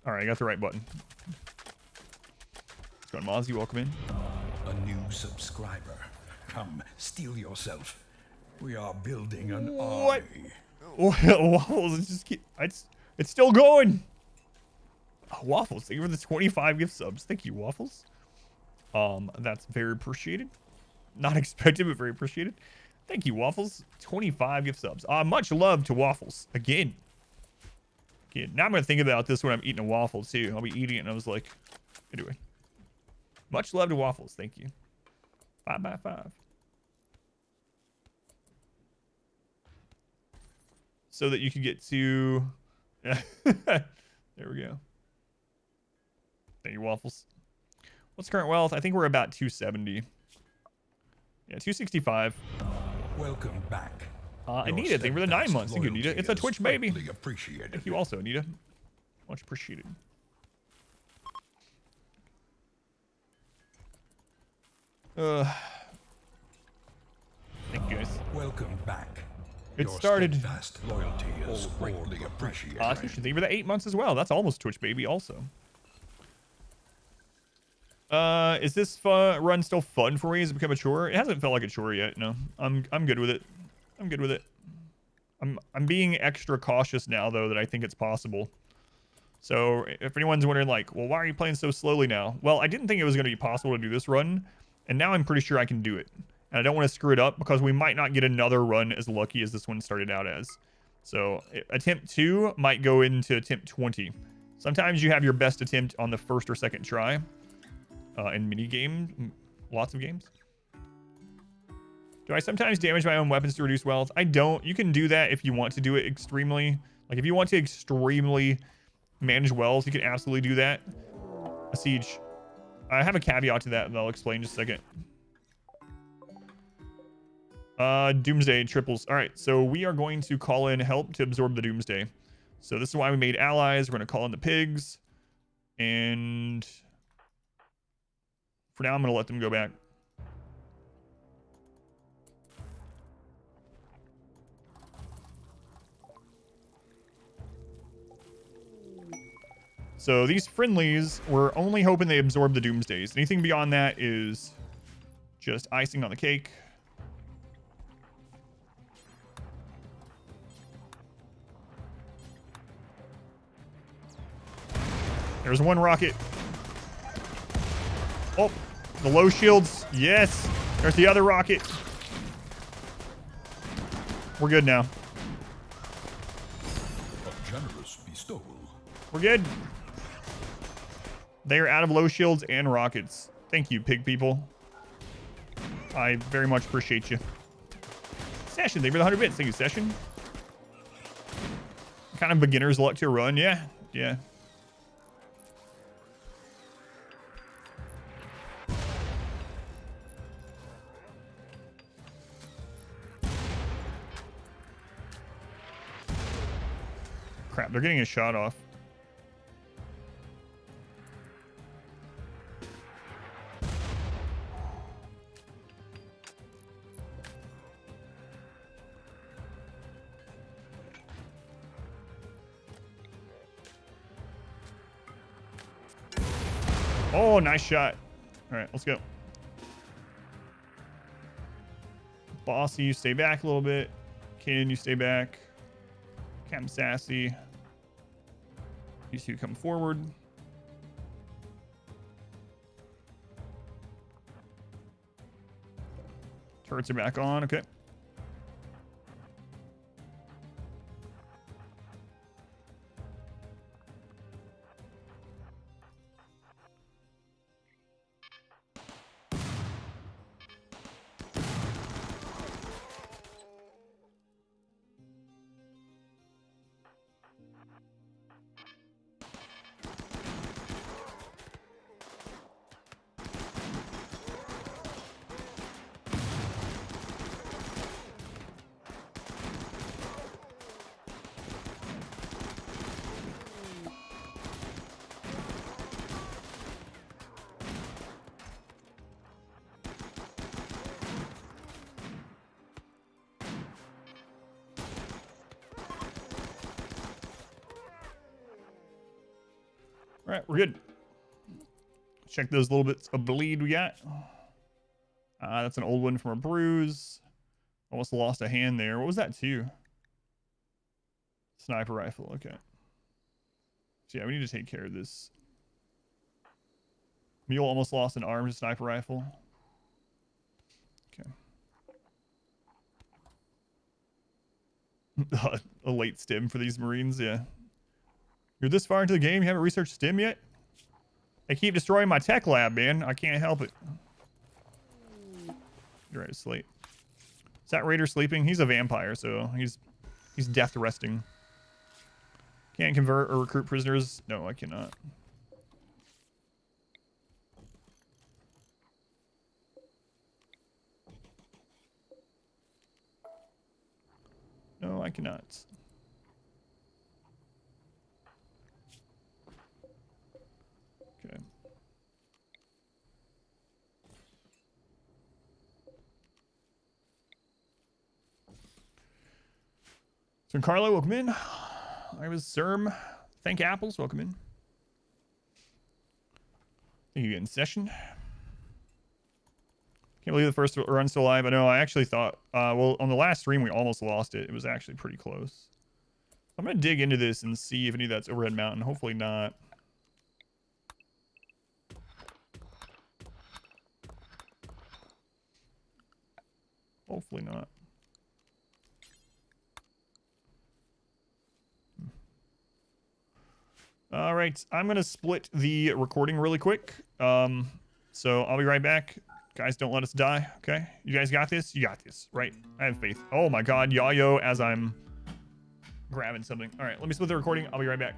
All right, I got the right button. Let's go on, Mozzie. Welcome in. A new subscriber. Come, steel yourself. We are building an What? army. Waffles, it's still going. Oh, Waffles, thank you for the 25 gift subs. Thank you, Waffles. That's very appreciated. Not expected, but very appreciated. Thank you, Waffles. 25 gift subs. Much love to Waffles. Again. Now I'm gonna think about this when I'm eating a waffle too. I'll be eating it and I was like, anyway. Much love to Waffles. Thank you. 5 by 5. so that you could get to. There we go. Thank you, Waffles. What's current wealth? I think we're about 270. Yeah, 265. Welcome back. I need it. Thank you for the 9 months. Thank you, Anita. It's a Twitch baby. Thank you also, Anita. Much appreciated. Thank you, guys. Welcome back. It started. Steadfast loyalty is greatly appreciated. Thank you for the 8 months as well. That's almost Twitch baby also. Is this run still fun for me? Has it become a chore? It hasn't felt like a chore yet. No, I'm good with it. I'm good with it. I'm being extra cautious now though that I think it's possible. So if anyone's wondering like, well, why are you playing so slowly now? Well, I didn't think it was going to be possible to do this run, and now I'm pretty sure I can do it. And I don't want to screw it up because we might not get another run as lucky as this one started out as. So attempt 2 might go into attempt 20. Sometimes you have your best attempt on the first or second try. In mini games, lots of games. Do I sometimes damage my own weapons to reduce wealth? I don't. You can do that if you want to do it extremely. Like if you want to extremely manage wealth, you can absolutely do that. A siege. I have a caveat to that and I'll explain in just a second. Doomsday triples. All right, so we are going to call in help to absorb the Doomsday. So this is why we made allies. We're going to call in the pigs. And for now, I'm going to let them go back. So these friendlies, we're only hoping they absorb the Doomsdays. Anything beyond that is just icing on the cake. There's one rocket. Oh, the low shields. Yes. There's the other rocket. We're good now. A generous bestowal. We're good. They are out of low shields and rockets. Thank you, pig people. I very much appreciate you. Session, thank you for the 100 bits. Thank you, Session. Kind of beginner's luck to run. Yeah, yeah. Crap, they're getting a shot off. Oh, nice shot. All right, let's go. Bossy, you stay back a little bit. Ken, you stay back. Captain Sassy. You two come forward. Turrets are back on. Okay. All right, we're good. Check those little bits of bleed we got. That's an old one from a bruise. Almost lost a hand there. What was that too? Sniper rifle. Okay. So yeah, we need to take care of this. Mule almost lost an arm to sniper rifle. Okay. A late stim for these Marines, yeah. You're this far into the game, you haven't researched stim yet? They keep destroying my tech lab, man. I can't help it. You're right to sleep. Is that Raider sleeping? He's a vampire, so he's He's death resting. Can't convert or recruit prisoners. No, I cannot. No, I cannot. Okay. So Carlo, welcome in. I was Zerm. Thank Apples, welcome in. Thank you, in session. Can't believe the first run's still alive. I know, I actually thought, well, on the last stream, we almost lost it. It was actually pretty close. I'm going to dig into this and see if any of that's Overhead Mountain. Hopefully not. Hopefully not. All right, I'm going to split the recording really quick. So I'll be right back. Guys, don't let us die, okay? You guys got this? You got this, right? I have faith. Oh my god, Yayo as I'm grabbing something. All right, let me split the recording. I'll be right back.